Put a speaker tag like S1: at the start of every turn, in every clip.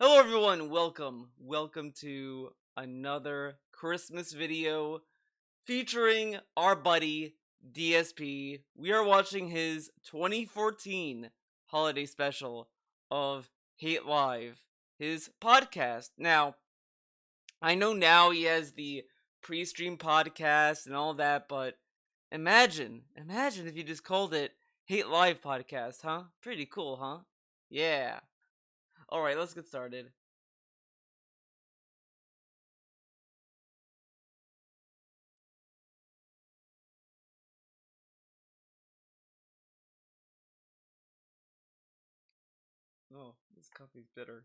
S1: Hello everyone, welcome to another Christmas video featuring our buddy DSP. We are watching his 2014 holiday special of Hate Live, his podcast. Now, I know now he has the pre-stream podcast and all that, but imagine if you just called it Hate Live podcast, huh? Pretty cool, huh? Yeah. Alright, let's get started. Oh, this coffee's bitter.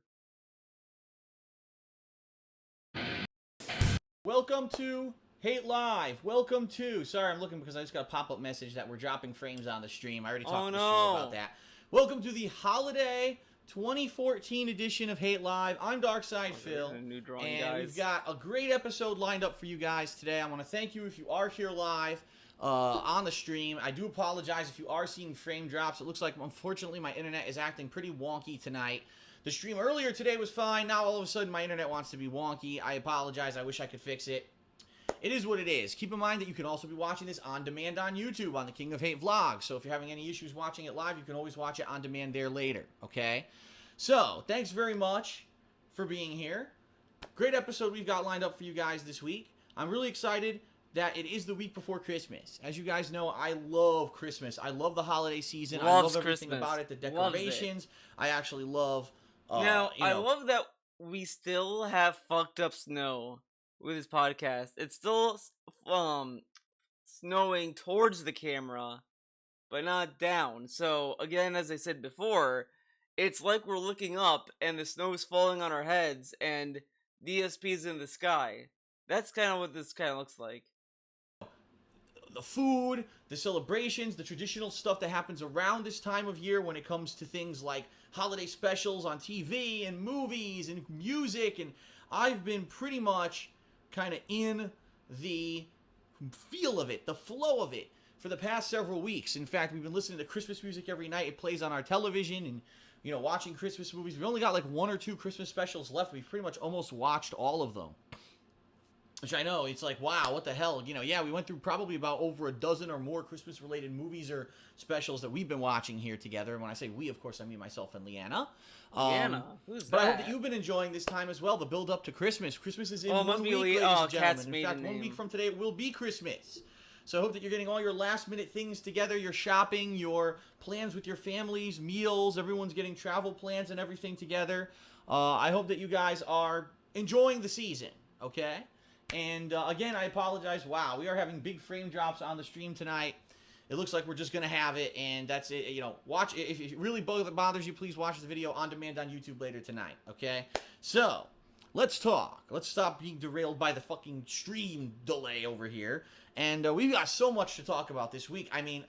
S2: Welcome to Hate Live. Welcome to. Sorry, I'm looking because I just got a pop-up message that we're dropping frames on the stream. I already talked to the stream about that. Welcome to the holiday 2014 edition of Hate Live. I'm Darkside Phil, and we've got a great episode lined up for you guys today. I want to thank you if you are here live on the stream. I do apologize if you are seeing frame drops. It looks like, unfortunately, my internet is acting pretty wonky tonight. The stream earlier today was fine. Now all of a sudden my internet wants to be wonky. I apologize. I wish I could fix it. It is what it is. Keep in mind that you can also be watching this on demand on YouTube on the King of Hate vlog. So if you're having any issues watching it live, you can always watch it on demand there later. Okay? So, thanks very much for being here. Great episode we've got lined up for you guys this week. I'm really excited that it is the week before Christmas. As you guys know, I love Christmas. I love the holiday season. I love everything about it. The decorations. I actually love...
S1: I love that we still have fucked up snow with this podcast. It's still snowing towards the camera, but not down. So again, as I said before, it's like we're looking up and the snow is falling on our heads and DSP is in the sky. That's kind of what this kind of looks like.
S2: The food, the celebrations, the traditional stuff that happens around this time of year when it comes to things like holiday specials on TV and movies and music. And I've been pretty much kind of in the feel of it, the flow of it for the past several weeks. In fact, we've been listening to Christmas music every night. It plays on our television and, you know, watching Christmas movies. We've only got like one or two Christmas specials left. We've pretty much almost watched all of them. Which I know, it's like, wow, what the hell? You know, yeah, we went through probably about over a dozen or more Christmas-related movies or specials that we've been watching here together. And when I say we, of course, I mean myself and Leanna.
S1: Leanna? Who's that?
S2: But I hope that you've been enjoying this time as well, the build-up to Christmas. Christmas is in 1 week, ladies and gentlemen. In fact, 1 week from today, it will be Christmas. So I hope that you're getting all your last-minute things together, your shopping, your plans with your families, meals. Everyone's getting travel plans and everything together. I hope that you guys are enjoying the season, okay? And again, I apologize. Wow, we are having big frame drops on the stream tonight. It looks like we're just going to have it, and that's it. You know, watch it. If it really bothers you, please watch the video on demand on YouTube later tonight, okay? So, let's talk. Let's stop being derailed by the fucking stream delay over here. And we've got so much to talk about this week. I mean,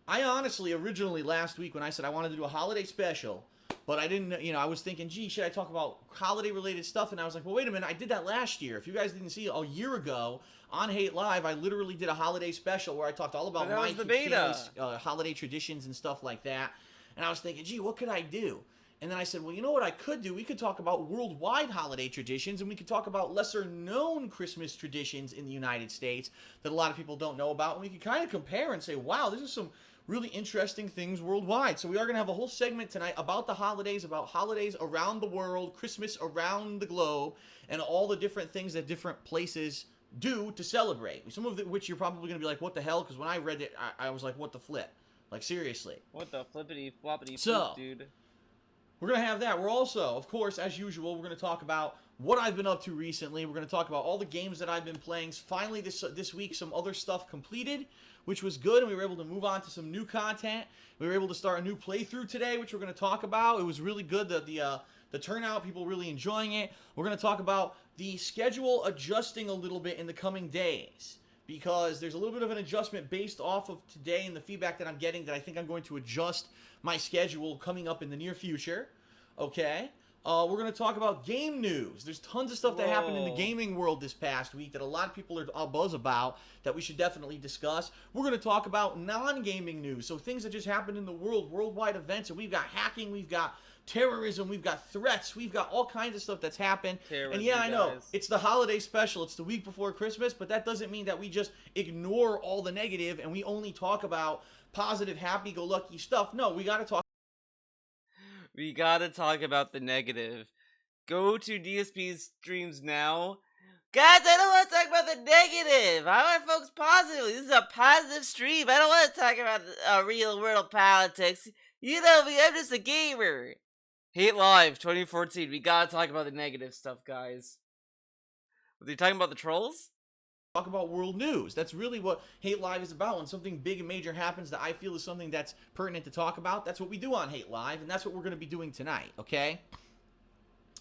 S2: I honestly, originally last week when I said I wanted to do a holiday special, but I didn't, you know, I was thinking, gee, should I talk about holiday-related stuff? And I was like, well, wait a minute, I did that last year. If you guys didn't see it, a year ago on Hate Live, I literally did a holiday special where I talked all about my family's holiday traditions and stuff like that. And I was thinking, gee, what could I do? And then I said, well, you know what I could do? We could talk about worldwide holiday traditions, and we could talk about lesser-known Christmas traditions in the United States that a lot of people don't know about. And we could kind of compare and say, wow, this is some really interesting things worldwide. So we are going to have a whole segment tonight about the holidays, about holidays around the world, Christmas around the globe, and all the different things that different places do to celebrate. Some of which you're probably going to be like, what the hell? Because when I read it, I was like, what the flip? Like, seriously.
S1: What the flippity floppity flip, dude?
S2: We're going to have that. We're also, of course, as usual, we're going to talk about what I've been up to recently. We're going to talk about all the games that I've been playing. Finally, this week, some other stuff completed, which was good, and we were able to move on to some new content. We were able to start a new playthrough today, which we're going to talk about. It was really good, the turnout, people really enjoying it. We're going to talk about the schedule adjusting a little bit in the coming days, because there's a little bit of an adjustment based off of today and the feedback that I'm getting that I think I'm going to adjust my schedule coming up in the near future, okay? We're going to talk about game news. There's tons of stuff that happened in the gaming world this past week that a lot of people are buzz about that we should definitely discuss. We're going to talk about non-gaming news, so things that just happened in the world, worldwide events, and we've got hacking, we've got terrorism, we've got threats, we've got all kinds of stuff that's happened. And yeah, I know, it's the holiday special, it's the week before Christmas, but that doesn't mean that we just ignore all the negative and we only talk about positive, happy-go-lucky stuff. No, we gotta talk.
S1: We gotta talk about the negative. Go to DSP's streams now. Guys, I don't want to talk about the negative. I want to focus positively. This is a positive stream. I don't want to talk about real world politics. You know me, I'm just a gamer. Hate Live 2014. We gotta talk about the negative stuff, guys. Were you talking about the trolls?
S2: Talk about world news. That's really what Hate Live is about. When something big and major happens that I feel is something that's pertinent to talk about, that's what we do on Hate Live, and that's what we're going to be doing tonight, okay?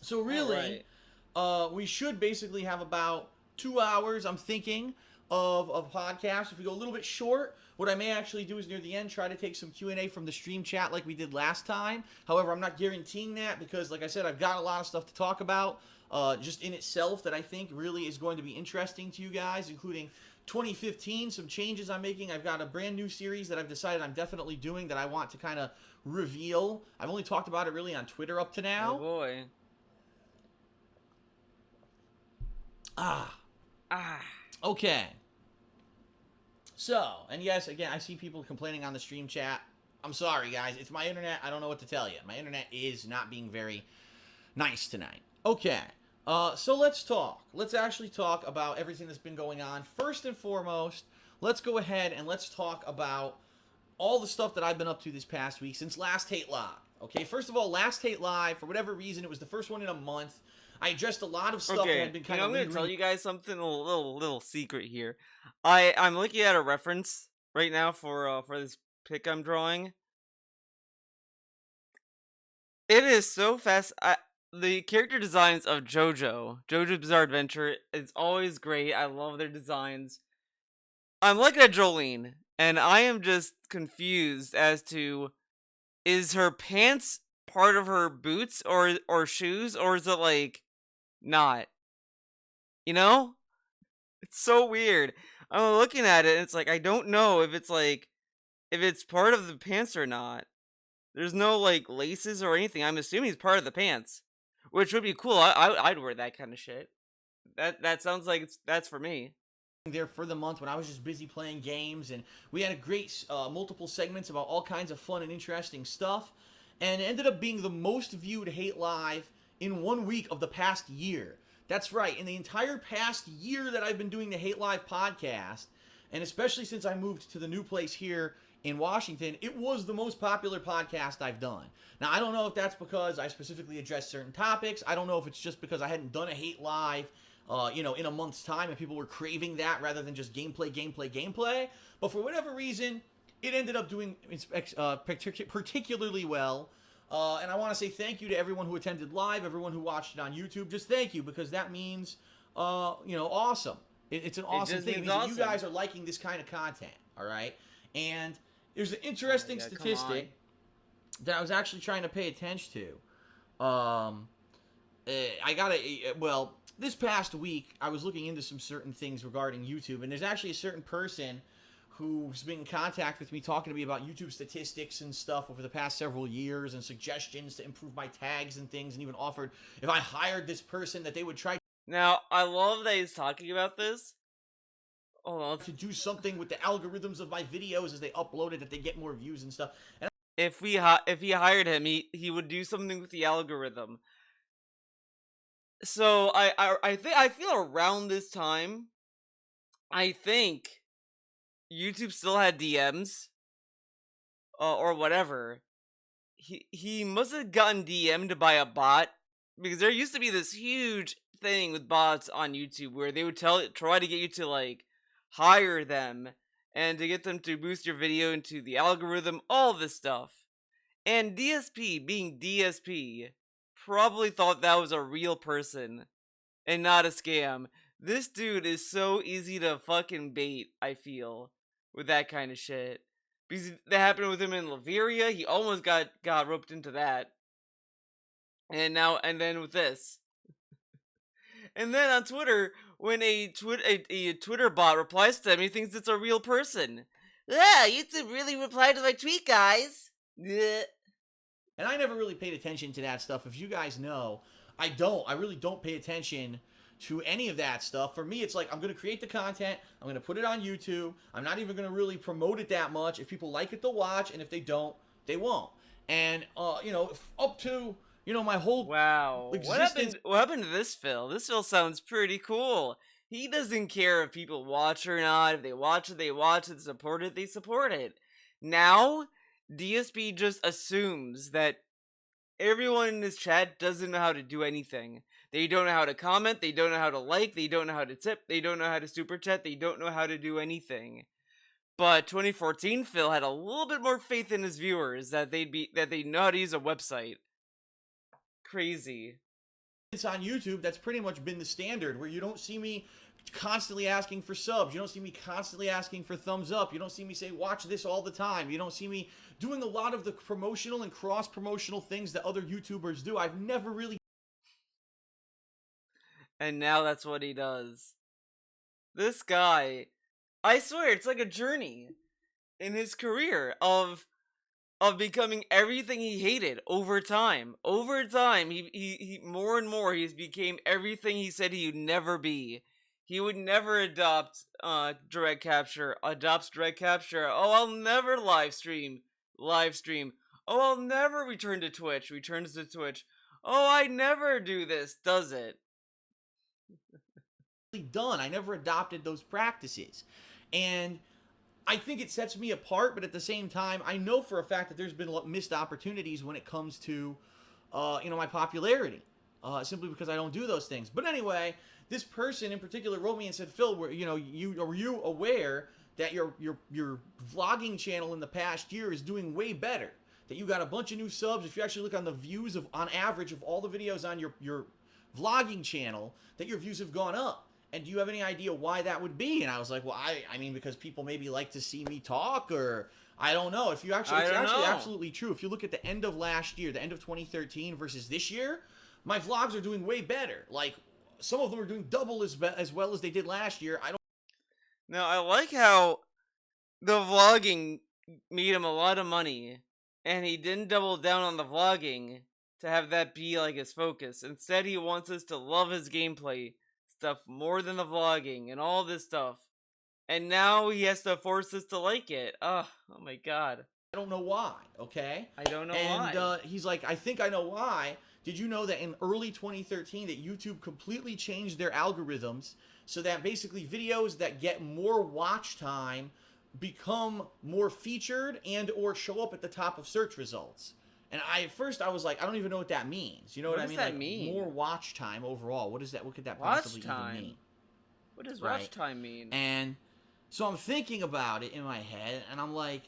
S2: So really, we should basically have about 2 hours, I'm thinking, of a podcast. If we go a little bit short, what I may actually do is near the end try to take some Q&A from the stream chat like we did last time. However, I'm not guaranteeing that because, like I said, I've got a lot of stuff to talk about just in itself that I think really is going to be interesting to you guys, including 2015, some changes I'm making. I've got a brand new series that I've decided I'm definitely doing that I want to kind of reveal. I've only talked about it really on Twitter up to now.
S1: Oh boy.
S2: Okay. So, and yes, again, I see people complaining on the stream chat. I'm sorry, guys. It's my internet. I don't know what to tell you. My internet is not being very nice tonight. Okay. So let's talk. Let's actually talk about everything that's been going on. First and foremost, let's go ahead and let's talk about all the stuff that I've been up to this past week since last Hate Live. Okay, first of all, last Hate Live, for whatever reason, it was the first one in a month. I addressed a lot of stuff that had been kind of.
S1: I'm going to tell you guys something, a little secret here. I'm looking at a reference right now for this pic I'm drawing. It is so fast. The character designs of JoJo's Bizarre Adventure, it's always great. I love their designs. I'm looking at Jolene, and I am just confused as to, is her pants part of her boots or shoes, or is it like not? You know? It's so weird. I'm looking at it and it's like I don't know if it's part of the pants or not. There's no like laces or anything. I'm assuming it's part of the pants, which would be cool. I'd wear that kind of shit. That sounds like that's for me.
S2: There for the month when I was just busy playing games, and we had a great multiple segments about all kinds of fun and interesting stuff, and it ended up being the most viewed Hate Live in 1 week of the past year. That's right, in the entire past year that I've been doing the Hate Live podcast, and especially since I moved to the new place here in Washington, it was the most popular podcast I've done. Now, I don't know if that's because I specifically addressed certain topics. I don't know if it's just because I hadn't done a Hate Live in a month's time, and people were craving that rather than just gameplay. But for whatever reason, it ended up doing particularly well. And I want to say thank you to everyone who attended live, everyone who watched it on YouTube. Just thank you, because that means, awesome. It's an awesome thing. It means that you guys are liking this kind of content, all right? And there's an interesting statistic that I was actually trying to pay attention to. This past week, I was looking into some certain things regarding YouTube, and there's actually a certain person who's been in contact with me talking to me about YouTube statistics and stuff over the past several years and suggestions to improve my tags and things, and even offered if I hired this person that they would try.
S1: Now, I love that he's talking about this.
S2: To do something with the algorithms of my videos as they upload it, that they get more views and stuff. And
S1: if he hired him, he would do something with the algorithm. So I feel around this time, I think YouTube still had DMs or whatever. He must have gotten DM'd by a bot, because there used to be this huge thing with bots on YouTube where they would try to get you to like hire them and to get them to boost your video into the algorithm, all this stuff. And DSP, being DSP, probably thought that was a real person and not a scam. This dude is so easy to fucking bait, I feel, with that kind of shit. Because that happened with him in Laveria. He almost got roped into that. And then with this. And then on Twitter, when a Twitter bot replies to him, he thinks it's a real person. Yeah, YouTube really replied to my tweet, guys. Yeah.
S2: And I never really paid attention to that stuff. If you guys know, I really don't pay attention to any of that stuff. For me, it's like, I'm going to create the content, I'm going to put it on YouTube, I'm not even going to really promote it that much. If people like it, they'll watch, and if they don't, they won't. And, you know, up to, you know, my whole existence.
S1: What happened to this Phil? This Phil sounds pretty cool. He doesn't care if people watch or not. If they watch it, they watch it. Support it, they support it. Now, DSP just assumes that everyone in his chat doesn't know how to do anything. They don't know how to comment, they don't know how to like, they don't know how to tip, they don't know how to super chat, they don't know how to do anything. But 2014 Phil had a little bit more faith in his viewers that they know how to use a website. Crazy.
S2: It's on YouTube, that's pretty much been the standard, where you don't see me constantly asking for subs, you don't see me constantly asking for thumbs up, you don't see me say watch this all the time, you don't see me doing a lot of the promotional and cross-promotional things that other YouTubers do. I've never really...
S1: And now that's what he does. This guy, I swear, it's like a journey in his career of becoming everything he hated over time. Over time, he more and more, he's became everything he said he would never be. He would never adopt direct capture, adopts direct capture. Oh, I'll never live stream. Oh, I'll never return to Twitch, returns to Twitch. Oh, I never do this, does it?
S2: Done. I never adopted those practices. And I think it sets me apart, but at the same time, I know for a fact that there's been missed opportunities when it comes to, you know, my popularity, simply because I don't do those things. But anyway, this person in particular wrote me and said, Phil, were you aware that your vlogging channel in the past year is doing way better? That you got a bunch of new subs. If you actually look on the views on average of all the videos on your vlogging channel, that your views have gone up. And do you have any idea why that would be? And I was like, well, I mean, because people maybe like to see me talk, or I don't know. If you actually, it's actually absolutely true. If you look at the end of last year, the end of 2013 versus this year, my vlogs are doing way better. Like, some of them are doing double as well as they did last year.
S1: Now, I like how the vlogging made him a lot of money, and he didn't double down on the vlogging to have that be like his focus. Instead, he wants us to love his gameplay stuff more than the vlogging and all this stuff. And now he has to force us to like it. Oh my god.
S2: I don't know why, okay?
S1: I don't know why.
S2: And he's like, I think I know why. Did you know that in early 2013 that YouTube completely changed their algorithms so that basically videos that get more watch time become more featured and or show up at the top of search results? And at first I was like, I don't even know what that means. You know what I mean?
S1: What does that mean?
S2: More watch time overall. What is that? What could that possibly even mean?
S1: What does watch time mean?
S2: And so I'm thinking about it in my head, and I'm like,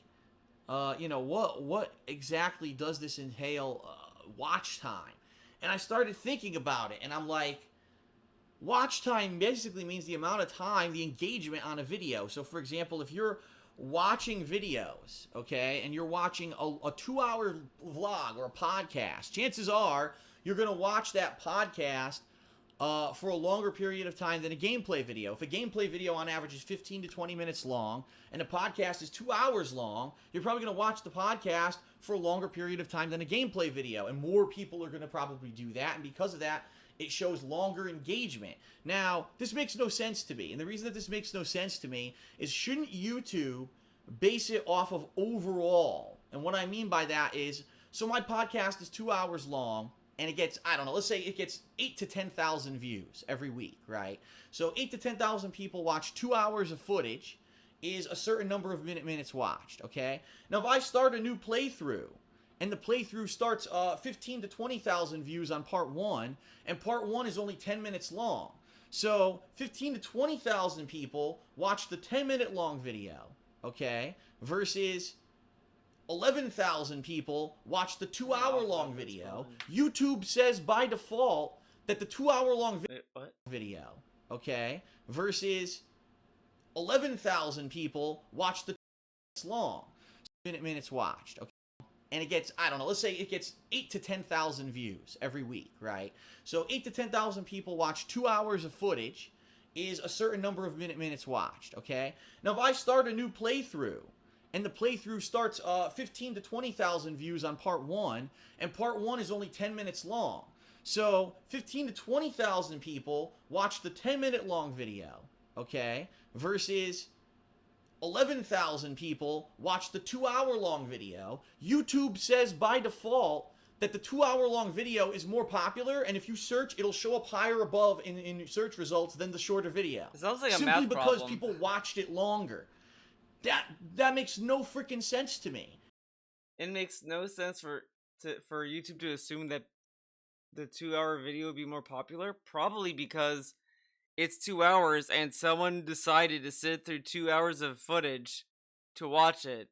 S2: you know, what exactly does this entail? Watch time. And I started thinking about it, and I'm like, watch time basically means the amount of time, the engagement on a video. So for example, if you're watching videos, okay, and you're watching a 2-hour vlog or a podcast, chances are you're going to watch that podcast for a longer period of time than a gameplay video. If a gameplay video on average is 15 to 20 minutes long and a podcast is 2 hours long, you're probably going to watch the podcast for a longer period of time than a gameplay video, and more people are going to probably do that, and because of that, it shows longer engagement. Now, this makes no sense to me, and the reason that this makes no sense to me is, shouldn't YouTube base it off of overall? And what I mean by that is, so my podcast is 2 hours long, and it gets, I don't know, let's say it gets 8 to 10,000 views every week, right? So 8 to 10,000 people watch 2 hours of footage, is a certain number of minutes watched, okay? Now, if I start a new playthrough, and the playthrough starts 15 to 20,000 views on part 1, and part 1 is only 10 minutes long. So 15 to 20,000 people watch the 10-minute long video, okay, versus 11,000 people watch the 2-hour long video. YouTube says by default that the 2-hour long video, okay, versus 11,000 people watch the long minutes watched, okay? And it gets, I don't know, let's say it gets 8 to 10,000 views every week, right? So 8 to 10,000 people watch 2 hours of footage, is a certain number of minutes watched, okay? Now, if I start a new playthrough, and the playthrough starts 15 to 20,000 views on part 1, and part 1 is only 10 minutes long. So 15 to 20,000 people watch the 10-minute long video, okay, versus 11,000 people watch the 2-hour long video. YouTube says by default that the 2-hour long video is more popular, and if you search, it'll show up higher above in search results than the shorter video.
S1: It sounds like a
S2: simply
S1: math
S2: because
S1: problem.
S2: People watched it longer. That makes no freaking sense to me.
S1: It makes no sense for YouTube to assume that the 2-hour video would be more popular. Probably because it's 2 hours and someone decided to sit through 2 hours of footage to watch it.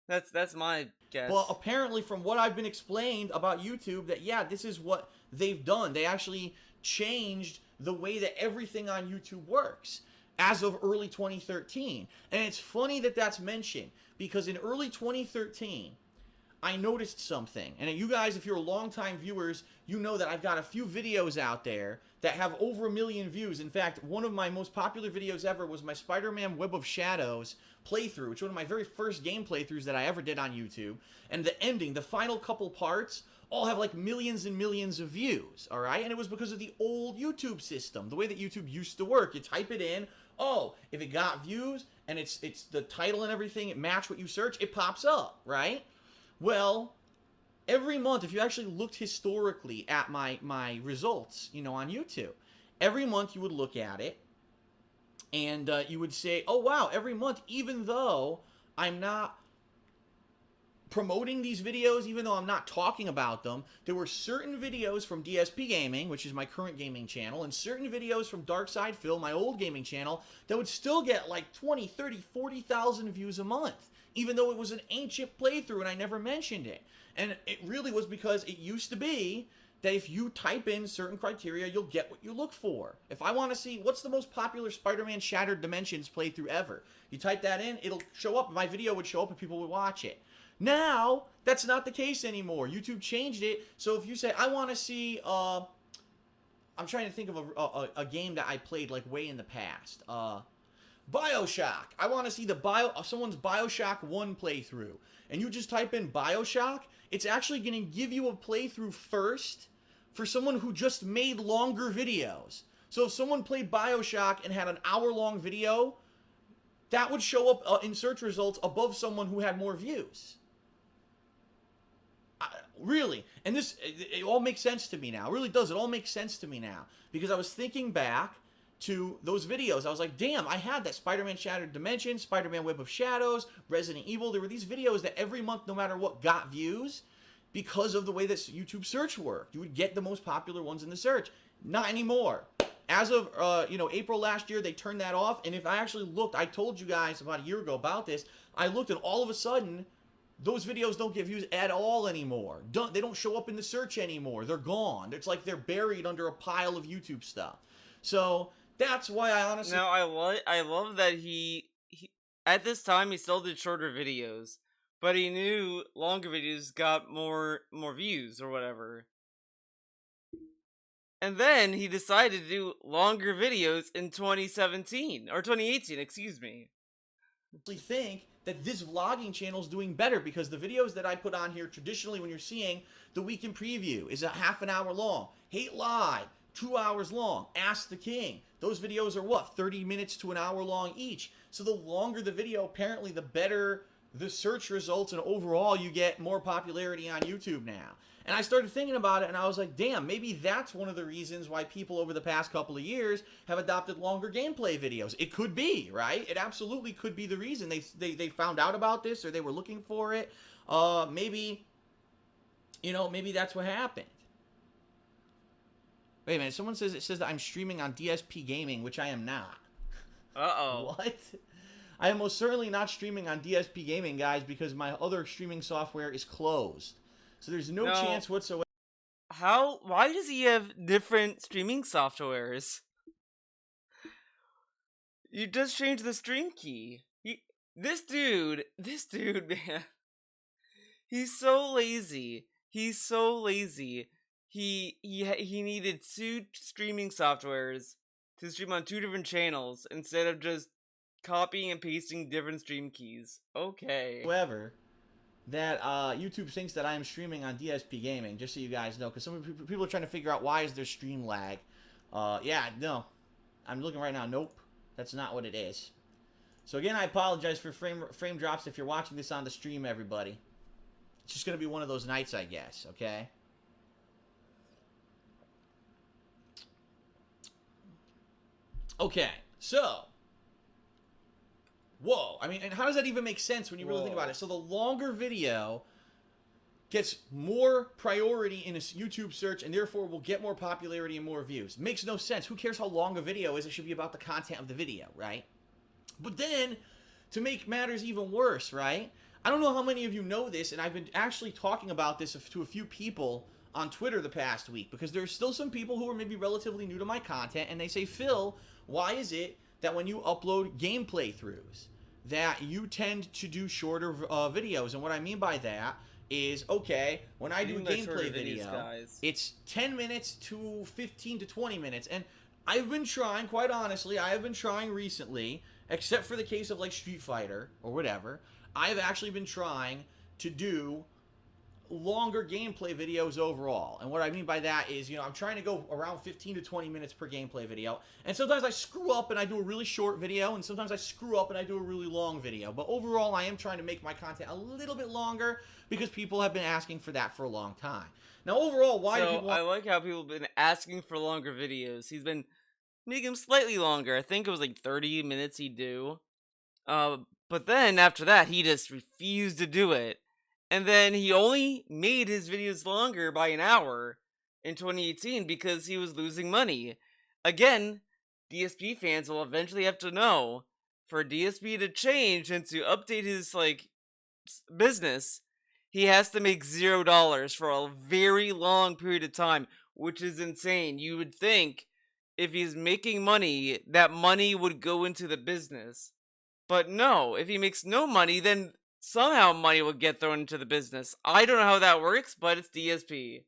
S1: That's my guess.
S2: Well, apparently from what I've been explained about YouTube, that yeah, this is what they've done. They actually changed the way that everything on YouTube works as of early 2013. And it's funny that that's mentioned, because in early 2013, I noticed something. And you guys, if you're longtime viewers, you know that I've got a few videos out there that have over 1 million views. In fact, one of my most popular videos ever was my Spider-Man Web of Shadows playthrough, which was one of my very first game playthroughs that I ever did on YouTube. And the ending, the final couple parts, all have like millions and millions of views, all right? And it was because of the old YouTube system, the way that YouTube used to work. You type it in, oh, if it got views and it's the title and everything, it matched what you search, it pops up, right? Well, every month, if you actually looked historically at my results, you know, on YouTube, every month you would look at it, and you would say, oh, wow, every month, even though I'm not promoting these videos, even though I'm not talking about them, there were certain videos from DSP Gaming, which is my current gaming channel, and certain videos from Dark Side Phil, my old gaming channel, that would still get like 20, 30, 40,000 views a month, even though it was an ancient playthrough and I never mentioned it. And it really was because it used to be that if you type in certain criteria, you'll get what you look for. If I want to see what's the most popular Spider-Man Shattered Dimensions playthrough ever, you type that in, it'll show up, my video would show up and people would watch it. Now, that's not the case anymore. YouTube changed it, so if you say, I want to see, I'm trying to think of a game that I played like way in the past. BioShock. I want to see someone's BioShock 1 playthrough. And you just type in BioShock, it's actually going to give you a playthrough first for someone who just made longer videos. So if someone played BioShock and had an hour-long video, that would show up in search results above someone who had more views. Really. And this, it all makes sense to me now. It really does. It all makes sense to me now. Because I was thinking back to those videos. I was like, damn, I had that Spider-Man Shattered Dimensions, Spider-Man Web of Shadows, Resident Evil. There were these videos that every month, no matter what, got views because of the way that YouTube search worked. You would get the most popular ones in the search. Not anymore. As of, April last year, they turned that off. And if I actually looked, I told you guys about a year ago about this, I looked and all of a sudden, those videos don't get views at all anymore. They don't show up in the search anymore. They're gone. It's like they're buried under a pile of YouTube stuff. So that's why I honestly...
S1: Now, I love that he at this time, he still did shorter videos, but he knew longer videos got more views or whatever. And then he decided to do longer videos in 2017, or 2018, excuse me.
S2: I think that this vlogging channel is doing better because the videos that I put on here traditionally when you're seeing the Week in Preview is a half an hour long. Hate Live, 2 hours long. Ask the King. Those videos are what, 30 minutes to an hour long each. So the longer the video, apparently the better the search results, and overall you get more popularity on YouTube now. And I started thinking about it and I was like, damn, maybe that's one of the reasons why people over the past couple of years have adopted longer gameplay videos. It could be, right? It absolutely could be the reason. They found out about this or they were looking for it. Maybe that's what happened. Wait a minute, someone says it says that I'm streaming on DSP Gaming, which I am not.
S1: Uh-oh.
S2: What? I am most certainly not streaming on DSP Gaming, guys, because my other streaming software is closed. So there's no chance whatsoever.
S1: Why does he have different streaming softwares? You just changed the stream key. This dude, man. He's so lazy. He's so lazy. He needed 2 streaming softwares to stream on 2 different channels instead of just copying and pasting different stream keys. Okay.
S2: However, that YouTube thinks that I am streaming on DSP Gaming, just so you guys know, because some people are trying to figure out why is there stream lag. Yeah, no. I'm looking right now. Nope. That's not what it is. So again, I apologize for frame drops if you're watching this on the stream, everybody. It's just going to be one of those nights, I guess, okay? Okay, so... Whoa. I mean, and how does that even make sense when you really think about it? So the longer video gets more priority in a YouTube search and therefore will get more popularity and more views. Makes no sense. Who cares how long a video is? It should be about the content of the video, right? But then, to make matters even worse, right? I don't know how many of you know this, and I've been actually talking about this to a few people on Twitter the past week, because there's still some people who are maybe relatively new to my content, and they say, Phil, why is it that when you upload gameplay throughs, that you tend to do shorter videos? And what I mean by that is, okay, when I do a gameplay video, it's 10 minutes to 15 to 20 minutes. And I've been trying, quite honestly, I have been trying recently, except for the case of like Street Fighter or whatever, I've actually been trying to do longer gameplay videos overall. And what I mean by that is, you know, I'm trying to go around 15 to 20 minutes per gameplay video. And sometimes I screw up and I do a really short video, and sometimes I screw up and I do a really long video. But overall, I am trying to make my content a little bit longer because people have been asking for that for a long time. Now, overall, why do people...
S1: I like how people have been asking for longer videos. He's been making them slightly longer. I think it was like 30 minutes he'd do. But then, after that, he just refused to do it. And then he only made his videos longer by an hour in 2018 because he was losing money. Again, DSP fans will eventually have to know, for DSP to change and to update his, like, business, he has to make $0 for a very long period of time, which is insane. You would think if he's making money, that money would go into the business. But no, if he makes no money, then somehow money will get thrown into the business. I don't know how that works, but it's DSP.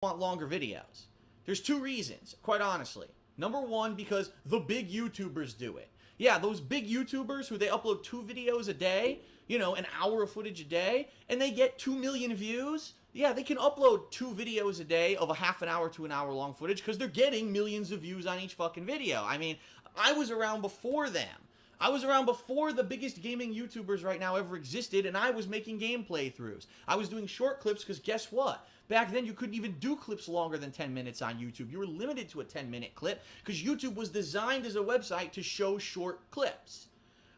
S2: Want longer videos. There's two reasons, quite honestly. Number one, because the big YouTubers do it. Yeah, those big YouTubers who they upload 2 videos a day, you know, an hour of footage a day, and they get 2 million views. Yeah, they can upload 2 videos a day of a half an hour to an hour long footage because they're getting millions of views on each fucking video. I mean, I was around before them. I was around before the biggest gaming YouTubers right now ever existed, and I was making gameplay throughs. I was doing short clips because guess what? Back then, you couldn't even do clips longer than 10 minutes on YouTube. You were limited to a 10-minute clip because YouTube was designed as a website to show short clips,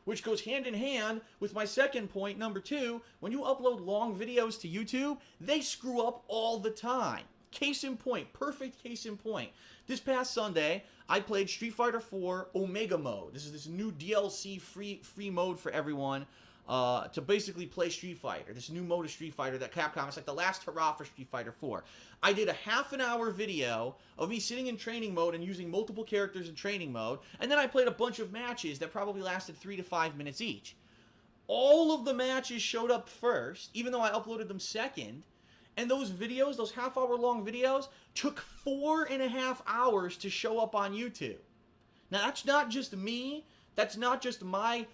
S2: which goes hand in hand with my second point, number 2. When you upload long videos to YouTube, they screw up all the time. Case in point, perfect case in point. This past Sunday, I played Street Fighter 4 Omega Mode. This is this new DLC free mode for everyone to basically play Street Fighter. This new mode of Street Fighter that Capcom, it's like the last hurrah for Street Fighter 4. I did a half an hour video of me sitting in training mode and using multiple characters in training mode, and then I played a bunch of matches that probably lasted 3 to 5 minutes each. All of the matches showed up first, even though I uploaded them second. And those videos, those half-hour-long videos, took 4.5 hours to show up on YouTube. Now, that's not just me. That's not just my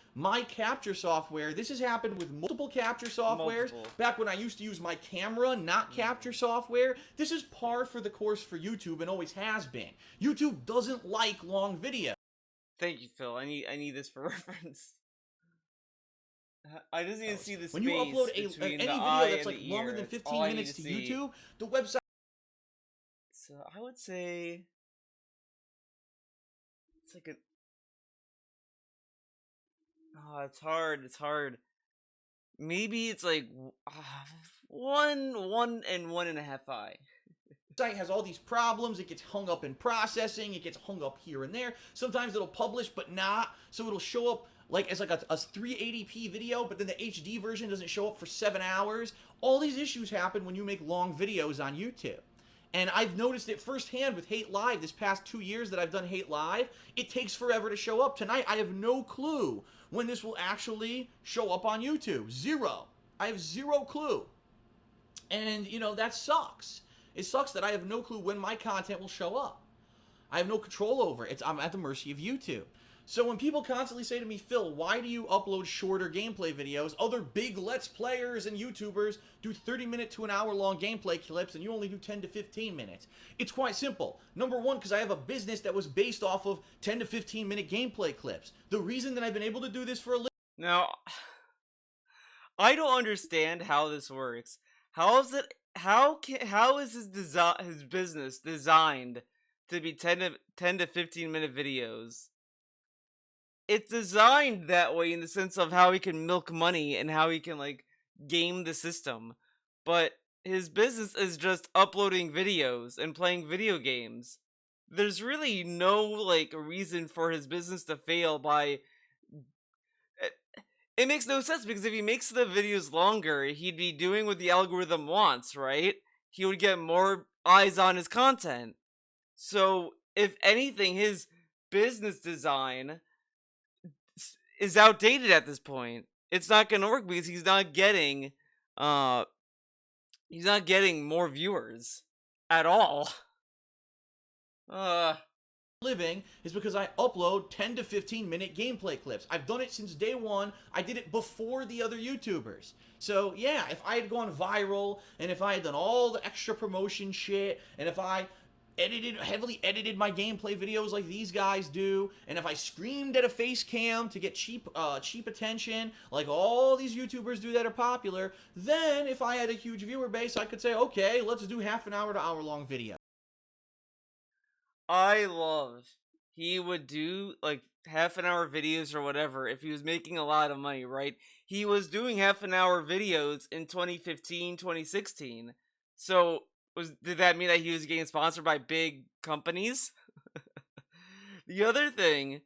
S2: capture software. This has happened with multiple capture softwares. Back when I used to use my camera, not capture software. This is par for the course for YouTube and always has been. YouTube doesn't like long videos.
S1: Thank you, Phil. I need this for reference. I just need to see the space
S2: when you upload any video that's like longer than 15 minutes to YouTube, the website.
S1: So I would say it's like a. Oh, it's hard. It's hard. Maybe it's like 1 and 1.5 eye.
S2: Site has all these problems. It gets hung up in processing. It gets hung up here and there. Sometimes it'll publish, but not. So it'll show up like it's like a 380p video, but then the HD version doesn't show up for 7 hours. All these issues happen when you make long videos on YouTube. And I've noticed it firsthand with Hate Live. This past 2 years that I've done Hate Live, it takes forever to show up. Tonight, I have no clue when this will actually show up on YouTube. Zero. I have zero clue. And, you know, that sucks. It sucks that I have no clue when my content will show up. I have no control over it. I'm at the mercy of YouTube. So when people constantly say to me, Phil, why do you upload shorter gameplay videos? Other big Let's Players and YouTubers do 30-minute to an hour-long gameplay clips, and you only do 10 to 15 minutes. It's quite simple. Number one, because I have a business that was based off of 10 to 15-minute gameplay clips. The reason that I've been able to do this for a living...
S1: Now, I don't understand how this works. How is his business designed to be 10 to 15 minute videos? It's designed that way in the sense of how he can milk money and how he can like game the system. But his business is just uploading videos and playing video games. There's really no like reason for his business to fail by... It makes no sense, because if he makes the videos longer, he'd be doing what the algorithm wants, right? He would get more eyes on his content. So, if anything, his business design is outdated at this point. It's not gonna work because he's not getting more viewers at all.
S2: Living is because I upload 10 to 15 minute gameplay clips. I've done it since day one. I did it before the other YouTubers. So yeah, if I had gone viral, and if I had done all the extra promotion shit, and if I heavily edited my gameplay videos like these guys do, and if I screamed at a face cam to get cheap attention like all these YouTubers do that are popular, then if I had a huge viewer base, I could say, okay, let's do half an hour to hour long video.
S1: He would do like half an hour videos or whatever if he was making a lot of money, right? He was doing half an hour videos in 2015, 2016. So did that mean that he was getting sponsored by big companies? The other thing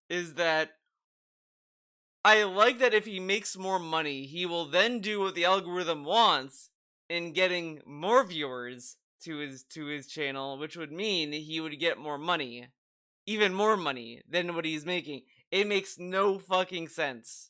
S1: is that I like that if he makes more money, he will then do what the algorithm wants in getting more viewers to his channel, which would mean he would get more money, even more money than what he's making. It makes no fucking sense.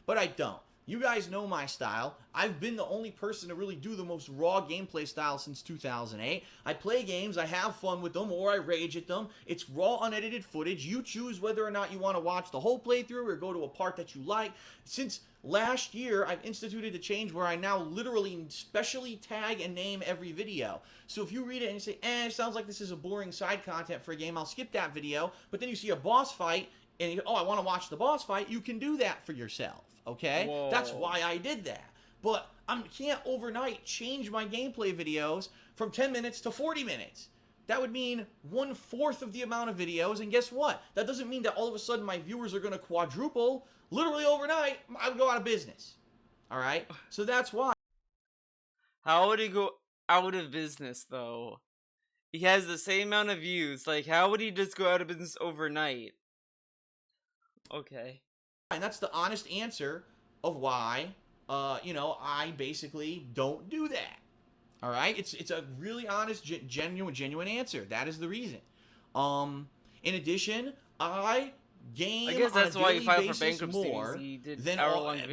S2: But I don't. You guys know my style. I've been the only person to really do the most raw gameplay style since 2008. I play games, I have fun with them, or I rage at them. It's raw, unedited footage. You choose whether or not you want to watch the whole playthrough or go to a part that you like. Since last year, I've instituted a change where I now literally specially tag and name every video. So if you read it and you say, it sounds like this is a boring side content for a game, I'll skip that video. But then you see a boss fight, and you go, I want to watch the boss fight, you can do that for yourself. Okay?
S1: Whoa.
S2: That's why I did that. But I can't overnight change my gameplay videos from 10 minutes to 40 minutes. That would mean 1/4 of the amount of videos, and guess what? That doesn't mean that all of a sudden my viewers are going to quadruple. Literally overnight, I would go out of business. Alright? So that's why.
S1: How would he go out of business, though? He has the same amount of views. Like, how would he just go out of business overnight? Okay.
S2: And that's the honest answer of why, I basically don't do that. All right? It's a really honest, genuine answer. That is the reason. In addition, I
S1: guess that's why he filed for bankruptcy more than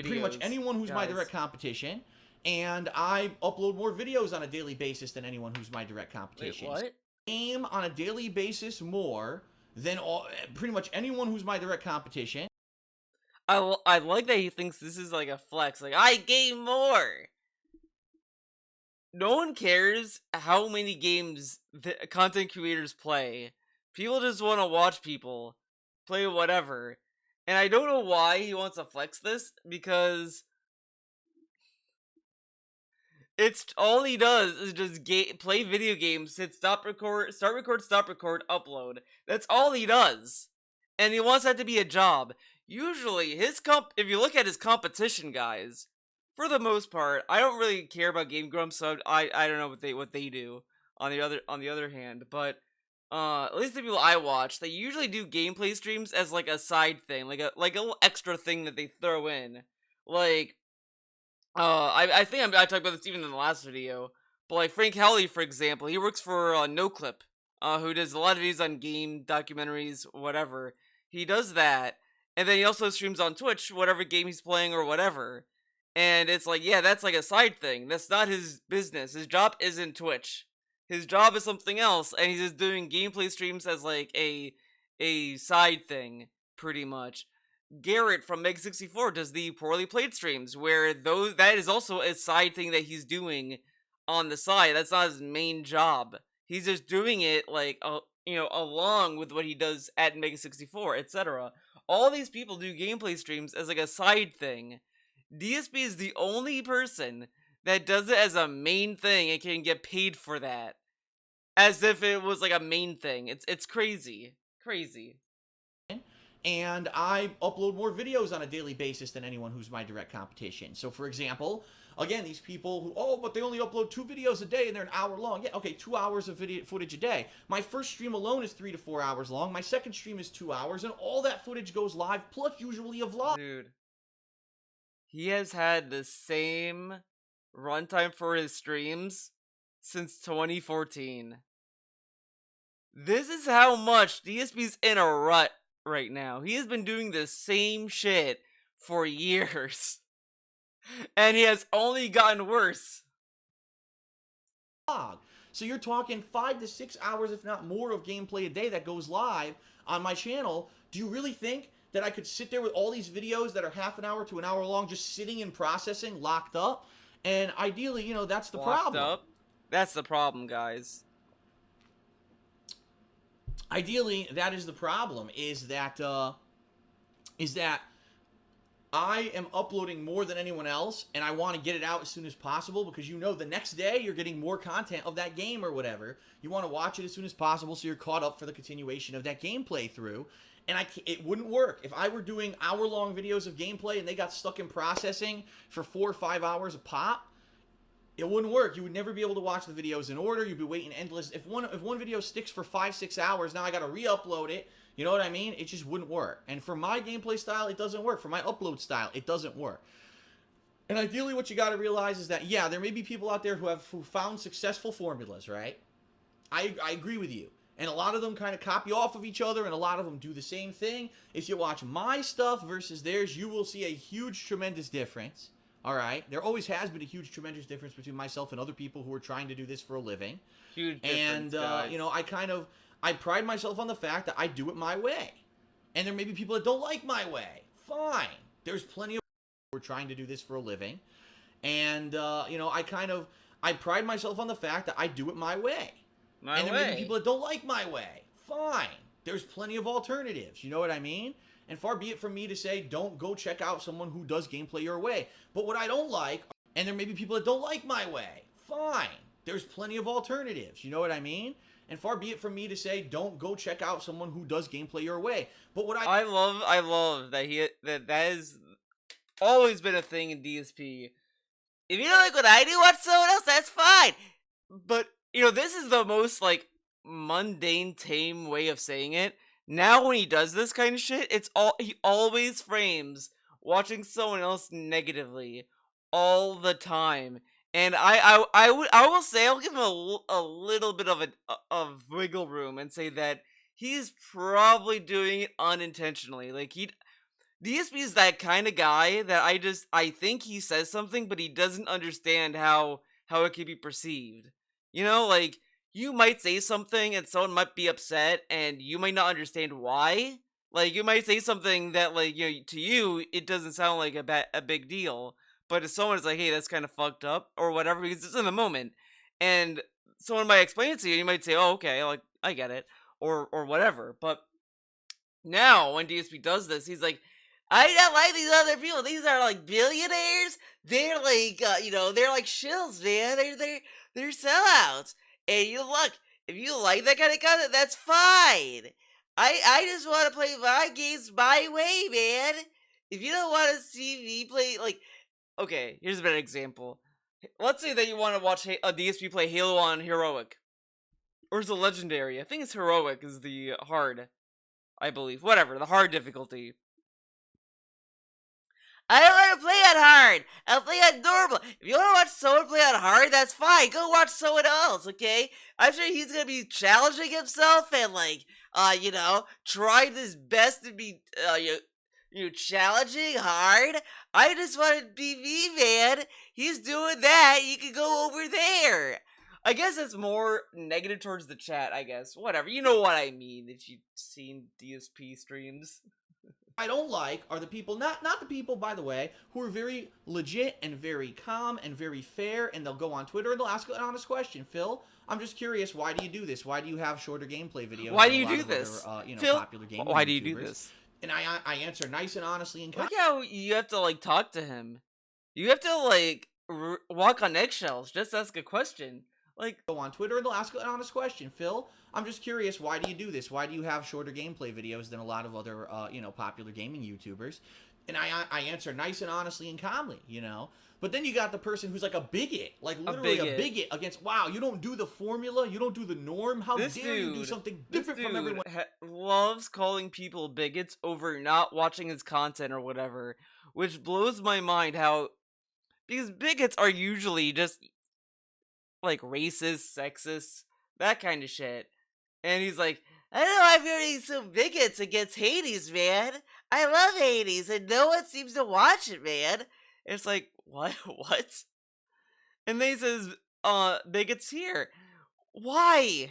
S2: pretty much anyone who's my direct competition. And I upload more videos on a daily basis than anyone who's my direct competition.
S1: Wait, what?
S2: Game on a daily basis more than pretty much anyone who's my direct competition.
S1: I like that he thinks this is like a flex. Like, I game more! No one cares how many games the content creators play. People just want to watch people play whatever. And I don't know why he wants to flex this, because it's all he does is just play video games, hit start record, upload. That's all he does. And he wants that to be a job. Usually, if you look at his competition guys, for the most part, I don't really care about Game Grumps, so I don't know what they do on the other hand, but at least the people I watch, they usually do gameplay streams as like a side thing, like a little extra thing that they throw in. Like I think I talked about this even in the last video, but like Frank Howley, for example, he works for NoClip, who does a lot of videos on game documentaries, whatever. He does that. And then he also streams on Twitch, whatever game he's playing or whatever. And it's like, yeah, that's like a side thing. That's not his business. His job isn't Twitch. his job is something else, and he's just doing gameplay streams as like a side thing, pretty much. Garrett from Meg64 does the poorly played streams, where that is also a side thing that he's doing on the side. That's not his main job. He's just doing it like along with what he does at Meg64, etc. All these people do gameplay streams as like a side thing. DSP is the only person that does it as a main thing and can get paid for that, as if it was like a main thing. It's crazy.
S2: And I upload more videos on a daily basis than anyone who's my direct competition. So, for example, again, these people who, but they only upload 2 videos a day and they're an hour long. Yeah, okay, 2 hours of video footage a day. My first stream alone is 3 to 4 hours long. My second stream is 2 hours, and all that footage goes live, plus usually a vlog.
S1: Dude, he has had the same runtime for his streams since 2014. This is how much DSP's in a rut right now. He has been doing the same shit for years, and he has only gotten worse.
S2: So you're talking 5 to 6 hours, if not more, of gameplay a day that goes live on my channel. Do you really think that I could sit there with all these videos that are half an hour to an hour long, just sitting and processing, locked up? And ideally, that's the problem.
S1: That's the problem, guys.
S2: Ideally, that is the problem, is that I am uploading more than anyone else, and I want to get it out as soon as possible, because the next day you're getting more content of that game or whatever. You want to watch it as soon as possible so you're caught up for the continuation of that game playthrough. And it wouldn't work. If I were doing hour-long videos of gameplay and they got stuck in processing for 4 or 5 hours a pop, it wouldn't work. You would never be able to watch the videos in order. You'd be waiting endless. If one video sticks for 5-6 hours, now I got to re-upload it. You know what I mean? It just wouldn't work. And for my gameplay style, it doesn't work. For my upload style, it doesn't work. And ideally, what you got to realize is that, yeah, there may be people out there who found successful formulas, right? I agree with you. And a lot of them kind of copy off of each other, and a lot of them do the same thing. If you watch my stuff versus theirs, you will see a huge, tremendous difference. All right? There always has been a huge, tremendous difference between myself and other people who are trying to do this for a living.
S1: Huge difference,
S2: and, I pride myself on the fact that I do it my way. And there may be people that don't like my way. Fine. There's plenty of people who are trying to do this for a living. And, I pride myself on the fact that I do it my way. And there may be people that don't like my way. Fine. There's plenty of alternatives. You know what I mean? And far be it from me to say, don't go check out someone who does gameplay your way. But what I don't like, and there may be people that don't like my way. Fine. There's plenty of alternatives. You know what I mean? And far be it from me to say, don't go check out someone who does gameplay your way. But what I
S1: love that that has always been a thing in DSP. If you don't like what I do, watch someone else. That's fine. But this is the most mundane, tame way of saying it. Now when he does this kind of shit, he always frames watching someone else negatively all the time. And I will say, I'll give him a little bit of wiggle room and say that he's probably doing it unintentionally. DSP is that kind of guy that I think he says something, but he doesn't understand how it can be perceived. You might say something and someone might be upset and you might not understand why. You might say something that, to you, it doesn't sound like a big deal. But if someone is like, hey, that's kind of fucked up or whatever, because it's in the moment. And someone might explain it to you, and you might say, oh, okay, I get it. Or whatever. But now, when DSP does this, he's like, I don't like these other people. These are, billionaires. They're, they're like shills, man. They're sellouts. And look, if you like that kind of content, that's fine. I just want to play my games my way, man. If you don't want to see me play, okay, here's a better example. Let's say that you want to watch a DSP play Halo on Heroic. Or is it Legendary? I think it's Heroic is the hard, I believe. Whatever, the hard difficulty. I don't want to play on hard. I'll play on normal. If you want to watch someone play on hard, that's fine. Go watch someone else, okay? I'm sure he's going to be challenging himself and, trying his best to be, challenging hard. I just want to be me, man. He's doing that. You can go over there. I guess it's more negative towards the chat, I guess. Whatever. You know what I mean if you've seen DSP streams.
S2: I don't like are the people, not the people, by the way, who are very legit and very calm and very fair, and they'll go on Twitter and they'll ask an honest question. Phil, I'm just curious, why do you do this? Why do you have shorter gameplay videos?
S1: Why do you do this?
S2: Other,
S1: Phil,
S2: popular gaming
S1: why do you
S2: YouTubers?
S1: do this?
S2: And I answer nice and honestly and
S1: Look how you have to, like, talk to him. You have to, like, walk on eggshells. Just ask a question. Like,
S2: go on Twitter and they'll ask an honest question. Phil, I'm just curious, why do you do this? Why do you have shorter gameplay videos than a lot of other, popular gaming YouTubers? And I answer nice and honestly and calmly, But then you got the person who's like a bigot, like literally a bigot against, wow, you don't do the formula, you don't do the norm, how dare you do something different from everyone?
S1: Loves calling people bigots over not watching his content or whatever, which blows my mind because bigots are usually just like racist, sexist, that kind of shit. And he's like, I don't know, I've heard some bigots against Hades, man. I love Hades, and no one seems to watch it, man. It's like, what? And then he says, bigots here. Why?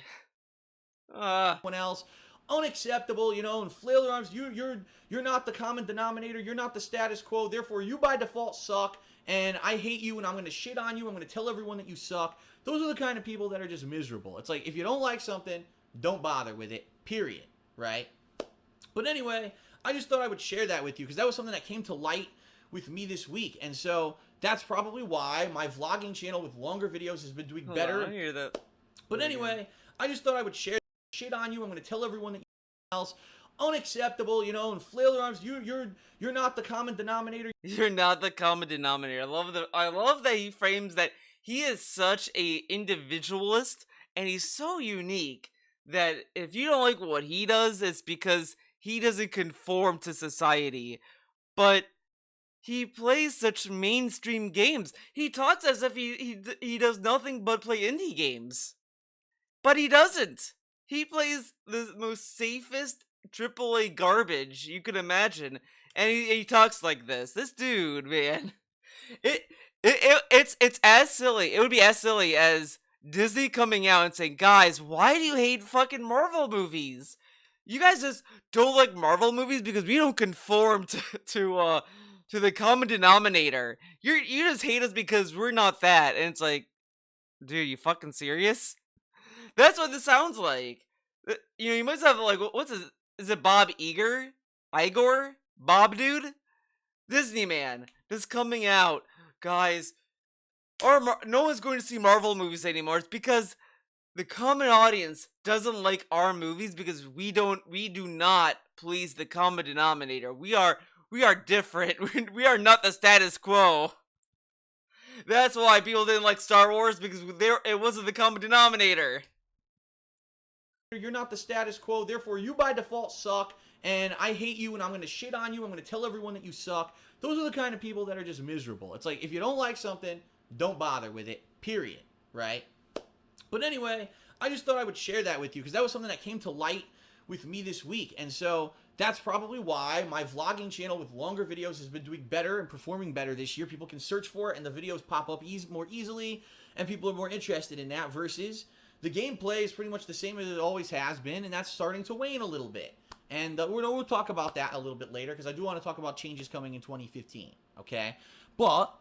S2: Someone else, unacceptable, and flail their arms. You're not the common denominator. You're not the status quo. Therefore, you by default suck. And I hate you, and I'm going to shit on you. I'm going to tell everyone that you suck. Those are the kind of people that are just miserable. It's like, if you don't like something, don't bother with it, period, right? But anyway, I just thought I would share that with you, because that was something that came to light with me this week. And so, that's probably why my vlogging channel with longer videos has been doing better.
S1: I hear that.
S2: But anyway, I just thought I would share shit on you. I'm going to tell everyone that you else. Unacceptable, and flail their arms. You're not the common denominator.
S1: You're not the common denominator. I love that he frames that he is such a individualist, and he's so unique that if you don't like what he does, it's because he doesn't conform to society. But he plays such mainstream games. He talks as if he does nothing but play indie games. But he doesn't. He plays the most safest AAA garbage you could imagine, and he talks like this. This dude, man, it's as silly. It would be as silly as Disney coming out and saying, "Guys, why do you hate fucking Marvel movies? You guys just don't like Marvel movies because we don't conform to the common denominator. You just hate us because we're not that." And it's like, dude, you fucking serious? That's what this sounds like. You must have, like, what's his? Is it Bob Iger? Igor? Bob dude? Disney man. Just coming out. Guys, no one's going to see Marvel movies anymore. It's because the common audience doesn't like our movies because we do not please the common denominator. We are different. We are not the status quo. That's why people didn't like Star Wars, because it wasn't the common denominator.
S2: You're not the status quo, therefore you by default suck, and I hate you, and I'm going to shit on you, I'm going to tell everyone that you suck. Those are the kind of people that are just miserable. It's like, if you don't like something, don't bother with it, period, right? But anyway, I just thought I would share that with you, because that was something that came to light with me this week, and so that's probably why my vlogging channel with longer videos has been doing better and performing better this year. People can search for it, and the videos pop up more easily, and people are more interested in that, versus the gameplay is pretty much the same as it always has been, and that's starting to wane a little bit. And we'll talk about that a little bit later, because I do want to talk about changes coming in 2015, okay? But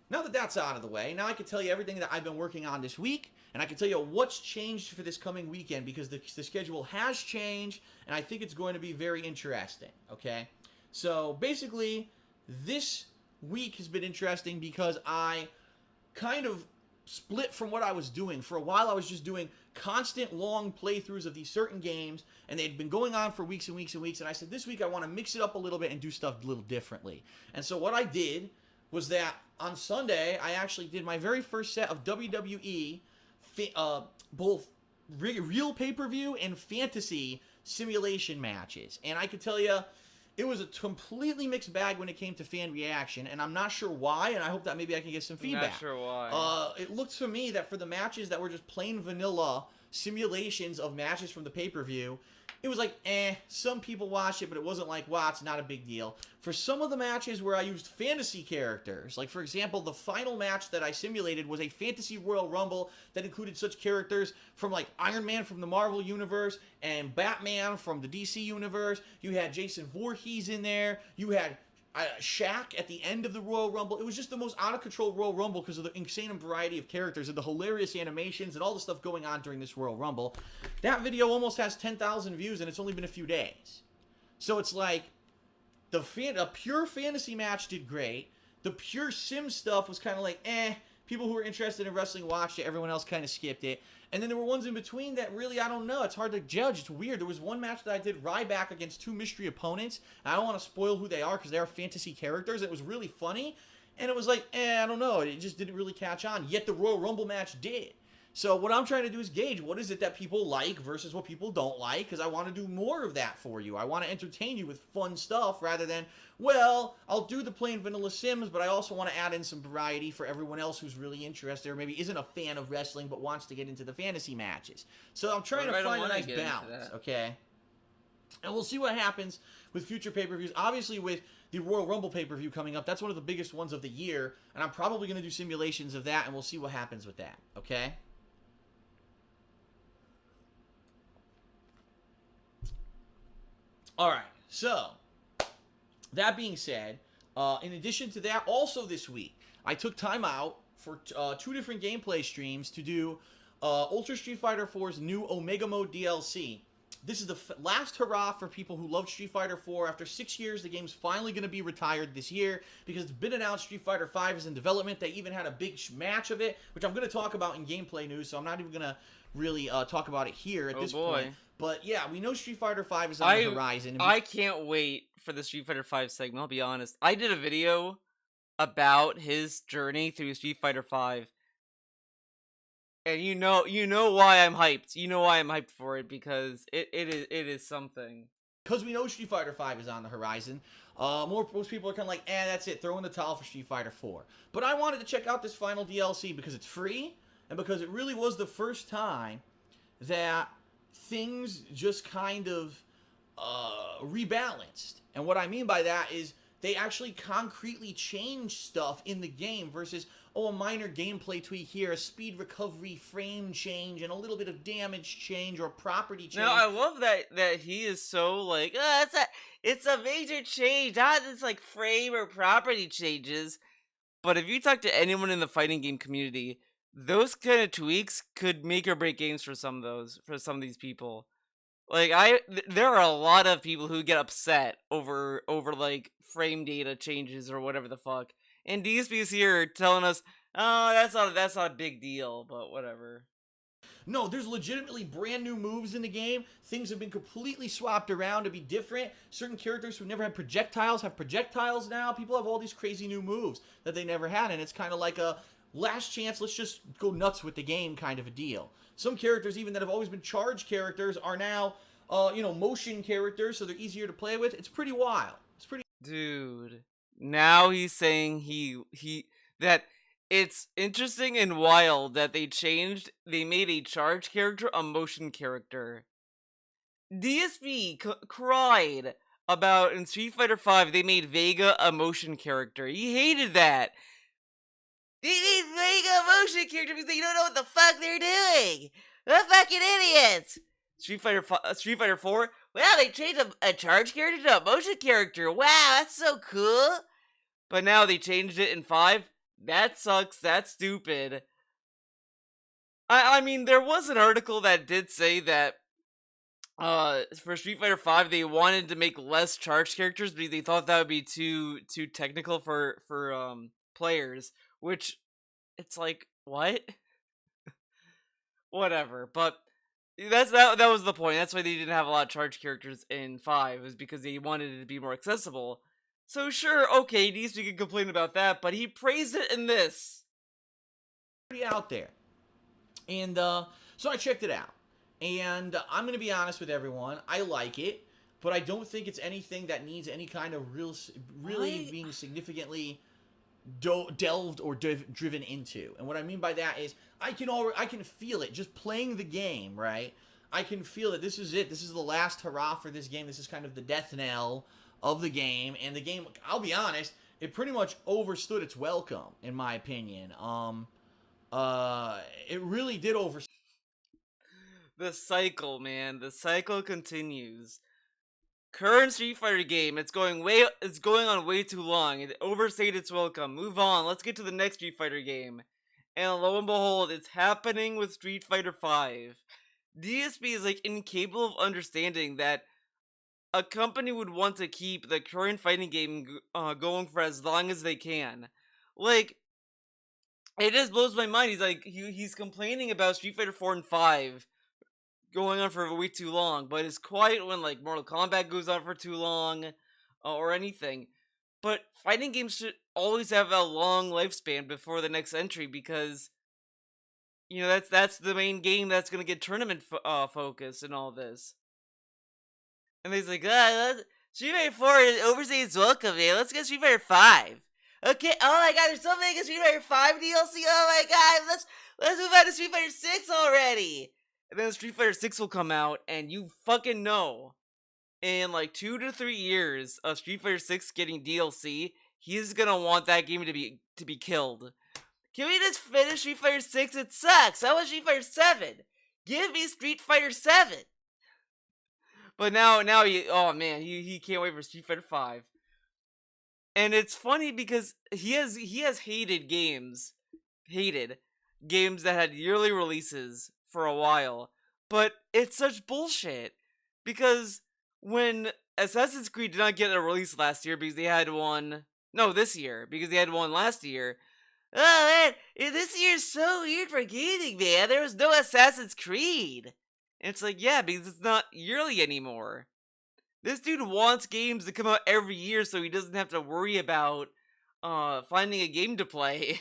S2: now that that's out of the way, now I can tell you everything that I've been working on this week, and I can tell you what's changed for this coming weekend, because the schedule has changed, and I think it's going to be very interesting, okay? So basically, this week has been interesting because I kind of split from what I was doing. For a while, I was just doing constant long playthroughs of these certain games, and they'd been going on for weeks and weeks and weeks, and I said, this week I want to mix it up a little bit and do stuff a little differently. And so what I did was that on Sunday, I actually did my very first set of WWE, both real pay-per-view and fantasy simulation matches. And I could tell you, it was a completely mixed bag when it came to fan reaction, and I'm not sure why, and I hope that maybe I can get some feedback.
S1: Not sure why.
S2: It looks to me that for the matches that were just plain vanilla simulations of matches from the pay-per-view, it was like, some people watched it, but it wasn't like, wow, it's not a big deal. For some of the matches where I used fantasy characters, like, for example, the final match that I simulated was a fantasy Royal Rumble that included such characters from, like, Iron Man from the Marvel Universe and Batman from the DC Universe. You had Jason Voorhees in there. You had Shaq at the end of the Royal Rumble. It was just the most out-of-control Royal Rumble because of the insane variety of characters and the hilarious animations and all the stuff going on during this Royal Rumble. That video almost has 10,000 views, and it's only been a few days. So it's like, a pure fantasy match did great. The pure sim stuff was kind of like, people who were interested in wrestling watched it. Everyone else kind of skipped it. And then there were ones in between that really, I don't know. It's hard to judge. It's weird. There was one match that I did Ryback against 2 mystery opponents. I don't want to spoil who they are because they are fantasy characters. It was really funny. And it was like, I don't know. It just didn't really catch on. Yet the Royal Rumble match did. So what I'm trying to do is gauge what is it that people like versus what people don't like, because I want to do more of that for you. I want to entertain you with fun stuff rather than, well, I'll do the plain vanilla Sims, but I also want to add in some variety for everyone else who's really interested or maybe isn't a fan of wrestling but wants to get into the fantasy matches. So I'm trying to find a nice balance, okay? And we'll see what happens with future pay-per-views. Obviously, with the Royal Rumble pay-per-view coming up, that's one of the biggest ones of the year, and I'm probably going to do simulations of that, and we'll see what happens with that, okay? All right, so that being said, in addition to that, also this week, I took time out for 2 different gameplay streams to do Ultra Street Fighter 4's new Omega Mode DLC. This is the last hurrah for people who love Street Fighter 4. After 6 years, the game's finally going to be retired this year because it's been announced Street Fighter 5 is in development. They even had a big match of it, which I'm going to talk about in gameplay news, so I'm not even going to really talk about it here at this point. But yeah, we know Street Fighter 5 is on the horizon.
S1: I can't wait for the Street Fighter 5 segment, I'll be honest. I did a video about his journey through Street Fighter 5. And you know why I'm hyped. You know why I'm hyped for it, because it is something.
S2: Because we know Street Fighter 5 is on the horizon. Most people are kind of like, that's it, throw in the towel for Street Fighter 4. But I wanted to check out this final DLC because it's free, and because it really was the first time that things just kind of rebalanced. And what I mean by that is they actually concretely changed stuff in the game versus, a minor gameplay tweak here, a speed recovery frame change, and a little bit of damage change or property change.
S1: Now, I love that he is so like, it's a major change, not just like frame or property changes. But if you talk to anyone in the fighting game community, those kind of tweaks could make or break games for some of these people. Like, there are a lot of people who get upset over like frame data changes or whatever the fuck. And DSP is here telling us, that's not a big deal, but whatever.
S2: No, there's legitimately brand new moves in the game. Things have been completely swapped around to be different. Certain characters who never had projectiles have projectiles now. People have all these crazy new moves that they never had, and it's kind of like a last chance, let's just go nuts with the game kind of a deal. Some characters, even that have always been charge characters, are now, motion characters, so they're easier to play with. It's pretty wild. It's pretty...
S1: Dude, now he's saying that it's interesting and wild that they made a charge character a motion character. DSP cried about in Street Fighter 5 they made Vega a motion character. He hated that. They made Vega a motion character because they don't know what the fuck they're doing. They're fucking idiots. Street Fighter 4? Wow, they changed a charge character to a motion character. Wow, that's so cool. But now they changed it in 5. That sucks. That's stupid. I mean, there was an article that did say that for Street Fighter 5 they wanted to make less charge characters because they thought that would be too technical for players, which it's like, what? Whatever. But that was the point. That's why they didn't have a lot of charge characters in 5, is because they wanted it to be more accessible. So sure, okay, DSP can complain about that, but he praised it in this.
S2: Pretty out there. And so I checked it out. And I'm going to be honest with everyone, I like it, but I don't think it's anything that needs any kind of really being significantly delved or driven into. And what I mean by that is I can feel it just playing the game, right? I can feel that this is it. This is the last hurrah for this game. This is kind of the death knell of the game. And the game, I'll be honest, it pretty much overstood its welcome, in my opinion. It really did overstay.
S1: The cycle, man. The cycle continues. Current Street Fighter game, it's going on way too long. It overstayed its welcome. Move on. Let's get to the next Street Fighter game. And lo and behold, it's happening with Street Fighter V. DSP is like incapable of understanding that a company would want to keep the current fighting game going for as long as they can. Like, it just blows my mind. He's like, he's complaining about Street Fighter 4 and 5 going on for way too long, but it's quiet when like Mortal Kombat goes on for too long or anything. But fighting games should always have a long lifespan before the next entry, because you know that's the main game that's gonna get tournament focus and all this. And he's like, Street Fighter 4 overstays its welcome, man. Let's get Street Fighter 5. Okay. Oh my God, there's so many Street Fighter 5 DLC. Oh my God, let's move on to Street Fighter 6 already. And then Street Fighter 6 will come out, and you fucking know, in like 2 to 3 years of Street Fighter 6 getting DLC, he's gonna want that game to be killed. Can we just finish Street Fighter 6? It sucks. I want Street Fighter 7. Give me Street Fighter 7. But now he can't wait for Street Fighter 5. And it's funny because he has hated games that had yearly releases for a while. But it's such bullshit, because when Assassin's Creed did not get a release last year because they had one, no, this year, because they had one last year. Oh man, this year's so weird for gaming, man. There was no Assassin's Creed. And it's like, yeah, because it's not yearly anymore. This dude wants games to come out every year so he doesn't have to worry about finding a game to play.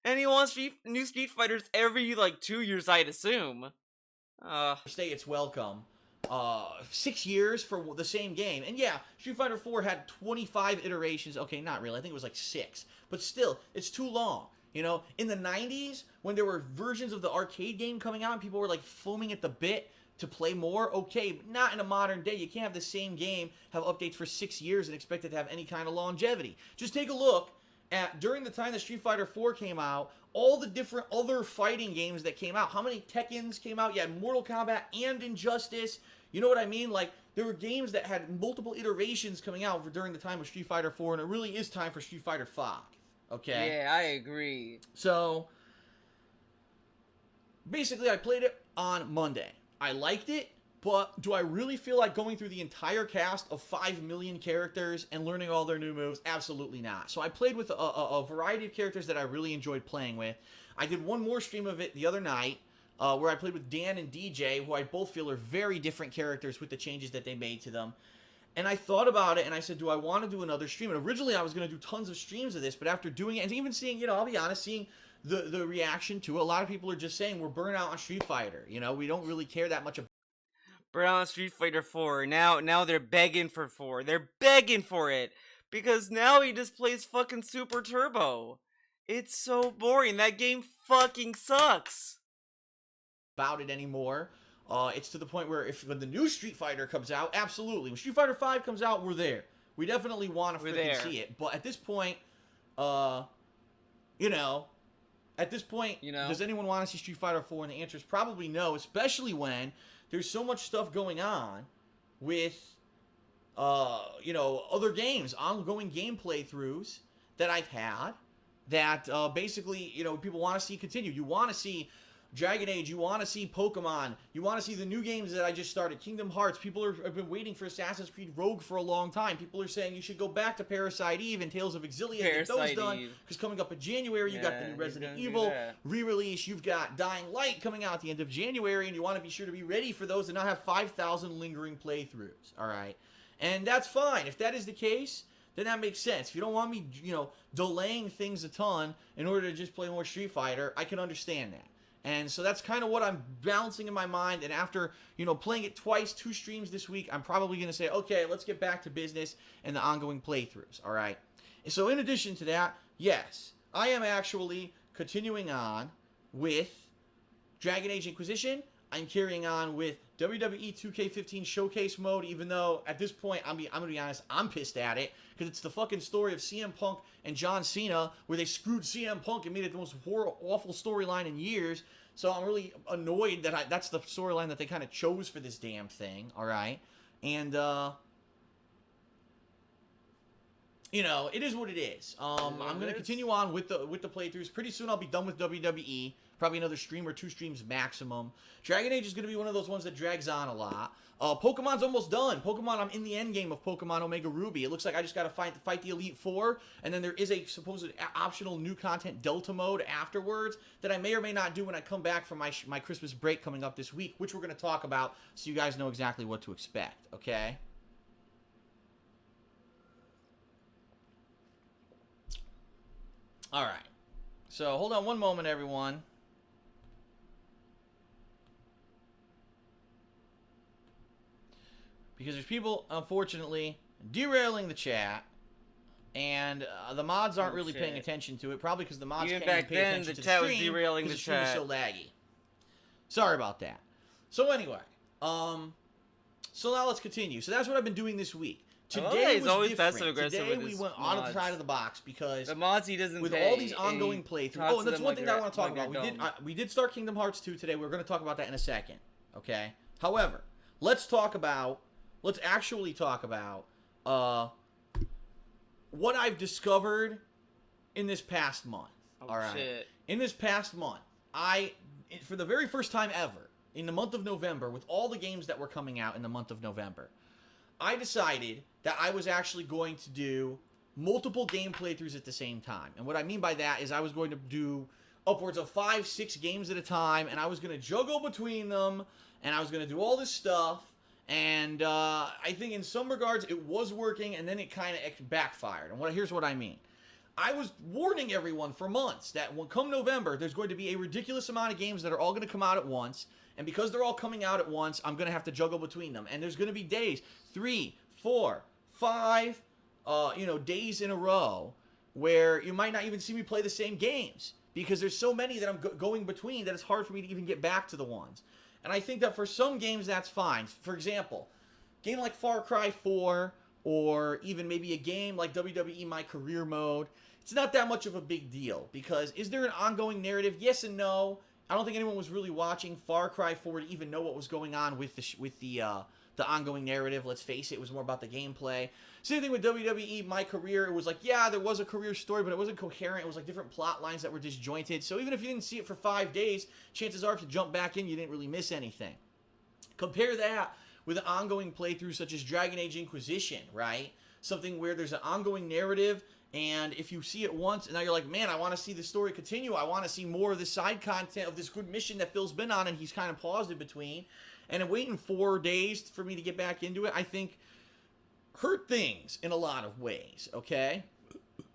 S1: And he wants new Street Fighters every, 2 years, I'd assume.
S2: Stay its welcome. 6 years for the same game. And yeah, Street Fighter 4 had 25 iterations. Okay, not really. I think it was like 6. But still, it's too long. You know, in the 90s, when there were versions of the arcade game coming out and people were like foaming at the bit to play more, okay, but not in a modern day. You can't have the same game have updates for 6 years and expect it to have any kind of longevity. Just take a look at, during the time that Street Fighter 4 came out, all the different other fighting games that came out. How many Tekkens came out? You had Mortal Kombat and Injustice. You know what I mean? Like, there were games that had multiple iterations coming out during the time of Street Fighter 4, and it really is time for Street Fighter 5. Okay?
S1: Yeah, I agree.
S2: So, basically, I played it on Monday. I liked it, but do I really feel like going through the entire cast of 5 million characters and learning all their new moves? Absolutely not. So I played with a variety of characters that I really enjoyed playing with. I did one more stream of it the other night, where I played with Dan and DJ, who I both feel are very different characters with the changes that they made to them. And I thought about it, and I said, do I want to do another stream? And originally, I was going to do tons of streams of this, but after doing it, and even seeing, I'll be honest, seeing the reaction to it, a lot of people are just saying, we're burnt out on Street Fighter. We don't really care that much about
S1: burnt out on Street Fighter 4. Now they're begging for 4. They're begging for it, because now he just plays fucking Super Turbo. It's so boring. That game fucking sucks.
S2: About it anymore. It's to the point where when the new Street Fighter comes out, absolutely. When Street Fighter 5 comes out, we're there. We definitely want to freaking see it. But at this point, at this point, does anyone want to see Street Fighter 4? And the answer is probably no, especially when there's so much stuff going on with, other games, ongoing game playthroughs that I've had that basically, people want to see continue. You want to see Dragon Age, you want to see Pokemon, you want to see the new games that I just started, Kingdom Hearts. People have been waiting for Assassin's Creed Rogue for a long time. People are saying you should go back to Parasite Eve and Tales of Exilium, get those done, because coming up in January, you got the new Resident Evil re-release, you've got Dying Light coming out at the end of January, and you want to be sure to be ready for those and not have 5,000 lingering playthroughs, alright? And that's fine. If that is the case, then that makes sense. If you don't want me, delaying things a ton in order to just play more Street Fighter, I can understand that. And so that's kind of what I'm balancing in my mind. And after, playing it twice, 2 streams this week, I'm probably going to say, okay, let's get back to business and the ongoing playthroughs, all right? So in addition to that, yes, I am actually continuing on with Dragon Age Inquisition. I'm carrying on with WWE 2K15 Showcase Mode, even though at this point, I'm going to be honest, I'm pissed at it, because it's the fucking story of CM Punk and John Cena, where they screwed CM Punk and made it the most awful storyline in years. So I'm really annoyed that that's the storyline that they kind of chose for this damn thing, alright? And, you know, it is what it is. I'm going to continue on with the playthroughs. Pretty soon I'll be done with WWE. Probably another stream or 2 streams maximum. Dragon Age is going to be one of those ones that drags on a lot. Pokemon's almost done. Pokemon, I'm in the end game of Pokemon Omega Ruby. It looks like I just got to fight the Elite Four, and then there is a supposed optional new content Delta mode afterwards that I may or may not do when I come back from my Christmas break coming up this week, which we're going to talk about so you guys know exactly what to expect, okay? Alright. So, hold on one moment, everyone. Because there's people, unfortunately, derailing the chat, and the mods aren't really paying attention to it, probably because the mods can't even pay attention to the stream,
S1: was derailing the
S2: stream is
S1: chat.
S2: so laggy. Sorry about that. So anyway, so now let's continue. So that's what I've been doing this week. Today was always different. Today we went out of the side of the box because
S1: the mods he doesn't
S2: with
S1: pay,
S2: all these ongoing playthroughs. Oh, and that's one thing that I want to talk about. We did start Kingdom Hearts 2 today. We're going to talk about that in a second. Okay. However, let's actually talk about what I've discovered in this past month.
S1: Oh, all right. Shit.
S2: In this past month, for the very first time ever, in the month of November, with all the games that were coming out in the month of November, I decided that I was actually going to do multiple game playthroughs at the same time. And what I mean by that is I was going to do upwards of 5-6 games at a time, and I was going to juggle between them, and I was going to do all this stuff. And I think in some regards it was working, and then it kind of backfired. And here's what I mean. I was warning everyone for months that when come November, there's going to be a ridiculous amount of games that are all going to come out at once. And because they're all coming out at once, I'm going to have to juggle between them. And there's going to be days, 3, 4, 5, days in a row where you might not even see me play the same games. Because there's so many that I'm going between that it's hard for me to even get back to the ones. And I think that for some games, that's fine. For example, a game like Far Cry 4, or even maybe a game like WWE My Career Mode, it's not that much of a big deal. Because is there an ongoing narrative? Yes and no. I don't think anyone was really watching Far Cry 4 to even know what was going on with the ongoing narrative. Let's face it, it was more about the gameplay. Same thing with WWE My Career. It was like, yeah, there was a career story, but it wasn't coherent. It was like different plot lines that were disjointed. So even if you didn't see it for 5 days, chances are if you jump back in, you didn't really miss anything. Compare that with an ongoing playthrough such as Dragon Age Inquisition, right? Something where there's an ongoing narrative, and if you see it once, and now you're like, man, I want to see the story continue. I want to see more of the side content of this good mission that Phil's been on, and he's kind of paused in between. And I'm waiting 4 days for me to get back into it, I think, hurt things in a lot of ways, okay?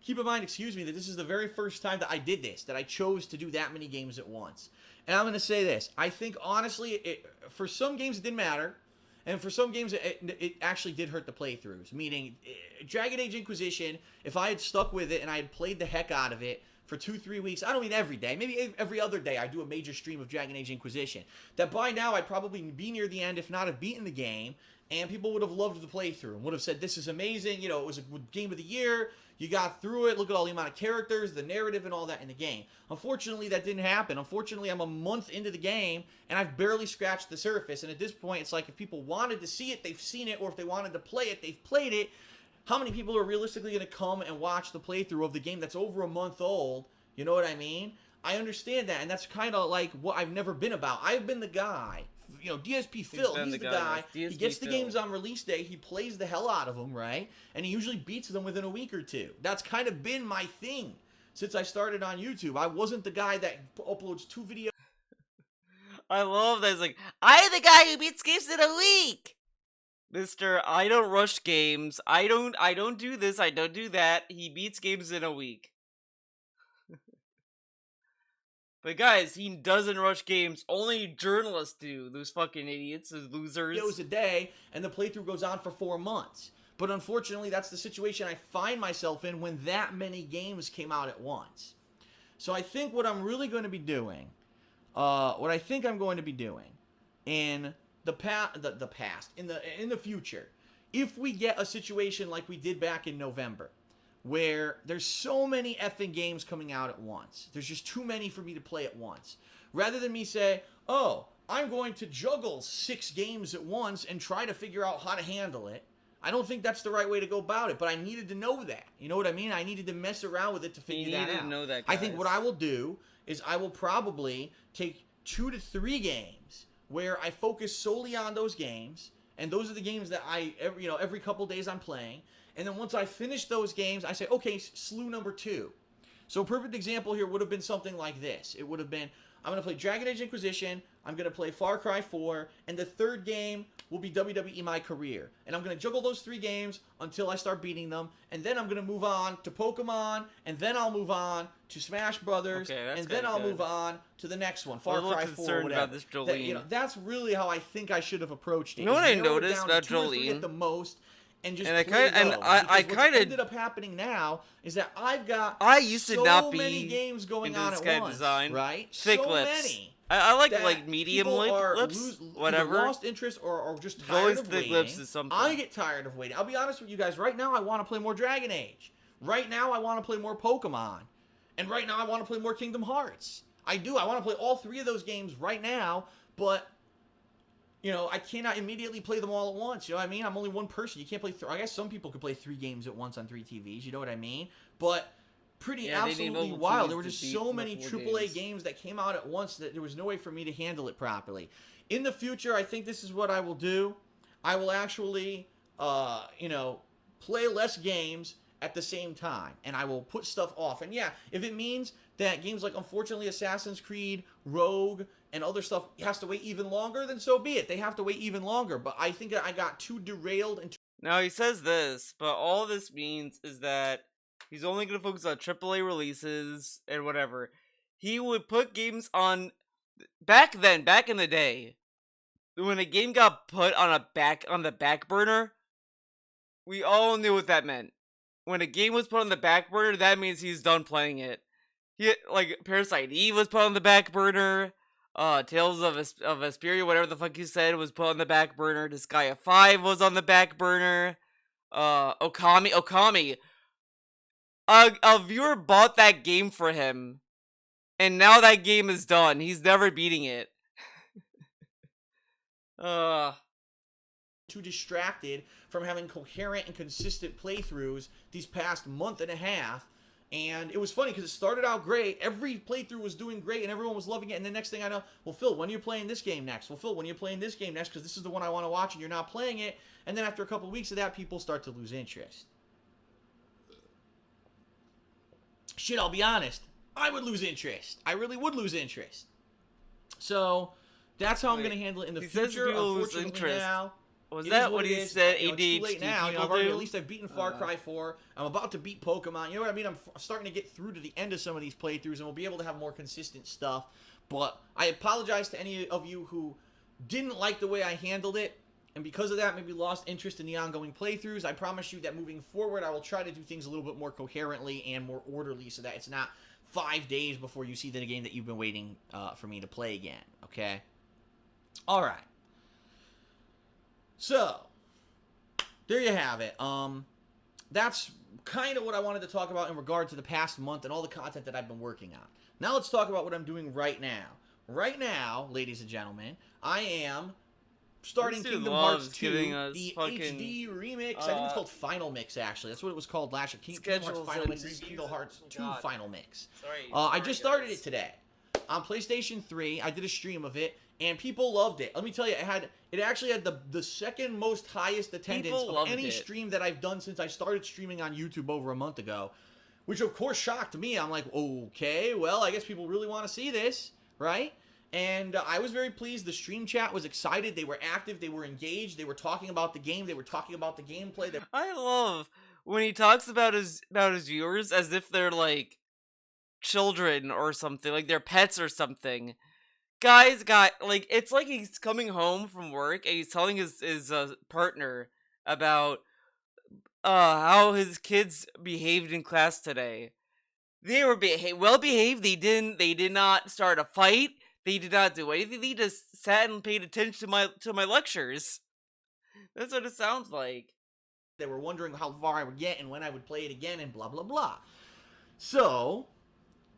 S2: Keep in mind, that this is the very first time that I did this, that I chose to do that many games at once. And I'm going to say this. I think, honestly, for some games it didn't matter, and for some games it actually did hurt the playthroughs. Meaning, Dragon Age Inquisition, if I had stuck with it and I had played the heck out of it for 2-3 weeks, I don't mean every day, maybe every other day I do a major stream of Dragon Age Inquisition, that by now I'd probably be near the end, if not have beaten the game, and people would have loved the playthrough and would have said, this is amazing, it was a game of the year, you got through it, look at all the amount of characters, the narrative, and all that in the game. Unfortunately, that didn't happen. Unfortunately, I'm a month into the game, and I've barely scratched the surface, and at this point, it's like if people wanted to see it, they've seen it, or if they wanted to play it, they've played it. How many people are realistically going to come and watch the playthrough of the game that's over a month old? You know what I mean? I understand that, and that's kind of like what I've never been about. I've been the guy, DSP Phil, he's the guy. He gets the games on release day, he plays the hell out of them, right? And he usually beats them within a week or two. That's kind of been my thing since I started on YouTube. I wasn't the guy that uploads 2 videos.
S1: I love that. It's like, I'm the guy who beats games in a week. Mister, I don't rush games. I don't do this, I don't do that. He beats games in a week. But guys, he doesn't rush games. Only journalists do. Those fucking idiots, those losers.
S2: Videos a day, and the playthrough goes on for 4 months. But unfortunately, that's the situation I find myself in when that many games came out at once. So I think what I'm really going to be doing, in the past, in the future, if we get a situation like we did back in November, where there's so many effing games coming out at once, there's just too many for me to play at once. Rather than me say, oh, I'm going to juggle 6 games at once and try to figure out how to handle it, I don't think that's the right way to go about it, but I needed to know that. You know what I mean? I needed to mess around with it to figure that out. You needed to know that, guys. I think what I will do is I will probably take 2 to 3 games where I focus solely on those games, and those are the games that every couple days I'm playing. And then once I finish those games, I say, okay, slew number 2. So a perfect example here would have been something like this. It would have been, I'm going to play Dragon Age Inquisition, I'm going to play Far Cry 4, and the third game will be WWE My Career. And I'm going to juggle those 3 games until I start beating them, and then I'm going to move on to Pokemon, and then I'll move on to Smash Brothers, and then I'll move on to the next one, Far Cry 4, whatever. About this Jolene. That's really how I think I should have approached it.
S1: You know what I noticed about Jolene?
S2: At the most, and just
S1: I kind of
S2: ended up happening now is that I've got many games going on at once, right?
S1: Thick lips. I like medium lips, whatever.
S2: Lost interest or just tired of waiting.
S1: Lips is something.
S2: I get tired of waiting. I'll be honest with you guys. Right now, I want to play more Dragon Age. Right now, I want to play more Pokemon. And right now, I want to play more Kingdom Hearts. I do. I want to play all 3 of those games right now, but I cannot immediately play them all at once. You know what I mean? I'm only one person. You can't play. I guess some people could play 3 games at once on 3 TVs. You know what I mean? But absolutely wild. There were just so many AAA games that came out at once that there was no way for me to handle it properly. In the future, I think this is what I will do. I will actually, play less games at the same time, and I will put stuff off. And yeah, if it means that games like, unfortunately, Assassin's Creed, Rogue, and other stuff has to wait even longer, then so be it. They have to wait even longer. But I think that I got too derailed and
S1: Now, he says this, but all this means is that he's only going to focus on AAA releases and whatever. He would put games on... Back in the day, when a game got put on the back burner, we all knew what that meant. When a game was put on the back burner, that means he's done playing it. Parasite Eve was put on the back burner. Tales of Vesperia, whatever the fuck you said, was put on the back burner. Disgaea 5 was on the back burner. Okami. A viewer bought that game for him, and now that game is done. He's never beating it.
S2: Too distracted from having coherent and consistent playthroughs these past month and a half. And it was funny because it started out great. Every playthrough was doing great and everyone was loving it. And the next thing I know, well, Phil, when are you playing this game next? Well, Phil, when are you playing this game next? Because this is the one I want to watch and you're not playing it. And then after a couple of weeks of that, people start to lose interest. Shit, I'll be honest. I would lose interest. I really would lose interest. So that's how I'm going to handle it in the future. Unfortunately now.
S1: Was that what he said?
S2: It's too late now. At least I've beaten Far Cry 4. I'm about to beat Pokemon. You know what I mean? I'm starting to get through to the end of some of these playthroughs, and we'll be able to have more consistent stuff. But I apologize to any of you who didn't like the way I handled it, and because of that, maybe lost interest in the ongoing playthroughs. I promise you that moving forward, I will try to do things a little bit more coherently and more orderly so that it's not 5 days before you see the game that you've been waiting for me to play again. Okay? All right. So, there you have it. That's kind of what I wanted to talk about in regard to the past month and all the content that I've been working on. Now let's talk about what I'm doing right now. Right now, ladies and gentlemen, I am starting Kingdom Hearts 2, the HD remix. I think it's called Final Mix, actually. That's what it was called last year. Kingdom Hearts Final Mix, Kingdom Hearts 2 Final Mix. I just started it today. On PlayStation 3, I did a stream of it, and people loved it. Let me tell you, it actually had the second most highest attendance of any stream that I've done since I started streaming on YouTube over a month ago, which of course shocked me. I'm like, okay, well, I guess people really want to see this, right? And I was very pleased. The stream chat was excited. They were active. They were engaged. They were talking about the game. They were talking about the gameplay.
S1: I love when he talks about his viewers as if they're like children or something, like they're pets or something. Guys, like, it's like he's coming home from work and he's telling his partner about how his kids behaved in class today. They were well behaved. They did not start a fight. They did not do anything. They just sat and paid attention to my lectures. That's what it sounds like.
S2: They were wondering how far I would get and when I would play it again and blah blah blah. So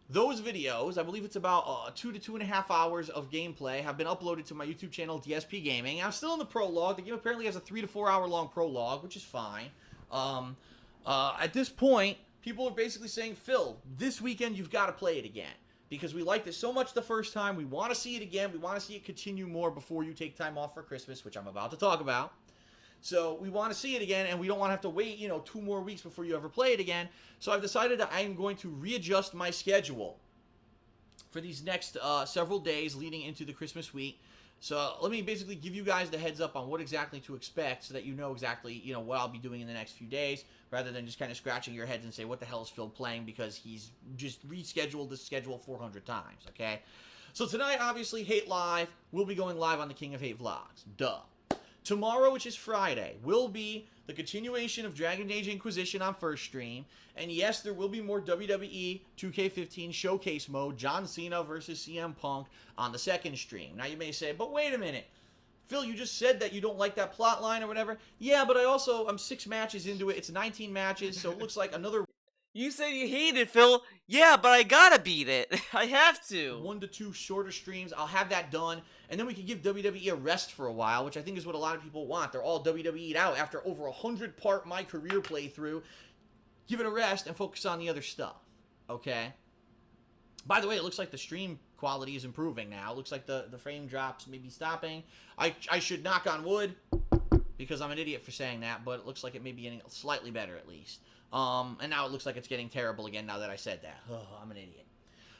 S2: those videos, I believe it's about 2 to 2.5 hours of gameplay, have been uploaded to my YouTube channel, DSP Gaming. I'm still in the prologue. The game apparently has a 3 to 4 hour long prologue, which is fine. At this point, people are basically saying, Phil, this weekend you've got to play it again. Because we liked it so much the first time, we want to see it again, we want to see it continue more before you take time off for Christmas, which I'm about to talk about. So we want to see it again, and we don't want to have to wait, 2 more weeks before you ever play it again. So I've decided that I'm going to readjust my schedule for these next several days leading into the Christmas week. So let me basically give you guys the heads up on what exactly to expect so that you know exactly, what I'll be doing in the next few days, rather than just kind of scratching your heads and say, what the hell is Phil playing, because he's just rescheduled the schedule 400 times, okay? So tonight, obviously, Hate Live will be going live on the King of Hate vlogs. Duh. Tomorrow, which is Friday, will be the continuation of Dragon Age Inquisition on first stream. And yes, there will be more WWE 2K15 Showcase Mode, John Cena versus CM Punk, on the second stream. Now you may say, but wait a minute. Phil, you just said that you don't like that plot line or whatever. Yeah, but I'm 6 matches into it. It's 19 matches, so it looks like another...
S1: You said you hate it, Phil. Yeah, but I gotta beat it. I have to.
S2: 1 to 2 shorter streams. I'll have that done. And then we can give WWE a rest for a while, which I think is what a lot of people want. They're all WWE'd out after over 100-part My Career playthrough. Give it a rest and focus on the other stuff. Okay? By the way, it looks like the stream quality is improving now. It looks like the frame drops may be stopping. I should knock on wood, because I'm an idiot for saying that, but it looks like it may be getting slightly better at least. And now it looks like it's getting terrible again now that I said that. Oh, I'm an idiot.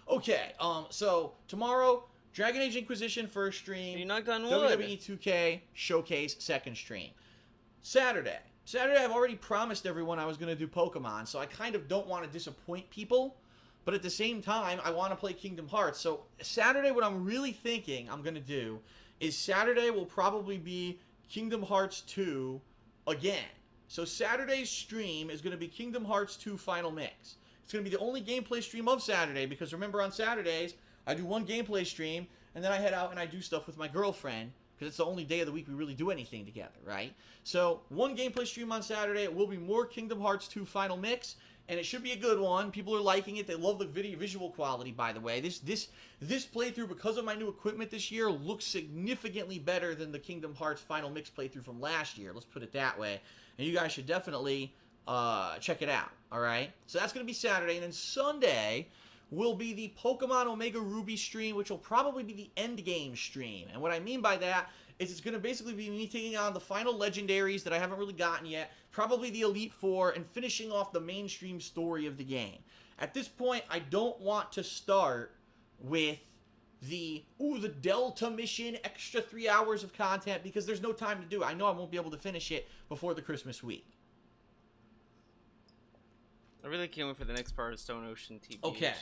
S2: Okay, so tomorrow, Dragon Age Inquisition first stream.
S1: You knocked on wood.
S2: WWE 2K Showcase second stream. Saturday, I've already promised everyone I was going to do Pokemon, so I kind of don't want to disappoint people. But at the same time, I want to play Kingdom Hearts. So Saturday, what I'm really thinking I'm going to do is Saturday will probably be Kingdom Hearts 2 again. So Saturday's stream is going to be Kingdom Hearts 2 Final Mix. It's going to be the only gameplay stream of Saturday, because remember, on Saturdays, I do one gameplay stream, and then I head out and I do stuff with my girlfriend, because it's the only day of the week we really do anything together, right? So one gameplay stream on Saturday. It will be more Kingdom Hearts 2 Final Mix, and it should be a good one. People are liking it. They love the visual quality, by the way. This playthrough, because of my new equipment this year, looks significantly better than the Kingdom Hearts Final Mix playthrough from last year. Let's put it that way. And you guys should definitely check it out, all right? So that's going to be Saturday. And then Sunday will be the Pokemon Omega Ruby stream, which will probably be the endgame stream. And what I mean by that is it's going to basically be me taking on the final legendaries that I haven't really gotten yet, probably the Elite Four, and finishing off the mainstream story of the game. At this point, I don't want to start with the Delta mission, extra 3 hours of content, because there's no time to do it. I know I won't be able to finish it before the Christmas week.
S1: I really can't wait for the next part of Stone Ocean TV.
S2: Okay.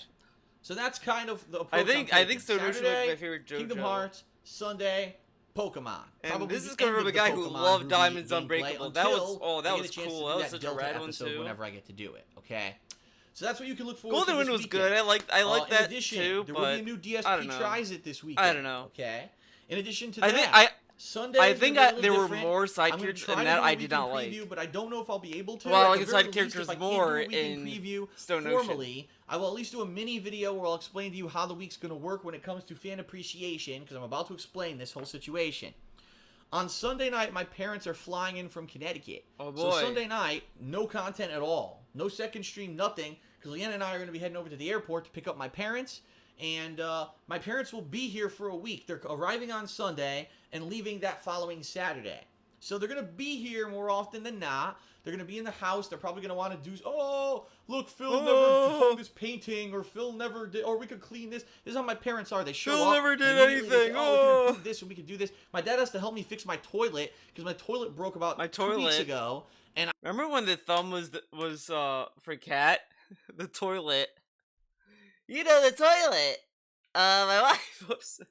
S2: So that's kind of the approach
S1: I think Stone Ocean is my favorite JoJo.
S2: Kingdom Hearts, Sunday, Pokemon.
S1: And this is coming from a guy who loved Diamonds Unbreakable. That was cool. That was such a rad one too.
S2: Whenever I get to do it, okay. So that's what you can look forward
S1: Golden
S2: to.
S1: Wind was good. I like that too.
S2: There will be a new DSP Tries It this weekend.
S1: I don't know.
S2: Okay. In addition to that, Sunday. I
S1: think there were more side characters than that I did not like.
S2: But I don't know if I'll be able to.
S1: Well, I like the side characters more in Stone Ocean.
S2: Formally, I will at least do a mini video where I'll explain to you how the week's going to work when it comes to fan appreciation, because I'm about to explain this whole situation. On Sunday night, my parents are flying in from Connecticut.
S1: Oh boy.
S2: So Sunday night, no content at all. No second stream, nothing. Because Leanna and I are going to be heading over to the airport to pick up my parents. And my parents will be here for a week. They're arriving on Sunday and leaving that following Saturday. So they're going to be here more often than not. They're going to be in the house. They're probably going to want to do, oh, look, Phil never hung this painting, or Phil never did, or we could clean this. This is how my parents are. They show up.
S1: Phil never did anything. Say,
S2: we can improve this, and we can do this. My dad has to help me fix my toilet, because my toilet broke about 2 weeks ago. And
S1: remember when the thumb was for cat? The toilet. You know, the toilet. My wife. Whoops.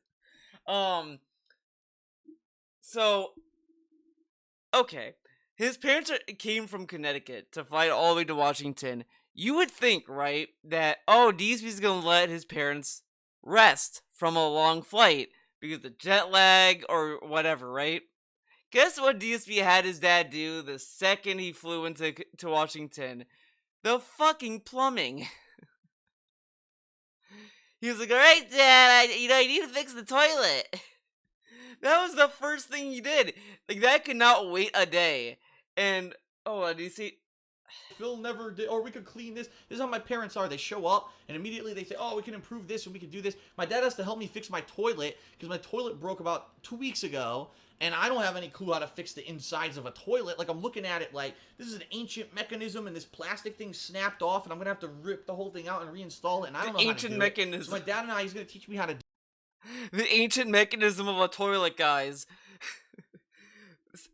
S1: So, okay. his parents came from Connecticut to fly all the way to Washington. You would think, right, that, oh, DSP's gonna let his parents rest from a long flight because of jet lag or whatever, right? Guess what DSP had his dad do the second he flew into Washington? The fucking plumbing. He was like, alright, Dad, I need to fix the toilet. That was the first thing he did. Like, that could not wait a day. And, do you see?
S2: Phil never did, or we could clean this. This is how my parents are. They show up, and immediately they say, oh, we can improve this, and we can do this. My dad has to help me fix my toilet, because my toilet broke about 2 weeks ago, and I don't have any clue how to fix the insides of a toilet. Like, I'm looking at it like, this is an ancient mechanism, and this plastic thing snapped off, and I'm going to have to rip the whole thing out and reinstall it, and I don't know how to do it. So my dad and he's going to teach me how to do
S1: it. The ancient mechanism of a toilet, guys.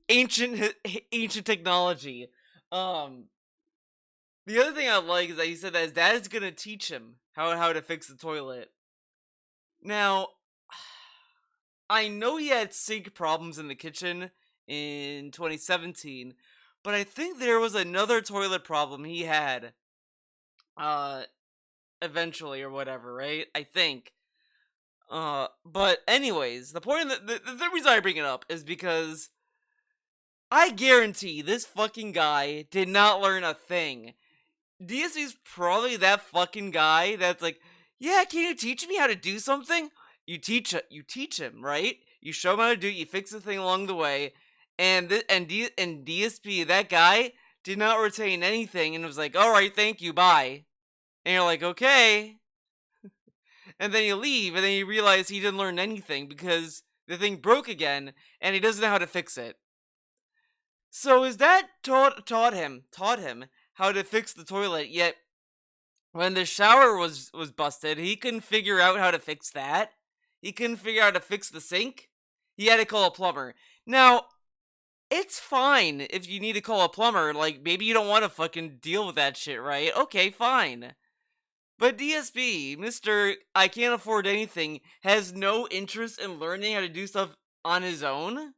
S1: ancient technology. The other thing I like is that he said that his dad is gonna teach him how to fix the toilet. Now, I know he had sink problems in the kitchen in 2017, but I think there was another toilet problem he had, eventually or whatever, right? I think. But anyways, the point of the reason I bring it up is because I guarantee this fucking guy did not learn a thing. DSP's probably that fucking guy that's like, yeah, can you teach me how to do something? You teach him, right? You show him how to do it, you fix the thing along the way, and DSP, that guy, did not retain anything and was like, alright, thank you, bye. And you're like, okay. And then you leave, and then you realize he didn't learn anything because the thing broke again, and he doesn't know how to fix it. So his dad taught him how to fix the toilet, yet when the shower was busted, he couldn't figure out how to fix that. He couldn't figure out how to fix the sink. He had to call a plumber. Now, it's fine if you need to call a plumber. Like, maybe you don't want to fucking deal with that shit, right? Okay, fine. But DSP, Mr. I can't afford anything, has no interest in learning how to do stuff on his own?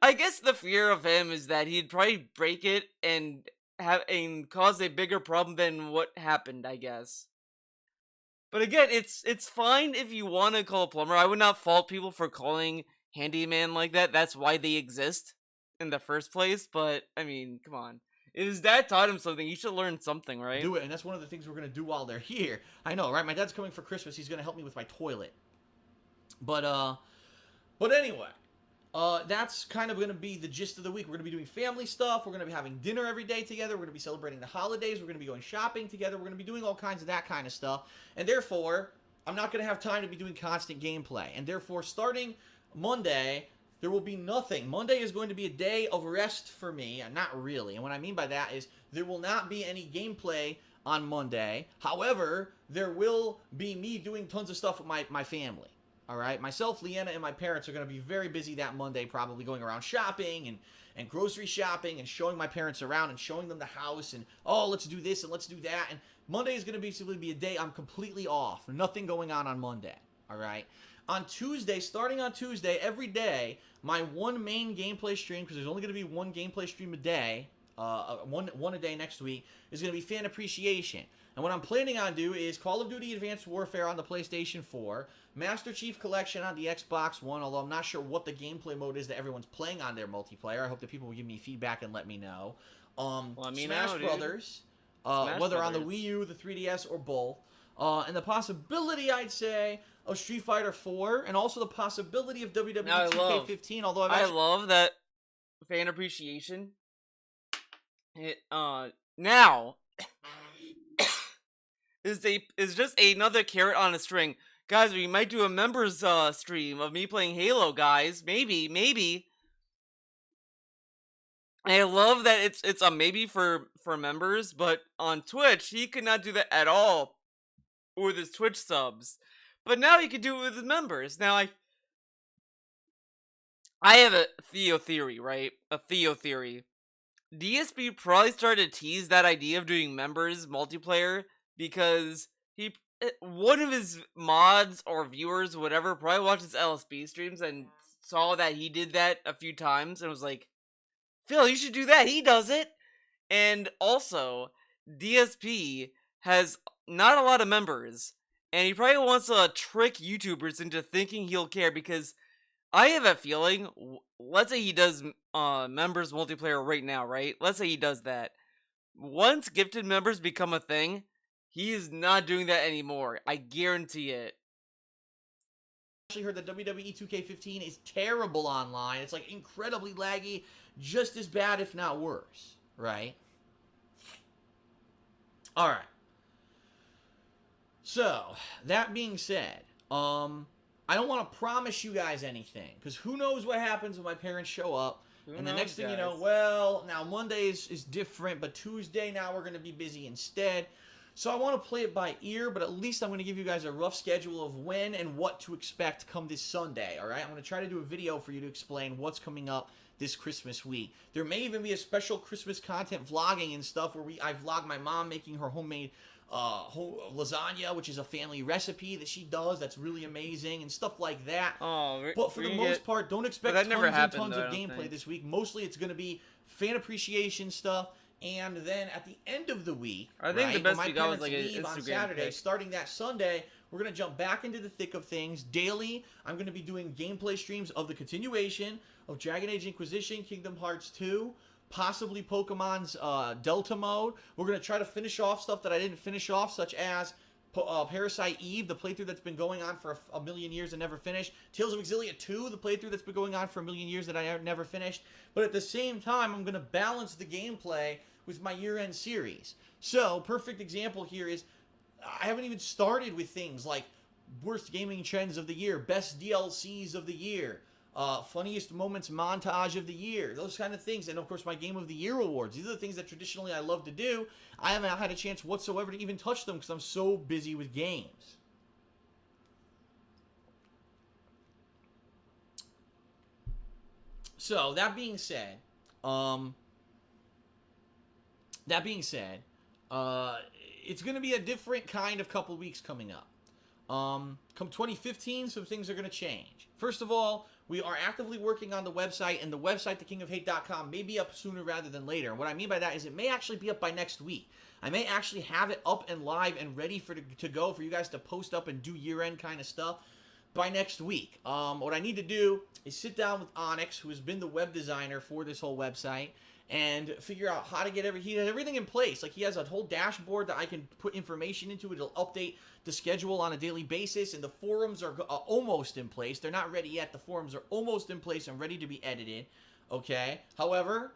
S1: I guess the fear of him is that he'd probably break it and cause a bigger problem than what happened, I guess. But again, it's fine if you want to call a plumber. I would not fault people for calling handyman like that. That's why they exist in the first place. But I mean, come on. If his dad taught him something, he should learn something, right?
S2: Do it, and that's one of the things we're gonna do while they're here. I know, right? My dad's coming for Christmas. He's gonna help me with my toilet. But anyway. That's kind of going to be the gist of the week. We're going to be doing family stuff. We're going to be having dinner every day together. We're going to be celebrating the holidays. We're going to be going shopping together. We're going to be doing all kinds of that kind of stuff. And therefore, I'm not going to have time to be doing constant gameplay. And therefore, starting Monday, there will be nothing. Monday is going to be a day of rest for me. Not really. And what I mean by that is there will not be any gameplay on Monday. However, there will be me doing tons of stuff with my family. All right, myself, Leanna, and my parents are going to be very busy that Monday, probably going around shopping and grocery shopping and showing my parents around and showing them the house and, oh, let's do this and let's do that. And Monday is going to basically be a day I'm completely off. Nothing going on Monday, all right? On Tuesday, starting on Tuesday, every day, my one main gameplay stream, because there's only going to be one gameplay stream a day, one a day next week, is going to be fan appreciation. And what I'm planning on doing is Call of Duty Advanced Warfare on the PlayStation 4, Master Chief Collection on the Xbox One, although I'm not sure what the gameplay mode is that everyone's playing on their multiplayer. I hope that people will give me feedback and let me know. Smash Brothers, whether on the Wii U, the 3DS, or both. And the possibility, I'd say, of Street Fighter 4, and also the possibility of WWE 2K15, although
S1: I love that fan appreciation. Now... is just another carrot on a string. Guys, we might do a members stream of me playing Halo, guys. Maybe. I love that it's a maybe for members, but on Twitch, he could not do that at all with his Twitch subs. But now he can do it with his members. Now, I have a Theo theory, right? A Theo theory. DSP probably started to tease that idea of doing members multiplayer because one of his mods or viewers, whatever, probably watched his LSP streams and saw that he did that a few times and was like, Phil, you should do that. He does it. And also, DSP has not a lot of members, and he probably wants to trick YouTubers into thinking he'll care, because I have a feeling, let's say he does members multiplayer right now, right? Let's say he does that. Once gifted members become a thing, he is not doing that anymore. I guarantee it.
S2: I actually heard that WWE 2K15 is terrible online. It's like incredibly laggy, just as bad if not worse, right? All right. So, that being said, I don't want to promise you guys anything, because who knows what happens when my parents show up. And the next thing you know, well, now Monday is different, but Tuesday now we're going to be busy instead. So I want to play it by ear, but at least I'm going to give you guys a rough schedule of when and what to expect come this Sunday, all right? I'm going to try to do a video for you to explain what's coming up this Christmas week. There may even be a special Christmas content vlogging and stuff where I vlog my mom making her homemade lasagna, which is a family recipe that she does that's really amazing, and stuff like that. But for the most part, don't expect tons and tons of gameplay this week. Mostly it's going to be fan appreciation stuff. And then at the end of the week,
S1: I think the best week I was like
S2: leave on Saturday, starting that Sunday, we're going to jump back into the thick of things. Daily, I'm going to be doing gameplay streams of the continuation of Dragon Age Inquisition, Kingdom Hearts 2, possibly Pokemon's Delta mode. We're going to try to finish off stuff that I didn't finish off, such as Parasite Eve, the playthrough that's been going on for a million years and never finished. Tales of Exilia 2, the playthrough that's been going on for a million years that I never finished. But at the same time, I'm going to balance the gameplay with my year-end series. So, perfect example here is, I haven't even started with things like worst gaming trends of the year, best DLCs of the year, funniest moments montage of the year, those kind of things, and of course my Game of the Year awards. These are the things that traditionally I love to do. I haven't had a chance whatsoever to even touch them because I'm so busy with games. So, that being said, it's going to be a different kind of couple weeks coming up. Come 2015, some things are going to change. First of all, we are actively working on the website, and the website, thekingofhate.com, may be up sooner rather than later. And what I mean by that is it may actually be up by next week. I may actually have it up and live and ready to go for you guys to post up and do year-end kind of stuff by next week. What I need to do is sit down with Onyx, who has been the web designer for this whole website, and figure out how to get he has everything in place. Like, he has a whole dashboard that I can put information into. It'll update the schedule on a daily basis, and the forums are almost in place. They're not ready yet. The forums are almost in place and ready to be edited, okay? However,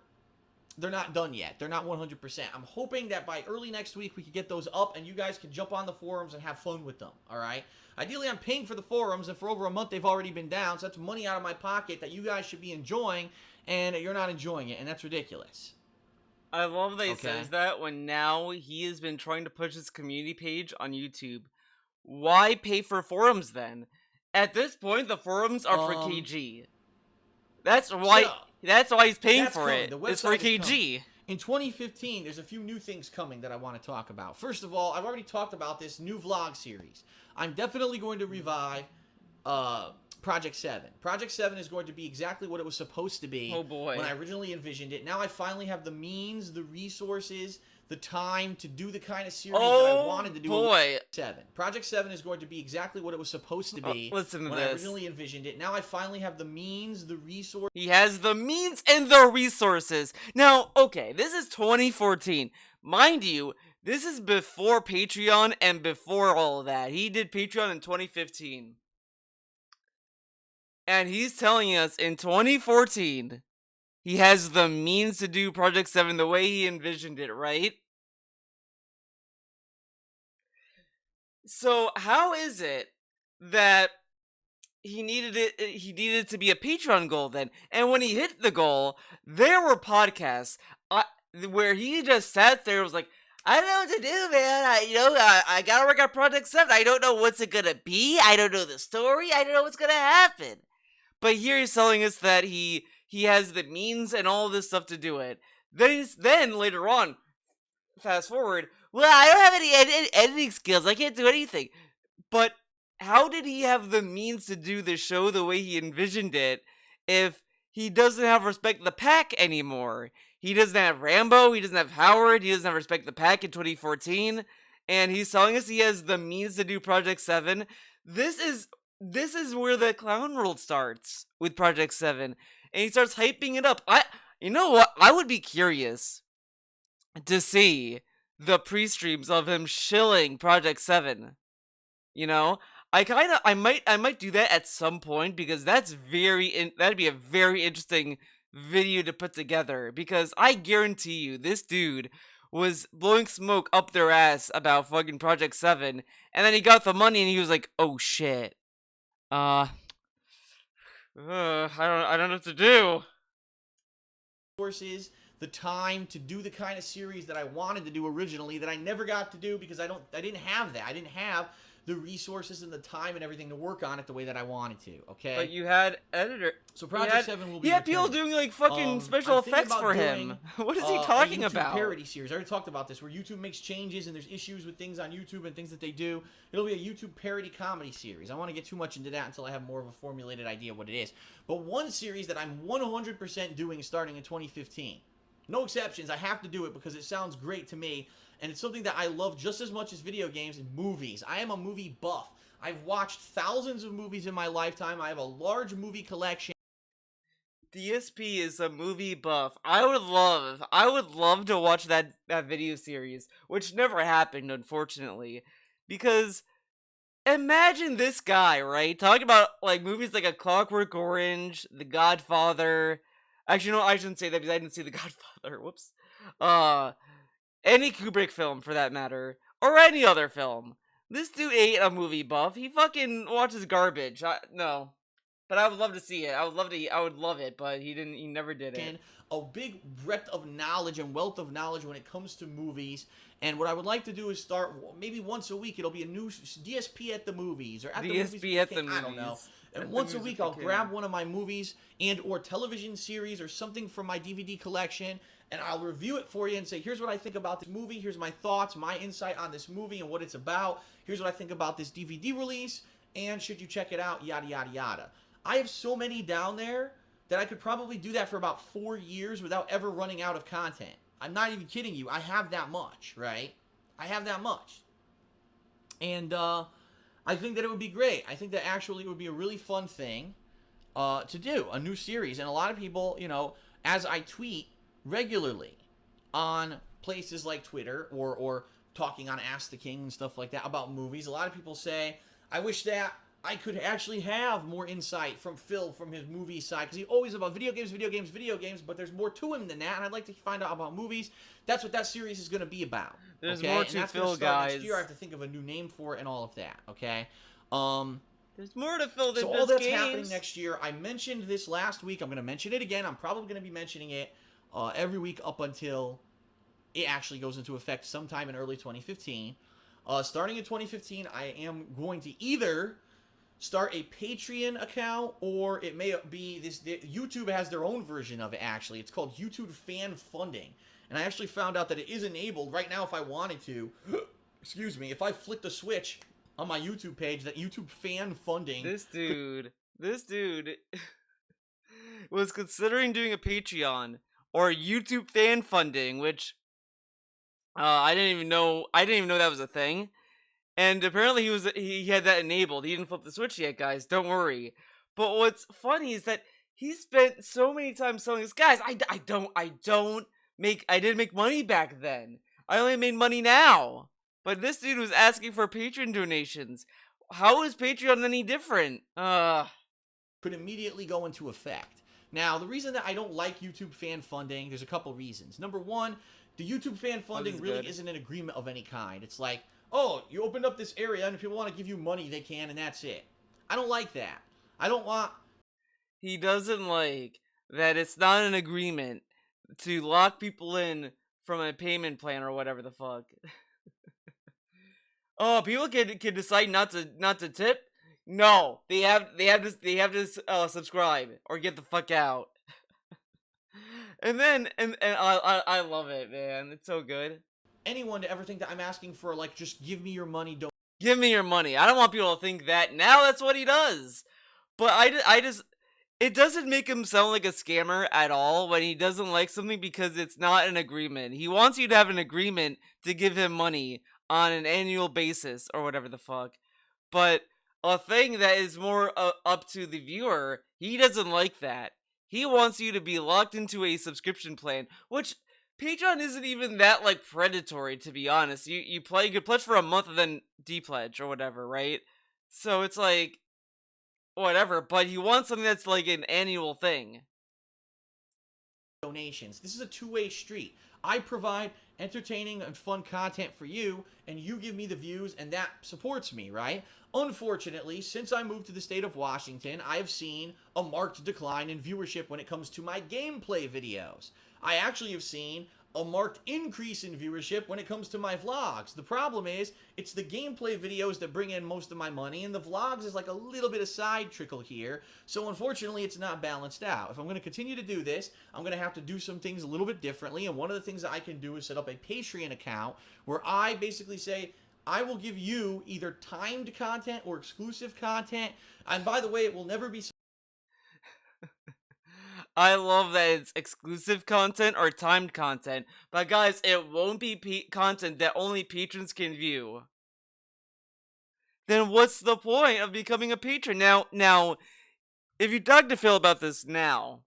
S2: they're not done yet. They're not 100%. I'm hoping that by early next week we can get those up and you guys can jump on the forums and have fun with them, all right? Ideally, I'm paying for the forums, and for over a month they've already been down, so that's money out of my pocket that you guys should be enjoying, and you're not enjoying it, and that's ridiculous.
S1: I love that he says that when now he has been trying to push his community page on YouTube. Why pay for forums then? At this point, the forums are for KG. That's why he's paying for it. It's for KG.
S2: In 2015, there's a few new things coming that I want to talk about. First of all, I've already talked about this new vlog series. I'm definitely going to revive Project 7. Project 7 is going to be exactly what it was supposed to be when I originally envisioned it. Now I finally have the means, the resources, the time to do the kind of series that I wanted to do. Project 7 is going to be exactly what it was supposed to be when I originally envisioned it. Now I finally have the means, the resources.
S1: He has the means and the resources. Now, okay, this is 2014. Mind you, this is before Patreon and before all of that. He did Patreon in 2015. And he's telling us in 2014, he has the means to do Project 7 the way he envisioned it, right? So how is it that he needed it to be a Patreon goal then? And when he hit the goal, there were podcasts where he just sat there and was like, I don't know what to do, man. I gotta work on Project 7. I don't know what's it gonna be. I don't know the story. I don't know what's gonna happen. But here he's telling us that he has the means and all this stuff to do it. Then later on, fast forward, well, I don't have any editing skills. I can't do anything. But how did he have the means to do the show the way he envisioned it if he doesn't have Respect the Pack anymore. He doesn't have Rambo, he doesn't have Howard, he doesn't have Respect the Pack in 2014, and he's telling us he has the means to do Project 7. This is where the clown world starts with Project 7, and he starts hyping it up. You know what? I would be curious to see the pre-streams of him shilling Project 7. You know, I might do that at some point, because that'd be a very interesting video to put together, because I guarantee you this dude was blowing smoke up their ass about fucking Project 7, and then he got the money and he was like, oh shit. I don't know what to do.
S2: Resources, the time to do the kind of series that I wanted to do originally that I never got to do because I didn't have that. I didn't have the resources and the time and everything to work on it the way that I wanted to, okay?
S1: But you had editor.
S2: So Project 7 will be
S1: He had people doing like fucking special effects for him. What is he talking about?
S2: Parody series. I already talked about this, where YouTube makes changes and there's issues with things on YouTube and things that they do. It'll be a YouTube parody comedy series. I want to get too much into that until I have more of a formulated idea of what it is. But one series that I'm 100% doing starting in 2015. No exceptions. I have to do it because it sounds great to me. And it's something that I love just as much as video games and movies. I am a movie buff. I've watched thousands of movies in my lifetime. I have a large movie collection.
S1: DSP is a movie buff. I would love to watch that video series, which never happened, unfortunately. Because imagine this guy, right? Talking about like movies like A Clockwork Orange, The Godfather. Actually, no, I shouldn't say that because I didn't see The Godfather. Whoops. Any Kubrick film, for that matter, or any other film. This dude ain't a movie buff. He fucking watches garbage. No, but I would love to see it. I would love it, but he didn't. He never did it.
S2: A big breadth of knowledge and wealth of knowledge when it comes to movies. And what I would like to do is start maybe once a week. It'll be a new DSP at the movies or at the movies.
S1: DSP at the movies.
S2: I don't know. And once a week, I'll grab one of my movies and or television series or something from my DVD collection, and I'll review it for you and say, here's what I think about this movie, here's my thoughts, my insight on this movie and what it's about, here's what I think about this DVD release, and should you check it out, yada, yada, yada. I have so many down there that I could probably do that for about 4 years without ever running out of content. I'm not even kidding you. I have that much, right? I have that much. And, I think that it would be great. I think that actually it would be a really fun thing to do, a new series. And a lot of people, you know, as I tweet regularly on places like Twitter or talking on Ask the King and stuff like that about movies, a lot of people say, I wish that I could actually have more insight from Phil from his movie side, because he's always about video games, but there's more to him than that, and I'd like to find out about movies. That's what that series is going to be about.
S1: There's more to Phil, guys.
S2: Next year, I have to think of a new name for it and all of that, okay?
S1: There's more to Phil than
S2: so all that's happening next year. I mentioned this last week. I'm going to mention it again. I'm probably going to be mentioning it every week up until it actually goes into effect sometime in early 2015. Starting in 2015, I am going to either start a Patreon account, or it may be this. YouTube has their own version of it, actually. It's called YouTube Fan Funding. And I actually found out that it is enabled right now if I wanted to. Excuse me. If I flick the switch on my YouTube page, that YouTube Fan Funding.
S1: This dude was considering doing a Patreon or YouTube Fan Funding, which I didn't even know that was a thing. And apparently he had that enabled. He didn't flip the switch yet, guys. Don't worry. But what's funny is that he spent so many times telling us, guys, I didn't make money back then. I only made money now. But this dude was asking for Patreon donations. How is Patreon any different?
S2: Could immediately go into effect. Now, the reason that I don't like YouTube Fan Funding, there's a couple reasons. Number one, the YouTube Fan Funding really isn't an agreement of any kind. It's like, oh, you opened up this area, and if people want to give you money, they can, and that's it. I don't like that. I don't want...
S1: He doesn't like that it's not an agreement to lock people in from a payment plan or whatever the fuck. Oh, people can decide not to tip? No, they have to subscribe or get the fuck out. and I love it, man. It's so good.
S2: Anyone to ever think that I'm asking for, like, just give me your money, don't
S1: give me your money. I don't want people to think that. Now that's what he does. But I just it doesn't make him sound like a scammer at all when he doesn't like something because it's not an agreement. He wants you to have an agreement to give him money on an annual basis or whatever the fuck. But a thing that is more up to the viewer, he doesn't like that. He wants you to be locked into a subscription plan, which Patreon isn't even that like predatory, to be honest. You could pledge for a month and then depledge or whatever, right? So it's like whatever, but he wants something that's like an annual thing.
S2: Donations. This is a two-way street. I provide entertaining and fun content for you, and you give me the views, and that supports me, right? Unfortunately, since I moved to the state of Washington, I have seen a marked decline in viewership when it comes to my gameplay videos. I actually have seen a marked increase in viewership when it comes to my vlogs. The problem is, it's the gameplay videos that bring in most of my money, and the vlogs is like a little bit of side trickle here, so unfortunately it's not balanced out. If I'm going to continue to do this, I'm going to have to do some things a little bit differently, and one of the things that I can do is set up a Patreon account where I basically say, I will give you either timed content or exclusive content, and by the way, it will never be...
S1: I love that it's exclusive content or timed content, but guys, it won't be content that only patrons can view. Then what's the point of becoming a patron? Now, if you talk to Phil about this now,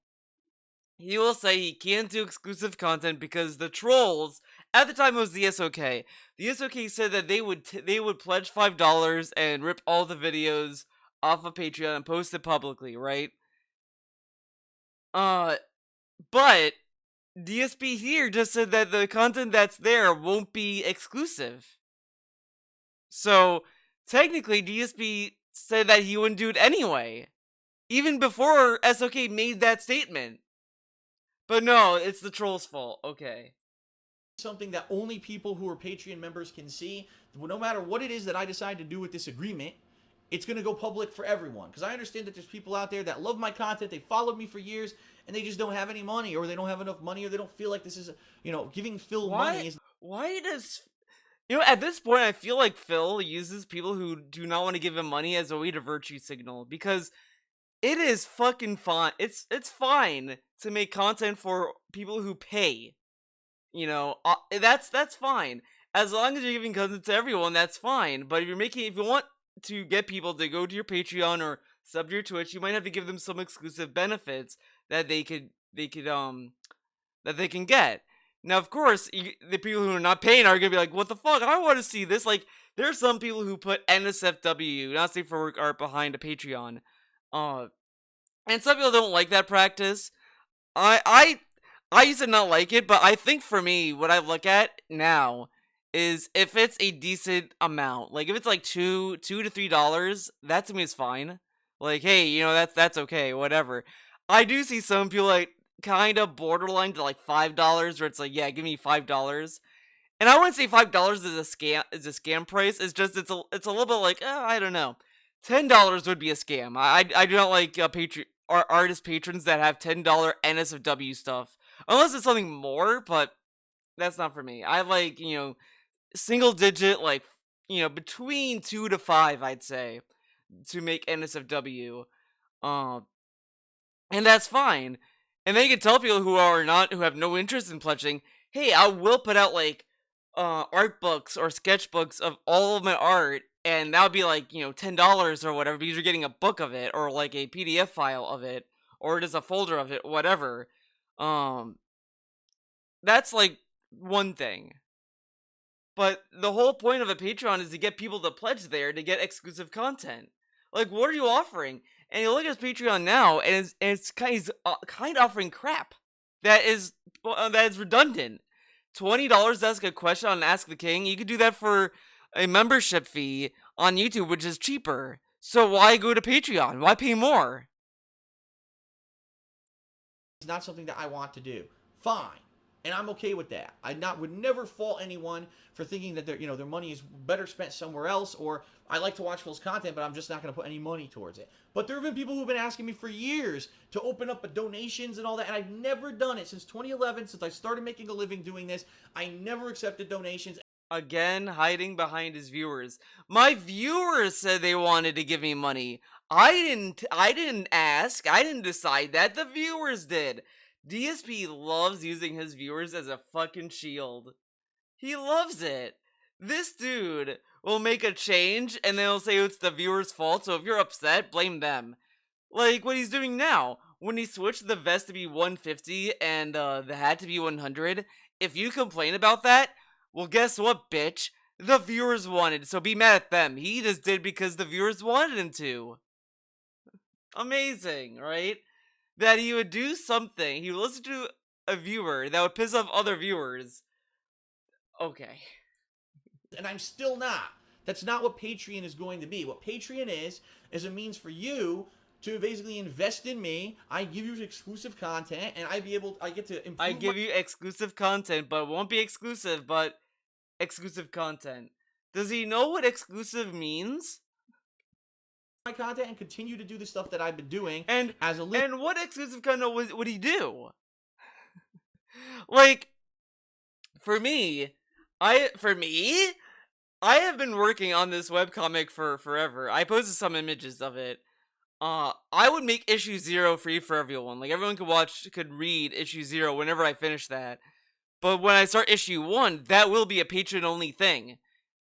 S1: he will say he can't do exclusive content because the trolls, at the time it was the SOK. The SOK said that they would pledge $5 and rip all the videos off of Patreon and post it publicly, right? But DSP here just said that the content that's there won't be exclusive. So, technically, DSP said that he wouldn't do it anyway. Even before SOK made that statement. But no, it's the troll's fault. Okay.
S2: Something that only people who are Patreon members can see. No matter what it is that I decide to do with this agreement, it's going to go public for everyone. Because I understand that there's people out there that love my content, they followed me for years, and they just don't have any money, or they don't have enough money, or they don't feel like this is, giving Phil money is...
S1: Why does... at this point, I feel like Phil uses people who do not want to give him money as a way to virtue signal. Because it is fucking fine. It's fine to make content for people who pay. That's fine. As long as you're giving content to everyone, that's fine. But if you want to get people to go to your Patreon or sub to your Twitch, you might have to give them some exclusive benefits that they can get. Now, of course, the people who are not paying are gonna be like, "What the fuck? I want to see this." Like, there's some people who put NSFW, not safe for work, art behind a Patreon, and some people don't like that practice. I used to not like it, but I think for me, what I look at now is if it's a decent amount. Like, if it's like $2 to $3, that to me is fine. Like, hey, that's okay, whatever. I do see some people like kind of borderline to like $5, where it's like, yeah, give me $5. And I wouldn't say $5 is a scam price. It's just it's a little bit like, I don't know. $10 would be a scam. I do not like artist patrons that have $10 NSFW stuff, unless it's something more. But that's not for me. I like single digit, like between 2 to 5, I'd say, to make NSFW. And that's fine. And then you can tell people who have no interest in pledging, hey, I will put out like art books or sketchbooks of all of my art, and that would be like $10 or whatever, because you're getting a book of it, or like a PDF file of it, or just a folder of it, whatever. That's like one thing. But the whole point of a Patreon is to get people to pledge there to get exclusive content. Like, what are you offering? And you look at his Patreon now, and he's kind of offering crap that is redundant. $20 to ask a question on Ask the King. You could do that for a membership fee on YouTube, which is cheaper. So why go to Patreon? Why pay more?
S2: It's not something that I want to do. Fine. And I'm okay with that. I would never fault anyone for thinking that their money is better spent somewhere else, or I like to watch Phil's content, but I'm just not going to put any money towards it. But there have been people who've been asking me for years to open up donations and all that, and I've never done it since 2011, since I started making a living doing this. I never accepted donations.
S1: Again, hiding behind his viewers. My viewers said they wanted to give me money. I didn't ask. I didn't decide that. The viewers did. DSP loves using his viewers as a fucking shield. He loves it. This dude will make a change and then he'll say it's the viewer's fault, so if you're upset, blame them. Like what he's doing now. When he switched the vest to be 150 and the hat to be 100, if you complain about that, well, guess what, bitch? The viewers wanted, so be mad at them. He just did because the viewers wanted him to. Amazing, right? That he would do something, he would listen to a viewer that would piss off other viewers. Okay.
S2: And I'm still not. That's not what Patreon is going to be. What Patreon is a means for you to basically invest in me. I give you exclusive content, and I get to improve.
S1: I give you exclusive content, but it won't be exclusive, but exclusive content. Does he know what exclusive means?
S2: My content and continue to do the stuff that I've been doing.
S1: And what exclusive content would he do? Like, for me, I have been working on this webcomic for forever. I posted some images of it. I would make issue 0 free for everyone. Like, everyone could read issue 0 whenever I finish that. But when I start issue 1, that will be a patron-only thing.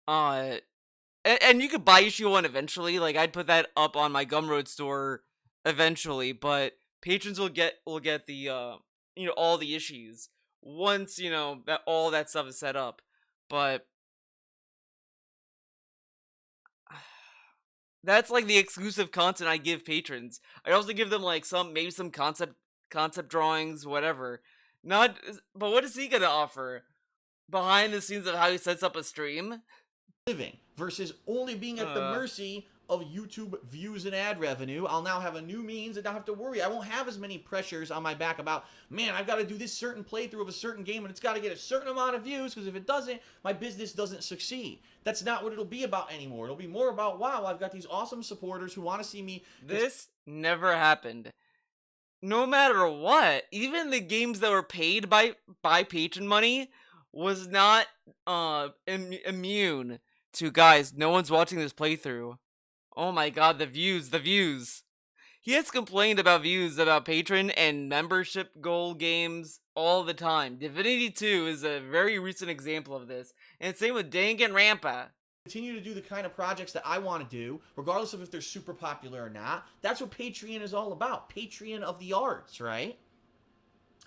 S1: And you could buy issue 1 eventually. Like, I'd put that up on my Gumroad store eventually. But patrons will get the, all the issues once, that all that stuff is set up. But that's like the exclusive content I give patrons. I also give them like maybe some concept drawings, whatever. But what is he gonna offer? Behind the scenes of how he sets up a stream?
S2: Living versus only being at the mercy of YouTube views and ad revenue. I'll now have a new means and not have to worry. I won't have as many pressures on my back about, man, I've got to do this certain playthrough of a certain game and it's got to get a certain amount of views, because if it doesn't, my business doesn't succeed. That's not what it'll be about anymore. It'll be more about, wow, I've got these awesome supporters who want to see me.
S1: This never happened. No matter what, even the games that were paid by patron money was not immune to, guys, no one's watching this playthrough. Oh my god, the views. He has complained about views about patron and membership goal games all the time. Divinity 2 is a very recent example of this. And same with Danganronpa.
S2: Continue to do the kind of projects that I want to do, regardless of if they're super popular or not. That's what Patreon is all about. Patreon of the arts, right?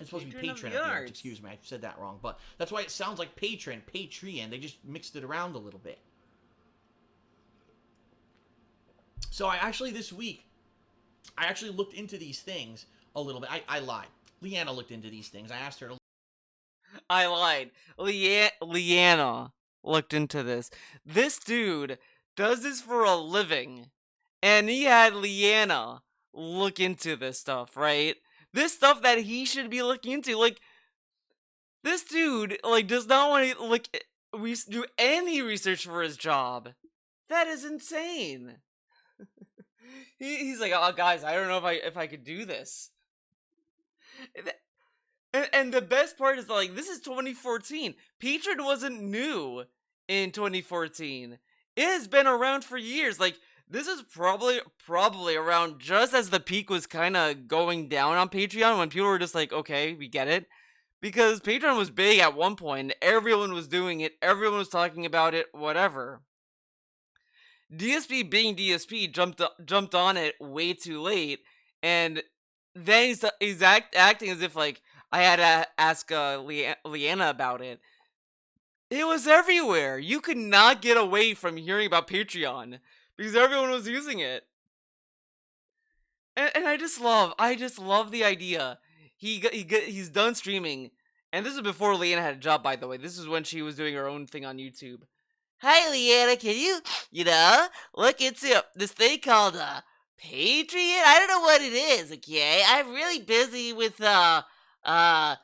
S2: It's supposed to be patron of the arts. Excuse me, I said that wrong. But that's why it sounds like Patreon. They just mixed it around a little bit. So this week, I actually looked into these things a little bit. I lied. Leanna looked into these things. I asked her to...
S1: I lied. Leanna looked into this. This dude does this for a living. And he had Leanna look into this stuff, right? This stuff that he should be looking into. Like, this dude, does not want to, do any research for his job. That is insane. He's like, oh, guys, I don't know if I could do this. And the best part is, this is 2014. Patreon wasn't new in 2014. It has been around for years. This is probably around just as the peak was kind of going down on Patreon, when people were just like, okay, we get it. Because Patreon was big at one point. Everyone was doing it. Everyone was talking about it, whatever. DSP being DSP jumped on it way too late, and then he's acting as if I had to ask Leanna about it. It was everywhere. You could not get away from hearing about Patreon because everyone was using it, and I just love the idea. He's done streaming, and this is before Leanna had a job, by the way. This is when she was doing her own thing on YouTube. Hi, Leanna, can you look into this thing called, Patreon? I don't know what it is, okay? I'm really busy with, uploading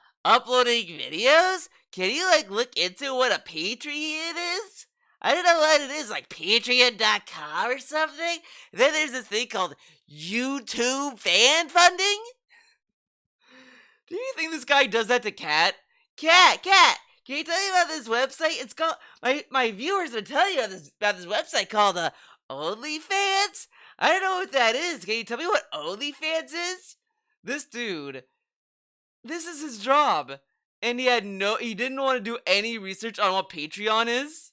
S1: videos. Can you, look into what a Patreon is? I don't know what it is, Patreon.com or something? And then there's this thing called YouTube fan funding? Do you think this guy does that to Cat? Cat, can you tell me about this website? It's called, my viewers will tell you about this website called OnlyFans. I don't know what that is. Can you tell me what OnlyFans is? This dude, this is his job. And he didn't want to do any research on what Patreon is.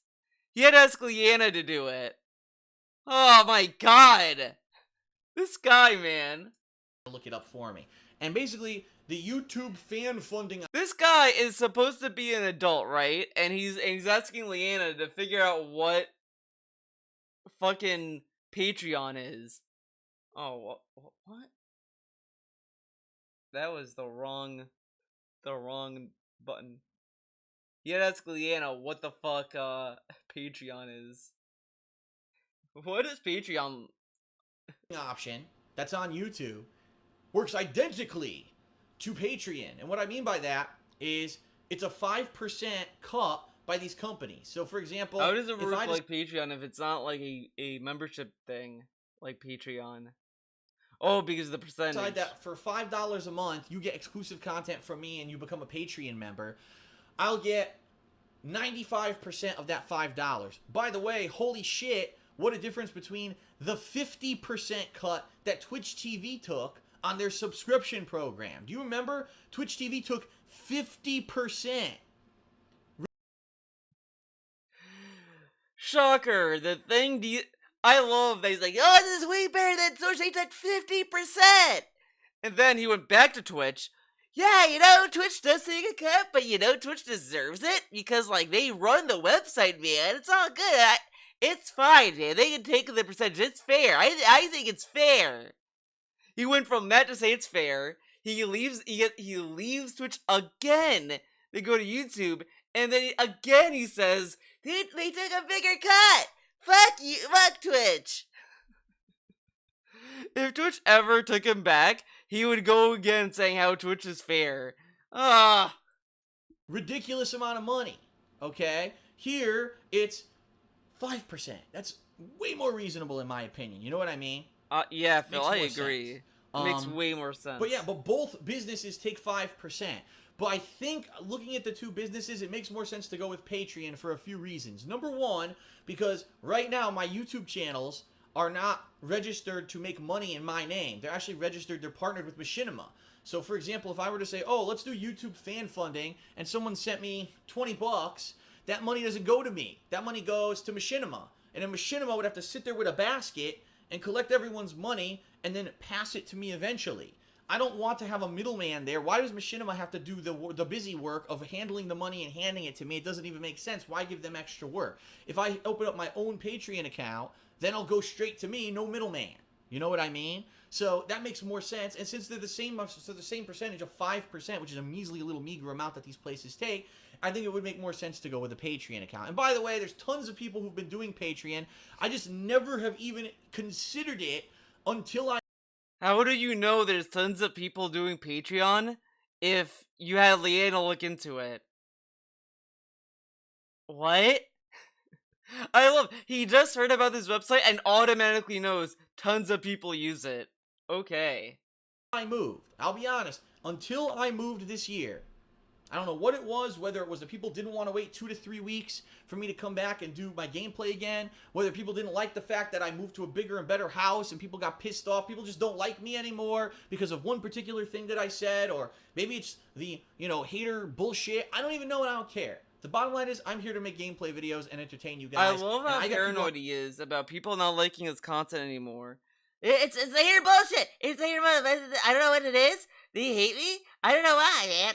S1: He had to ask Leanna to do it. Oh my god. This guy, man.
S2: Look it up for me. And basically, the YouTube fan funding.
S1: This guy is supposed to be an adult, right? And he's asking Leanna to figure out what fucking Patreon is. Oh, what? That was the wrong button. You gotta ask Leanna what the fuck Patreon is. What is Patreon?
S2: Option that's on YouTube works identically to Patreon. And what I mean by that is it's a 5% cut by these companies. So for example,
S1: how does it work like Patreon if it's not like a membership thing like Patreon? Oh, because of the percentage.
S2: Decide that for $5 a month, you get exclusive content from me and you become a Patreon member. I'll get 95% of that $5. By the way, holy shit, what a difference between the 50% cut that Twitch TV took on their subscription program. Do you remember? Twitch TV took 50%.
S1: Shocker. The thing I love that he's like, oh, this is way better than Twitch. They took 50%. And then he went back to Twitch. Yeah, you know, Twitch does take a cut, but you know, Twitch deserves it because, like, they run the website, man. It's all good. It's fine, man. They can take the percentage. It's fair. I think it's fair. He went from that to say it's fair. He leaves Twitch again. They go to YouTube, and then again he says, they took a bigger cut. Fuck you. Fuck Twitch. If Twitch ever took him back, he would go again saying how Twitch is fair.
S2: Ridiculous amount of money. Okay? Here, it's 5%. That's way more reasonable in my opinion. You know what I mean?
S1: Yeah, Phil, I agree. It makes way more sense.
S2: But yeah, but both businesses take 5%. But I think looking at the two businesses, it makes more sense to go with Patreon for a few reasons. Number one, because right now my YouTube channels are not registered to make money in my name. They're actually registered, they're partnered with Machinima. So for example, if I were to say, oh, let's do YouTube fan funding, and someone sent me 20 bucks, that money doesn't go to me. That money goes to Machinima. And then Machinima would have to sit there with a basket and collect everyone's money and then pass it to me eventually. I don't want to have a middleman there. Why does Machinima have to do the busy work of handling the money and handing it to me? It doesn't even make sense. Why give them extra work? If I open up my own Patreon account, then it'll go straight to me, no middleman. You know what I mean? So that makes more sense. And since they're the same percentage of 5%, which is a measly little meager amount that these places take, I think it would make more sense to go with a Patreon account. And by the way, there's tons of people who've been doing Patreon. I just never have even considered it until I...
S1: How do you know there's tons of people doing Patreon if you had Leanna look into it? What? I love, he just heard about this website and automatically knows tons of people use it. Okay.
S2: I moved. I'll be honest. Until I moved this year, I don't know what it was, whether it was that people didn't want to wait 2 to 3 weeks for me to come back and do my gameplay again, whether people didn't like the fact that I moved to a bigger and better house and people got pissed off, people just don't like me anymore because of one particular thing that I said, or maybe it's the, hater bullshit. I don't even know and I don't care. The bottom line is, I'm here to make gameplay videos and entertain you guys.
S1: I love how paranoid he is about people not liking his content anymore. It's the hater bullshit. It's the hater bullshit. I don't know what it is. Do you hate me? I don't know why, man.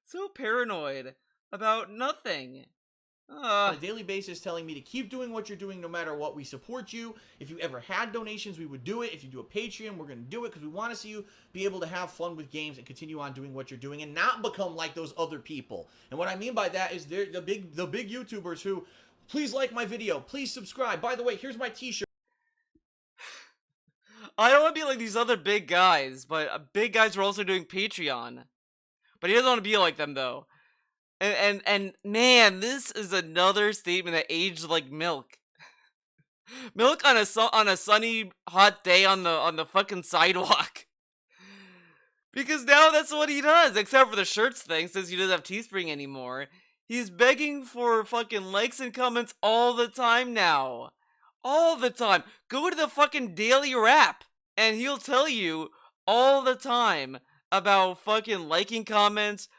S1: So paranoid about nothing.
S2: On a daily basis telling me to keep doing what you're doing no matter what. We support you. If you ever had donations, we would do it. If you do a Patreon, we're going to do it because we want to see you be able to have fun with games and continue on doing what you're doing and not become like those other people. And what I mean by that is they're the big YouTubers who, please like my video, please subscribe. By the way, here's my t-shirt.
S1: I don't want to be like these other big guys, but big guys are also doing Patreon. But he doesn't want to be like them, though. And man, this is another statement that aged like milk. Milk on a sunny, hot day on the fucking sidewalk. Because now That's what he does, except for the shirts thing, since he doesn't have Teespring anymore. He's begging for fucking likes and comments all the time now. All the time. Go to the fucking Daily Rap, and he'll tell you all the time about fucking liking comments,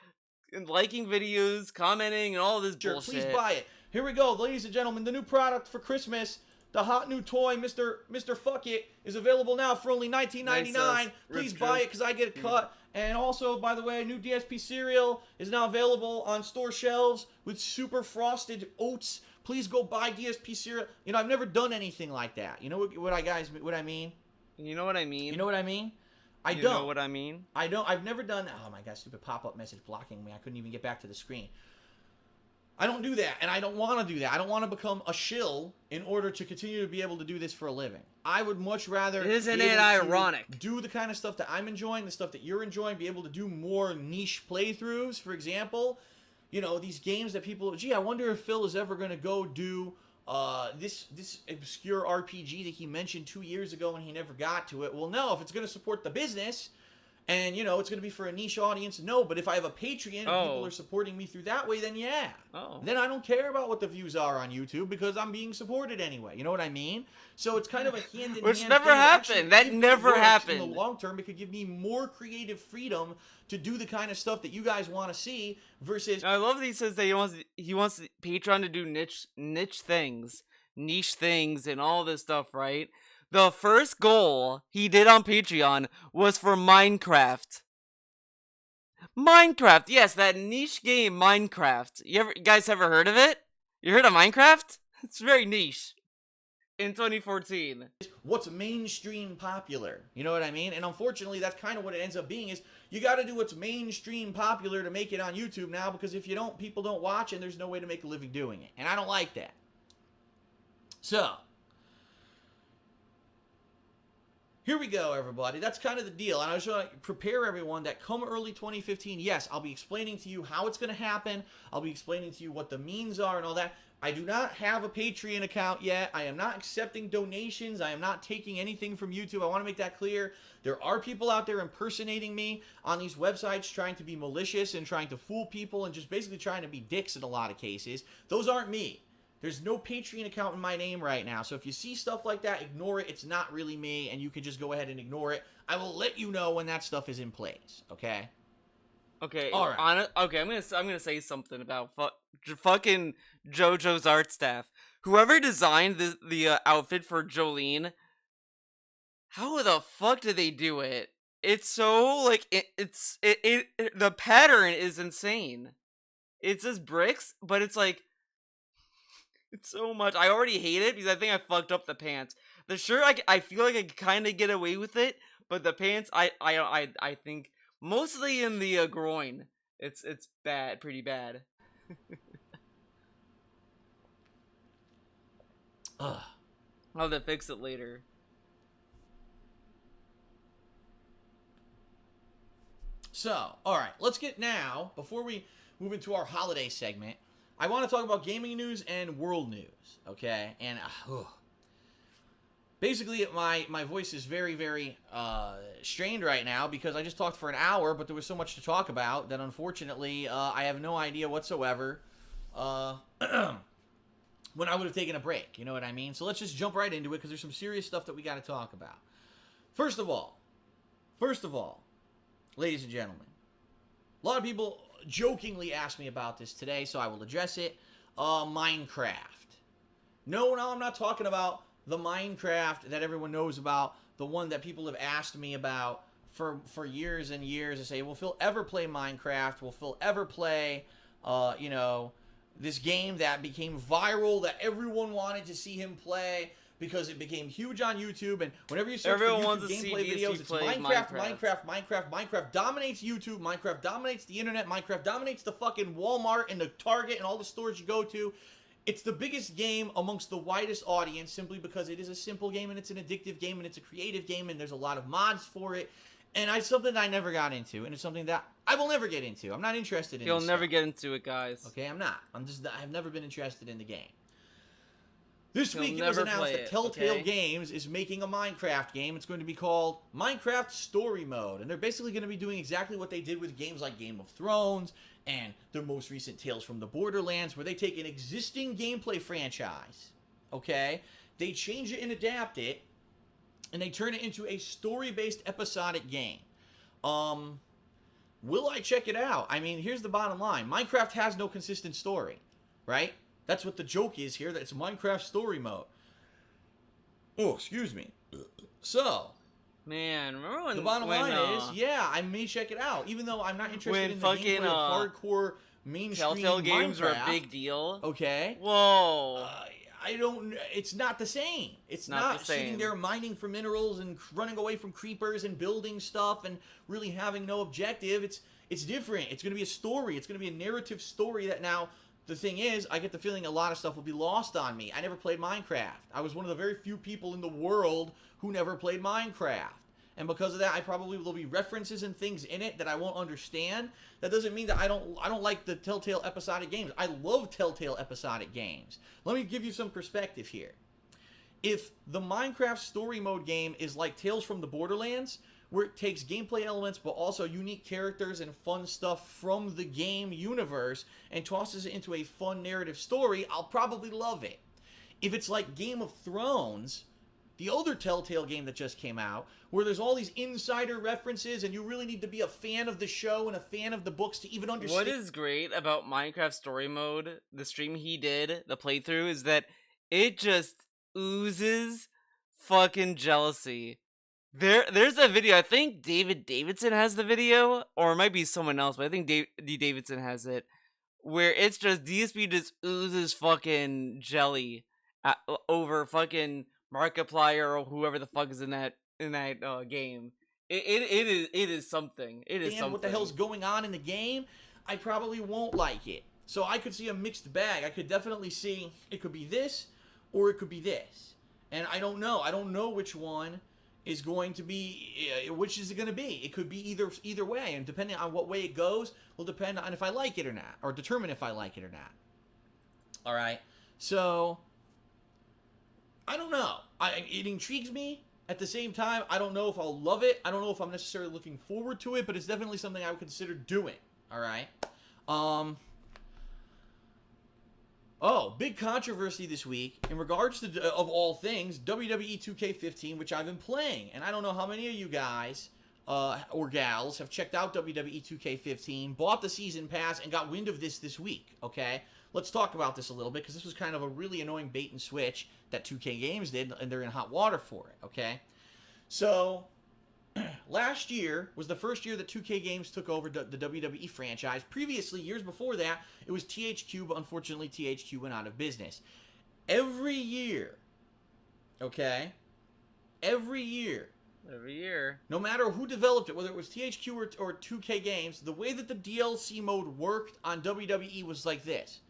S1: and liking videos, commenting, and all this bullshit.
S2: Please buy it. Here we go, ladies and gentlemen, the new product for Christmas. The hot new toy, Mr. Fuck It, is available now for only $19.99. Please buy it because I get a cut. And also, by the way, new DSP cereal is now available on store shelves with super frosted oats. Please go buy DSP cereal. You know, I've never done anything like that. You know what I mean?
S1: You know what I mean?
S2: You know what I mean?
S1: You know what I mean?
S2: I don't. I've never done. Oh my god! Stupid pop-up message blocking me. I couldn't even get back to the screen. I don't do that, and I don't want to do that. I don't want to become a shill in order to continue to be able to do this for a living. I would much rather
S1: Isn't it ironic?
S2: Do the kind of stuff that I'm enjoying, the stuff that you're enjoying, be able to do more niche playthroughs. For example, you know, these games that people, gee, I wonder if Phil is ever going to go do this obscure RPG that he mentioned 2 years ago and he never got to it. Well, no, if it's going to support the business, and, you know, it's going to be for a niche audience, no. But if I have a Patreon and people are supporting me through that way, then yeah. Then I don't care about what the views are on YouTube because I'm being supported anyway. You know what I mean? So it's kind of a hand-in-hand
S1: Which never happened. That never happened.
S2: In the long term, it could give me more creative freedom to do the kind of stuff that you guys want to see versus...
S1: I love that he says that he wants Patreon to do niche things, and all this stuff, right? The first goal he did on Patreon was for Minecraft. Minecraft, yes, that niche game, Minecraft. You guys ever heard of it? You heard of Minecraft? It's very niche. In 2014.
S2: What's mainstream popular? You know what I mean? And unfortunately, that's kind of what it ends up being is you got to do what's mainstream popular to make it on YouTube now because if you don't, people don't watch and there's no way to make a living doing it. And I don't like that. So... here we go, everybody. That's kind of the deal. And I just want to prepare everyone that come early 2015, yes, I'll be explaining to you how it's going to happen. I'll be explaining to you what the means are and all that. I do not have a Patreon account yet. I am not accepting donations. I am not taking anything from YouTube. I want to make that clear. There are people out there impersonating me on these websites trying to be malicious and trying to fool people and just basically trying to be dicks in a lot of cases. Those aren't me. There's no Patreon account in my name right now, so if you see stuff like that, ignore it. It's not really me, and you can just go ahead and ignore it. I will let you know when that stuff is in place, okay?
S1: Okay,
S2: all right.
S1: Okay, I'm gonna say something about fucking JoJo's art staff. Whoever designed the outfit for Jolene, how the fuck did they do it? It's so like the pattern is insane. It's just bricks, but it's like. It's so much. I already hate it because I think I fucked up the pants. The shirt, I feel like I kind of get away with it, but the pants, I think mostly in the groin, it's bad, pretty bad. I'll have to fix it later.
S2: So, all right, let's get now before we move into our holiday segment. I want to talk about gaming news and world news, okay? And basically, my voice is very, very strained right now because I just talked for an hour, but there was so much to talk about that unfortunately I have no idea whatsoever when I would have taken a break. You know what I mean? So let's just jump right into it because there's some serious stuff that we got to talk about. First of all, ladies and gentlemen, a lot of people jokingly asked me about this today, so I will address it. Minecraft. No, I'm not talking about the Minecraft that everyone knows about, the one that people have asked me about for years and years to say, will Phil ever play Minecraft? Will Phil ever play, you know, this game that became viral, that everyone wanted to see him play because it became huge on YouTube, and whenever you search for YouTube gameplay videos, it's Minecraft dominates YouTube, Minecraft dominates the internet, Minecraft dominates the fucking Walmart and the Target and all the stores you go to. It's the biggest game amongst the widest audience simply because it is a simple game and it's an addictive game and it's a creative game and there's a lot of mods for it. And it's something that I never got into, and it's something that I will never get into. I'm not interested in it.
S1: You'll never get into it, guys.
S2: Okay, I'm not. I've never been interested in the game. This week it was announced that Telltale Games is making a Minecraft game. It's going to be called Minecraft Story Mode. And they're basically going to be doing exactly what they did with games like Game of Thrones and their most recent Tales from the Borderlands, where they take an existing gameplay franchise, okay? They change it and adapt it, and they turn it into a story-based episodic game. Will I check it out? I mean, here's the bottom line. Minecraft has no consistent story, right? That's what the joke is here, that it's Minecraft Story Mode. Oh, excuse me. So,
S1: man, remember when
S2: the bottom line is, yeah, I may check it out, even though I'm not interested in the gameplay of hardcore mainstream
S1: Telltale games
S2: Minecraft.
S1: Are a big deal.
S2: Okay.
S1: Whoa.
S2: I don't. It's not the same. It's not sitting there mining for minerals and running away from creepers and building stuff and really having no objective. It's different. It's going to be a story. It's going to be a narrative story that now. The thing is, I get the feeling a lot of stuff will be lost on me. I never played Minecraft. I was one of the very few people in the world who never played Minecraft. And because of that, I probably will be references and things in it that I won't understand. That doesn't mean that I don't like the Telltale episodic games. I love Telltale episodic games. Let me give you some perspective here. If the Minecraft Story Mode game is like Tales from the Borderlands, where it takes gameplay elements but also unique characters and fun stuff from the game universe and tosses it into a fun narrative story, I'll probably love it. If it's like Game of Thrones, the other Telltale game that just came out, where there's all these insider references and you really need to be a fan of the show and a fan of the books to even understand.
S1: What is great about Minecraft Story Mode, the stream he did, the playthrough, is that it just oozes fucking jealousy. There's a video, I think David Davidson has the video, or it might be someone else, but I think D. Davidson has it, where it's just, DSP just oozes fucking jelly over fucking Markiplier or whoever the fuck is in that game. It is something. It is something.
S2: What the hell's going on in the game? I probably won't like it. So I could see a mixed bag. I could definitely see it could be this, or it could be this. And I don't know. I don't know which one is going to be, which is it going to be? It could be either way, and depending on what way it goes, will depend on if I like it or not, or determine if I like it or not. All right, so I don't know. It intrigues me. At the same time, I don't know if I'll love it. I don't know if I'm necessarily looking forward to it, but it's definitely something I would consider doing. All right. Oh, big controversy this week in regards to, of all things, WWE 2K15, which I've been playing. And I don't know how many of you guys or gals have checked out WWE 2K15, bought the season pass, and got wind of this week, okay? Let's talk about this a little bit, because this was kind of a really annoying bait and switch that 2K Games did, and they're in hot water for it, okay? So, last year was the first year that 2K Games took over the WWE franchise. Previously, years before that, it was THQ, but unfortunately THQ went out of business. Every year, okay? Every year, no matter who developed it, whether it was THQ or 2K Games, the way that the DLC mode worked on WWE was like this.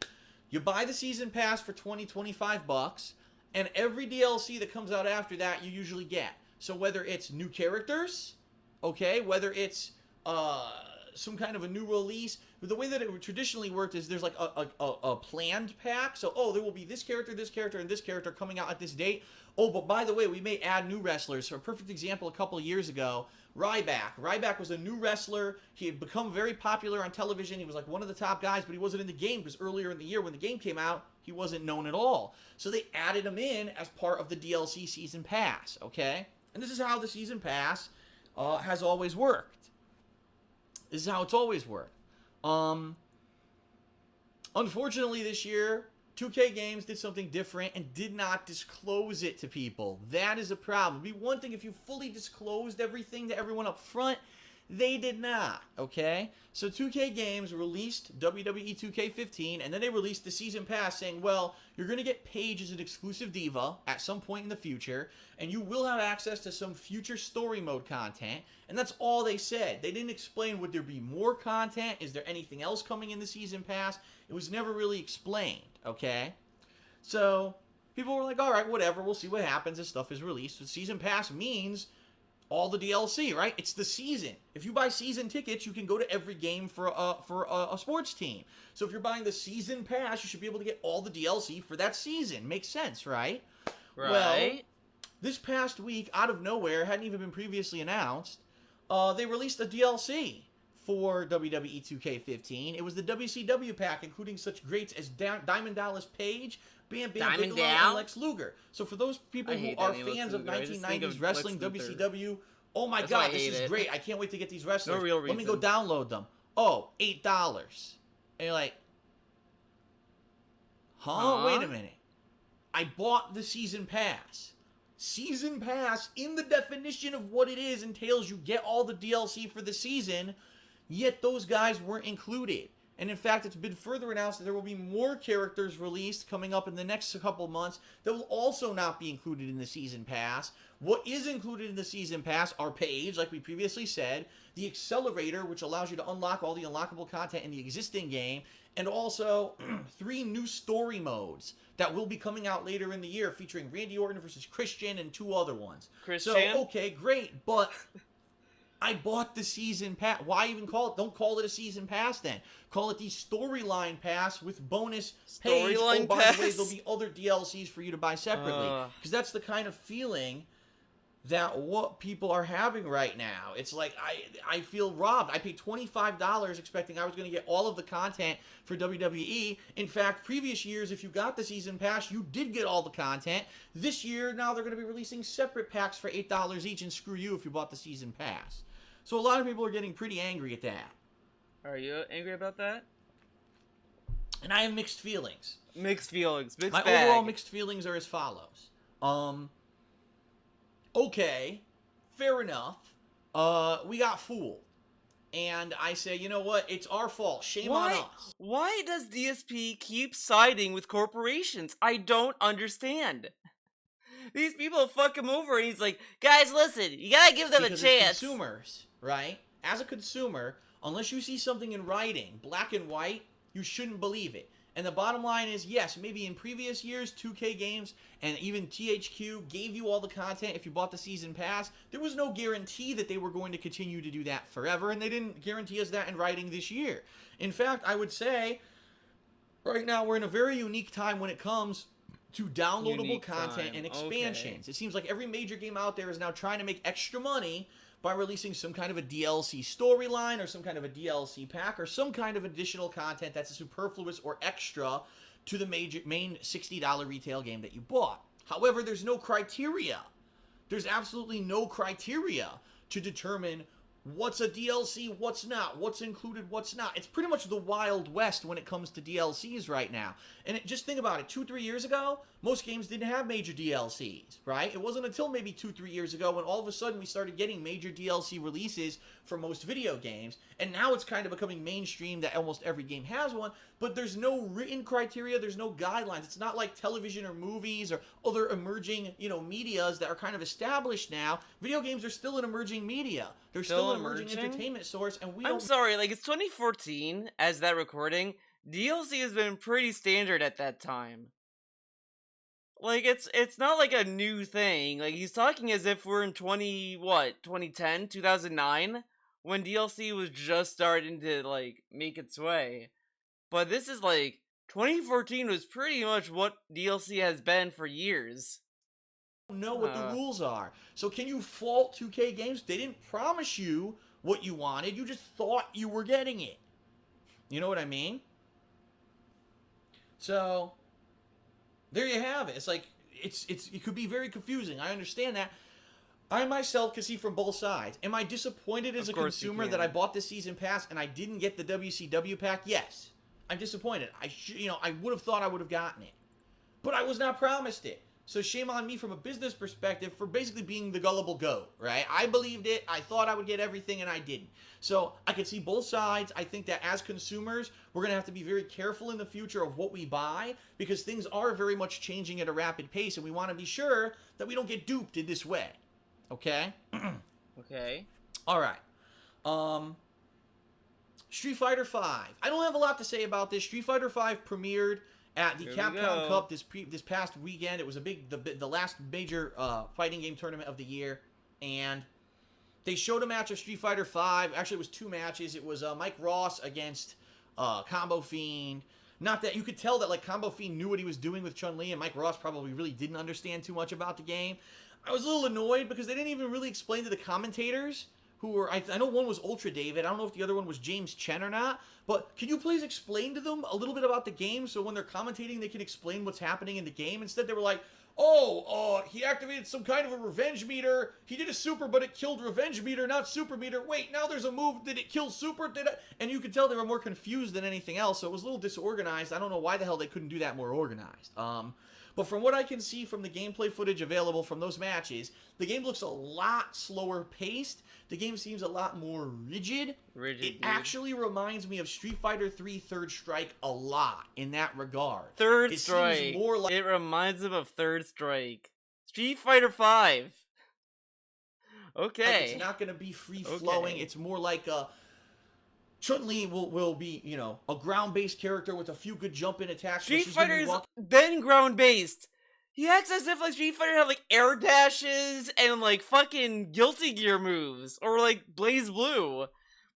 S2: You buy the season pass for $20-25, and every DLC that comes out after that, you usually get. So whether it's new characters, okay, whether it's some kind of a new release, the way that it traditionally worked is there's like a planned pack. So, oh, there will be this character, and this character coming out at this date. Oh, but by the way, we may add new wrestlers. For a perfect example, a couple of years ago, Ryback. Ryback was a new wrestler. He had become very popular on television. He was like one of the top guys, but he wasn't in the game because earlier in the year when the game came out, he wasn't known at all. So they added him in as part of the DLC season pass, okay? And this is how the season pass has always worked. This is how it's always worked. Unfortunately, this year, 2K Games did something different and did not disclose it to people. That is a problem. It'd be one thing if you fully disclosed everything to everyone up front. They did not, okay? So 2K Games released WWE 2K15, and then they released the season pass saying, well, you're going to get Paige as an exclusive diva at some point in the future, and you will have access to some future story mode content, and that's all they said. They didn't explain, would there be more content? Is there anything else coming in the season pass? It was never really explained, okay? So people were like, all right, whatever, we'll see what happens as stuff is released. The season pass means all the DLC, right? It's the season. If you buy season tickets, you can go to every game for a sports team. So if you're buying the season pass, you should be able to get all the DLC for that season. Makes sense, right?
S1: Right.
S2: Well, this past week, out of nowhere, hadn't even been previously announced, they released a DLC for WWE 2K15. It was the WCW pack, including such greats as Diamond Dallas Page, Bam Bam Bigelow, and Lex Luger. So for those people who are fans of 1990s wrestling, WCW, oh my God, this is great. I can't wait to get these wrestlers.
S1: No real reason.
S2: Let me go download them. Oh, $8. And you're like, huh? Wait a minute. I bought the season pass. Season pass, in the definition of what it is, entails you get all the DLC for the season, yet those guys weren't included. And in fact, it's been further announced that there will be more characters released coming up in the next couple months that will also not be included in the season pass. What is included in the season pass are Paige, like we previously said, the Accelerator, which allows you to unlock all the unlockable content in the existing game, and also 3 new story modes that will be coming out later in the year, featuring Randy Orton versus Christian and 2 other ones.
S1: Christian?
S2: So, okay, great, but I bought the season pass. Why even call it? Don't call it a season pass then. Call it the storyline pass with bonus Paige. Oh, by the way, there'll be other DLCs for you to buy separately. Because that's the kind of feeling that what people are having right now. It's like, I feel robbed. I paid $25 expecting I was going to get all of the content for WWE. In fact, previous years, if you got the season pass, you did get all the content. This year, now they're going to be releasing separate packs for $8 each, and screw you if you bought the season pass. So a lot of people are getting pretty angry at that.
S1: Are you angry about that?
S2: And I have mixed feelings.
S1: Mixed feelings. Mixed
S2: My
S1: bag.
S2: overall mixed feelings are as follows. Okay, fair enough. We got fooled. And I say, you know what? It's our fault. Shame on us.
S1: Why does DSP keep siding with corporations? I don't understand. These people fuck him over, and he's like, guys, listen, you gotta give them a chance.
S2: As consumers, right? As a consumer, unless you see something in writing, black and white, you shouldn't believe it. And the bottom line is, yes, maybe in previous years, 2K Games and even THQ gave you all the content if you bought the season pass. There was no guarantee that they were going to continue to do that forever, and they didn't guarantee us that in writing this year. In fact, I would say, right now, we're in a very unique time when it comes to downloadable content and expansions. Okay. It seems like every major game out there is now trying to make extra money by releasing some kind of a DLC storyline or some kind of a DLC pack or some kind of additional content that's superfluous or extra to the main $60 retail game that you bought. However, there's no criteria. There's absolutely no criteria to determine what's a DLC, what's not, what's included, what's not. It's pretty much the Wild West when it comes to DLCs right now. And just think about it, 2-3 years ago, most games didn't have major DLCs, right? It wasn't until maybe 2-3 years ago when all of a sudden we started getting major DLC releases for most video games. And now it's kind of becoming mainstream that almost every game has one, but there's no written criteria, there's no guidelines. It's not like television or movies or other emerging, medias that are kind of established now. Video games are still an emerging media. They're still an emerging entertainment source, and
S1: I'm sorry, like, it's 2014 as that recording. DLC has been pretty standard at that time. Like, it's not like a new thing. Like, he's talking as if we're in 2010, 2009, when DLC was just starting to, like, make its way. But this is, like, 2014 was pretty much what DLC has been for years.
S2: Know what the rules are. So can you fault 2K Games? They didn't promise you what you wanted. You just thought you were getting it. You know what I mean? So there you have it. It's like it could be very confusing. I understand that. I myself can see from both sides. Am I disappointed as a consumer that I bought the season pass and I didn't get the WCW pack? Yes. I'm disappointed. I would have thought I would have gotten it. But I was not promised it. So shame on me from a business perspective for basically being the gullible goat, right? I believed it. I thought I would get everything, and I didn't. So I can see both sides. I think that as consumers, we're going to have to be very careful in the future of what we buy because things are very much changing at a rapid pace, and we want to be sure that we don't get duped in this way. Okay?
S1: Okay.
S2: All right. Street Fighter V. I don't have a lot to say about this. Street Fighter V premiered at the Capcom Cup this past weekend. It was the last major fighting game tournament of the year, and they showed a match of Street Fighter V. Actually, it was 2 matches. It was Mike Ross against Combo Fiend. Not that you could tell that like Combo Fiend knew what he was doing with Chun-Li, and Mike Ross probably really didn't understand too much about the game. I was a little annoyed because they didn't even really explain to the commentators who were, I know one was Ultra David. I don't know if the other one was James Chen or not, but can you please explain to them a little bit about the game so when they're commentating they can explain what's happening in the game? Instead they were like, he activated some kind of a revenge meter. He did a super, but it killed revenge meter, not super meter. Wait, now there's a move. Did it kill super? And you could tell they were more confused than anything else, so it was a little disorganized. I don't know why the hell they couldn't do that more organized. But from what I can see from the gameplay footage available from those matches, the game looks a lot slower paced. The game seems a lot more rigid. It actually reminds me of Street Fighter 3 Third Strike a lot in that regard.
S1: Third Strike. More like it reminds him of Third Strike. Street Fighter 5. Okay.
S2: Like it's not going to be free-flowing. Okay. It's more like a... Chun-Li will be, you know, a ground-based character with a few good jump-in attacks.
S1: Street Fighter's been ground-based. He acts as if, like, Street Fighter had, like, air dashes and, like, fucking Guilty Gear moves. Or, like, Blaze Blue.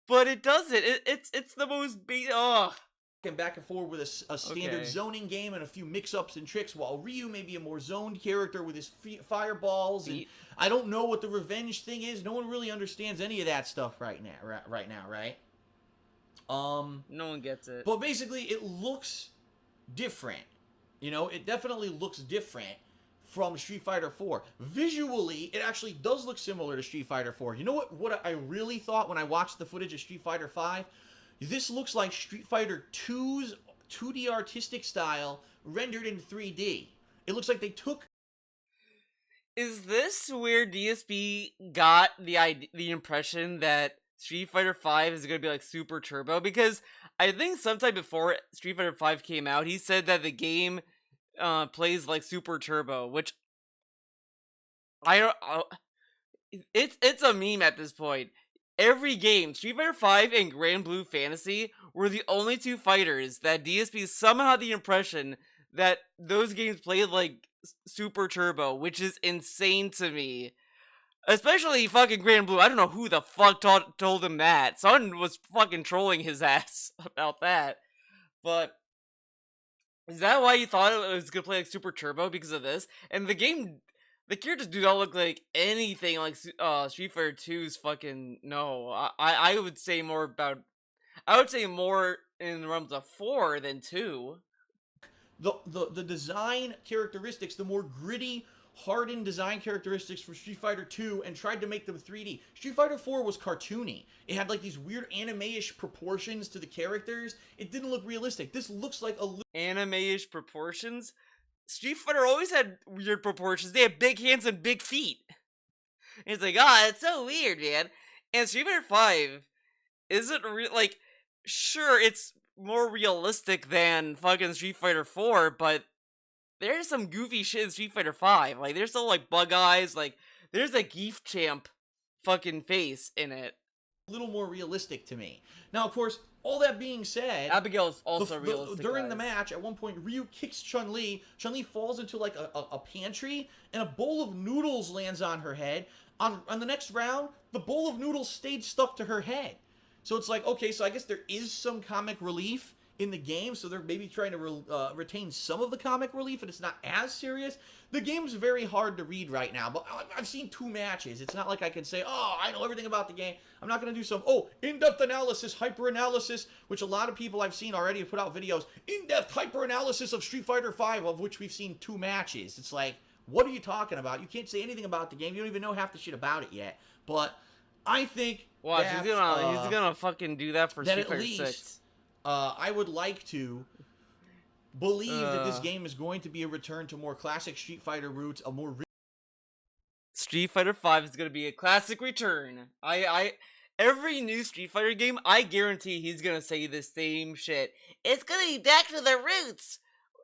S1: But it doesn't. It's the most
S2: back and forth with a standard zoning game and a few mix-ups and tricks, while Ryu may be a more zoned character with his fireballs. And I don't know what the revenge thing is. No one really understands any of that stuff right now, right?
S1: No one gets it.
S2: But basically, it looks different. You know, it definitely looks different from Street Fighter 4. Visually, it actually does look similar to Street Fighter 4. You know what I really thought when I watched the footage of Street Fighter 5? This looks like Street Fighter 2's 2D artistic style rendered in 3D. It looks like they took...
S1: Is this where DSP got the impression that Street Fighter 5 is going to be like Super Turbo? Because I think sometime before Street Fighter 5 came out, he said that the game plays like Super Turbo, which it's a meme at this point. Every game, Street Fighter 5 and Grand Blue Fantasy were the only 2 fighters that DSP somehow had the impression that those games played like Super Turbo, which is insane to me. Especially fucking Grand Blue. I don't know who the fuck told him that. Someone was fucking trolling his ass about that. But is that why you thought it was gonna play like Super Turbo, because of this? And the game, the characters do not look like anything like Street Fighter 2's fucking... No, I would say more about... I would say more in the realms of 4 than 2.
S2: The design characteristics, the more gritty, hardened design characteristics for Street Fighter 2 and tried to make them 3D. Street Fighter 4 was cartoony. It had like these weird anime-ish proportions to the characters. It didn't look realistic. This looks like a...
S1: Anime-ish proportions? Street Fighter always had weird proportions. They had big hands and big feet. And it's like, it's so weird, man. And Street Fighter 5 isn't like, sure, it's more realistic than fucking Street Fighter 4, but there's some goofy shit in Street Fighter 5. Like, there's still, like, bug eyes. Like, there's a Geef Champ fucking face in it.
S2: A little more realistic to me. Now, of course, all that being said...
S1: Abigail's also realistic.
S2: During the match, at one point, Ryu kicks Chun-Li. Chun-Li falls into, like, a pantry, and a bowl of noodles lands on her head. On the next round, the bowl of noodles stayed stuck to her head. So it's like, okay, so I guess there is some comic relief in the game, so they're maybe trying to retain some of the comic relief, and it's not as serious. The game's very hard to read right now, but I've seen 2 matches. It's not like I can say, I know everything about the game. I'm not going to do some, in-depth analysis, hyper-analysis, which a lot of people I've seen already have put out videos. In-depth hyper-analysis of Street Fighter V, of which we've seen 2 matches. It's like, what are you talking about? You can't say anything about the game. You don't even know half the shit about it yet. But I think
S1: watch, he's gonna fucking do that for Street Fighter 6.
S2: I would like to believe that this game is going to be a return to more classic Street Fighter roots, a more...
S1: Street Fighter 5 is going to be a classic return. Every new Street Fighter game, I guarantee he's going to say the same shit. It's going to be back to the roots.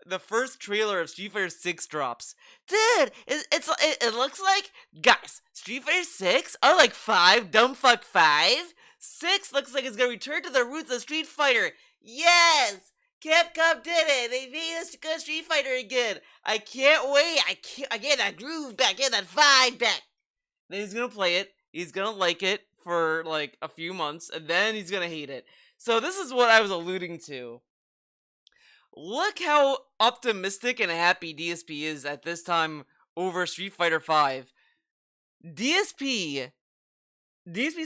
S1: The first trailer of Street Fighter 6 drops. Dude, it looks like... Guys, Street Fighter 6? Unlike 5, dumb fuck 5? 6 looks like it's going to return to the roots of Street Fighter. Yes! Capcom did it! They made us go Street Fighter again! I can't wait! I get that groove back, get that vibe back! Then he's gonna play it, He's gonna like it for like a few months, and then he's gonna hate it. So this is what I was alluding to. Look how optimistic and happy DSP is at this time over Street Fighter V. DSP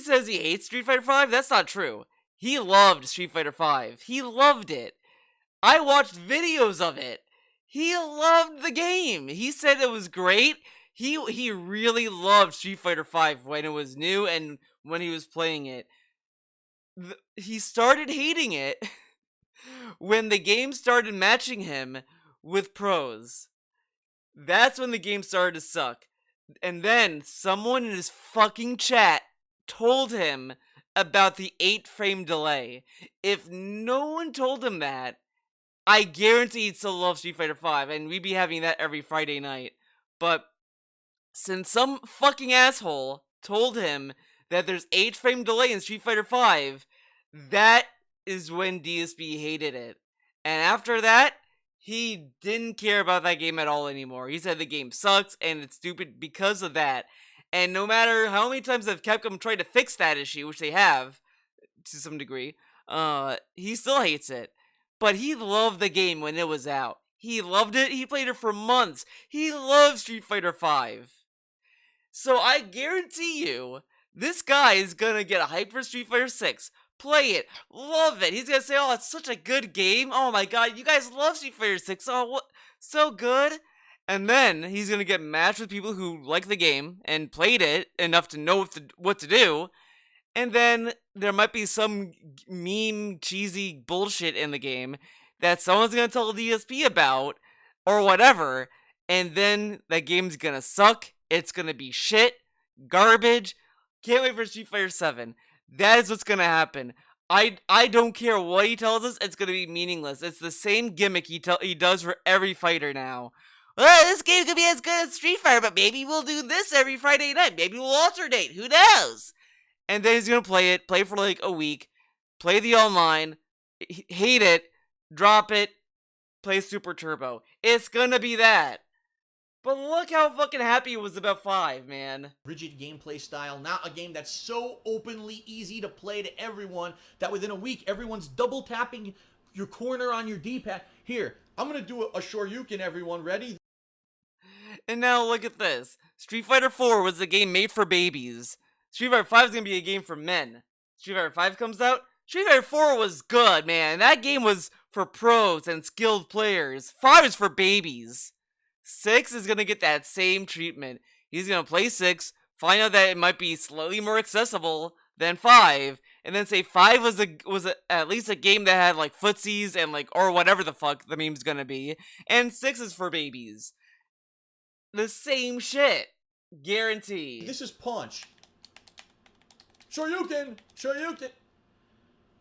S1: says he hates Street Fighter V. That's not true. He loved Street Fighter V. He loved it. I watched videos of it. He loved the game. He said it was great. He really loved Street Fighter V when it was new and when he was playing it. He started hating it when the game started matching him with pros. That's when the game started to suck. And then someone in his fucking chat told him about the 8-frame delay. If no one told him that, I guarantee he'd still love Street Fighter V, and we'd be having that every Friday night. But since some fucking asshole told him that there's 8-frame delay in Street Fighter V, that is when DSP hated it. And after that, he didn't care about that game at all anymore. He said the game sucks and it's stupid because of that. And no matter how many times have Capcom tried to fix that issue, which they have to some degree, he still hates it. But he loved the game when it was out. He loved it. He played it for months. He loved Street Fighter V. So I guarantee you, this guy is gonna get hyped for Street Fighter 6. Play it. Love it. He's gonna say, oh, it's such a good game. Oh my god, you guys love Street Fighter 6. Oh, what? So good. And then he's gonna get matched with people who like the game and played it enough to know what to do. And then there might be some meme, cheesy bullshit in the game that someone's gonna tell the DSP about, or whatever. And then that game's gonna suck. It's gonna be shit. Garbage. Can't wait for Street Fighter 7. That is what's gonna happen. I don't care what he tells us, it's gonna be meaningless. It's the same gimmick he does for every fighter now. Well, this game could be as good as Street Fighter, but maybe we'll do this every Friday night. Maybe we'll alternate. Who knows? And then he's gonna play for like a week, play the online, hate it, drop it, play Super Turbo. It's gonna be that. But look how fucking happy he was about 5, man.
S2: Rigid gameplay style, not a game that's so openly easy to play to everyone that within a week, everyone's double tapping your corner on your D-pad. Here, I'm gonna do a Shoryuken, everyone. Ready?
S1: And now look at this. Street Fighter 4 was a game made for babies. Street Fighter 5 is gonna be a game for men. Street Fighter 5 comes out. Street Fighter 4 was good, man. That game was for pros and skilled players. 5 is for babies. 6 is gonna get that same treatment. He's gonna play 6, find out that it might be slightly more accessible than 5, and then say 5 was at least a game that had like footsies and like, or whatever the fuck the meme's gonna be, and 6 is for babies. The same shit. Guaranteed.
S2: This is Punch. Shoryuken! Shoryuken!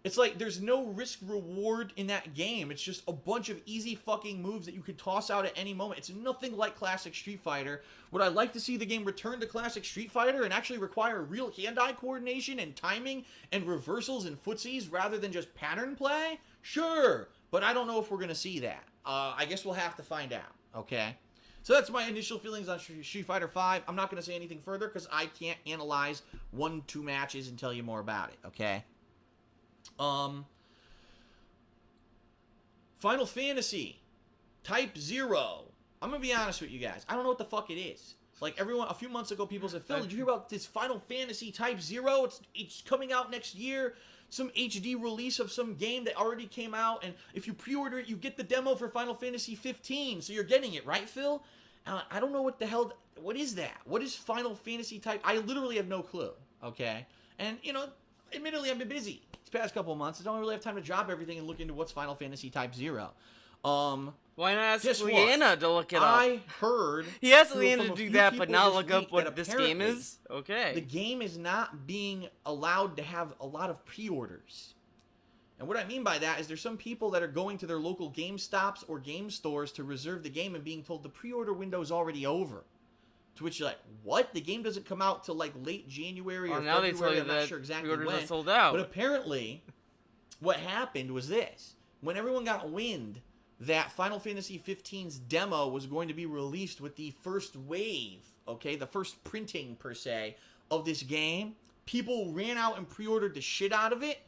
S2: It's like there's no risk reward in that game. It's just a bunch of easy fucking moves that you could toss out at any moment. It's nothing like classic Street Fighter. Would I like to see the game return to classic Street Fighter and actually require real hand-eye coordination and timing and reversals and footsies rather than just pattern play? Sure, but I don't know if we're going to see that. I guess we'll have to find out, okay? So that's my initial feelings on Street Fighter V. I'm not going to say anything further because I can't analyze 1-2 matches and tell you more about it, okay? Final Fantasy Type 0. I'm gonna be honest with you guys. I don't know what the fuck it is. Like everyone, a few months ago, people said, "Phil, did you hear about this Final Fantasy Type 0? It's coming out next year. Some HD release of some game that already came out, and if you pre-order it, you get the demo for Final Fantasy 15. So you're getting it, right, Phil?" I don't know what the hell. What is that? What is Final Fantasy Type? I literally have no clue. Okay, and you know, admittedly, I've been busy these past couple of months. I don't really have time to drop everything and look into what's Final Fantasy Type 0.
S1: Why not ask Leanna to look it up?
S2: I heard
S1: he asked Leanna to do that, but not look up what this game is. Okay.
S2: The game is not being allowed to have a lot of pre-orders. And what I mean by that is there's some people that are going to their local GameStops or game stores to reserve the game and being told the pre-order window is already over. To which you're like, what? The game doesn't come out till like late January or
S1: now
S2: February.
S1: They tell you
S2: I'm
S1: that
S2: not sure exactly when.
S1: Are sold out.
S2: But apparently, what happened was this. When everyone got wind that Final Fantasy 15's demo was going to be released with the first wave, okay, the first printing per se, of this game. People ran out and pre-ordered the shit out of it,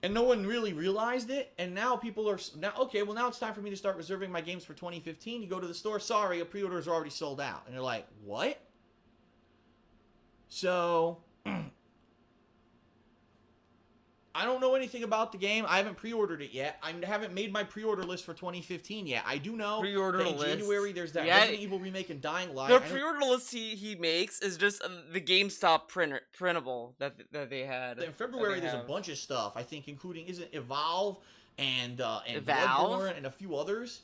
S2: and no one really realized it. And now people are okay. Well, now it's time for me to start reserving my games for 2015. You go to the store, sorry, a pre-order is already sold out, and you're like, what? So I don't know anything about the game. I haven't pre-ordered it yet. I haven't made my pre-order list for 2015 yet. I do know that in January there's that Resident Evil remake and Dying Light.
S1: The pre-order list he makes is just the GameStop printable that they had.
S2: In February there's a bunch of stuff, I think, including Evolve and Bloodborne and a few others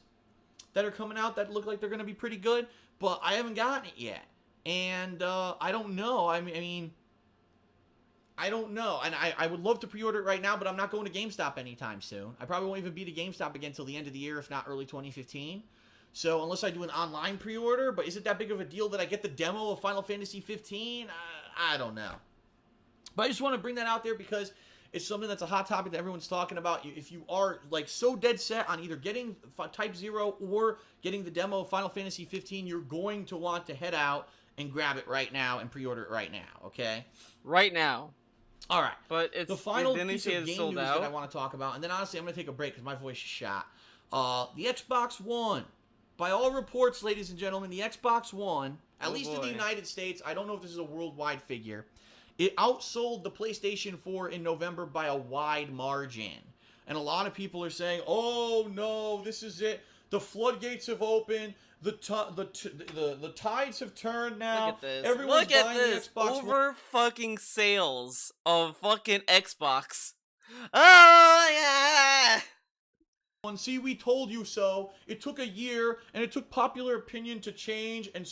S2: that are coming out that look like they're going to be pretty good, but I haven't gotten it yet. And I don't know. I mean, I don't know. And I would love to pre-order it right now, but I'm not going to GameStop anytime soon. I probably won't even be to GameStop again until the end of the year, if not early 2015. So unless I do an online pre-order, but is it that big of a deal that I get the demo of Final Fantasy 15? I don't know. But I just want to bring that out there because it's something that's a hot topic that everyone's talking about. If you are like so dead set on either getting Type 0 or getting the demo of Final Fantasy 15, you're going to want to head out and grab it right now and pre-order it right now, okay?
S1: Right now.
S2: All right,
S1: but it's
S2: the final piece of game news that I want to talk about, and then honestly, I'm going to take a break because my voice is shot. The Xbox One. By all reports, ladies and gentlemen, the Xbox One, at least in the United States, I don't know if this is a worldwide figure, it outsold the PlayStation 4 in November by a wide margin. And a lot of people are saying, oh no, this is it. The floodgates have opened. The tides have turned now.
S1: Look at this.
S2: Everyone's buying the Xbox
S1: Over fucking sales of fucking Xbox. Oh yeah.
S2: See, we told you so. It took a year, and it took popular opinion to change and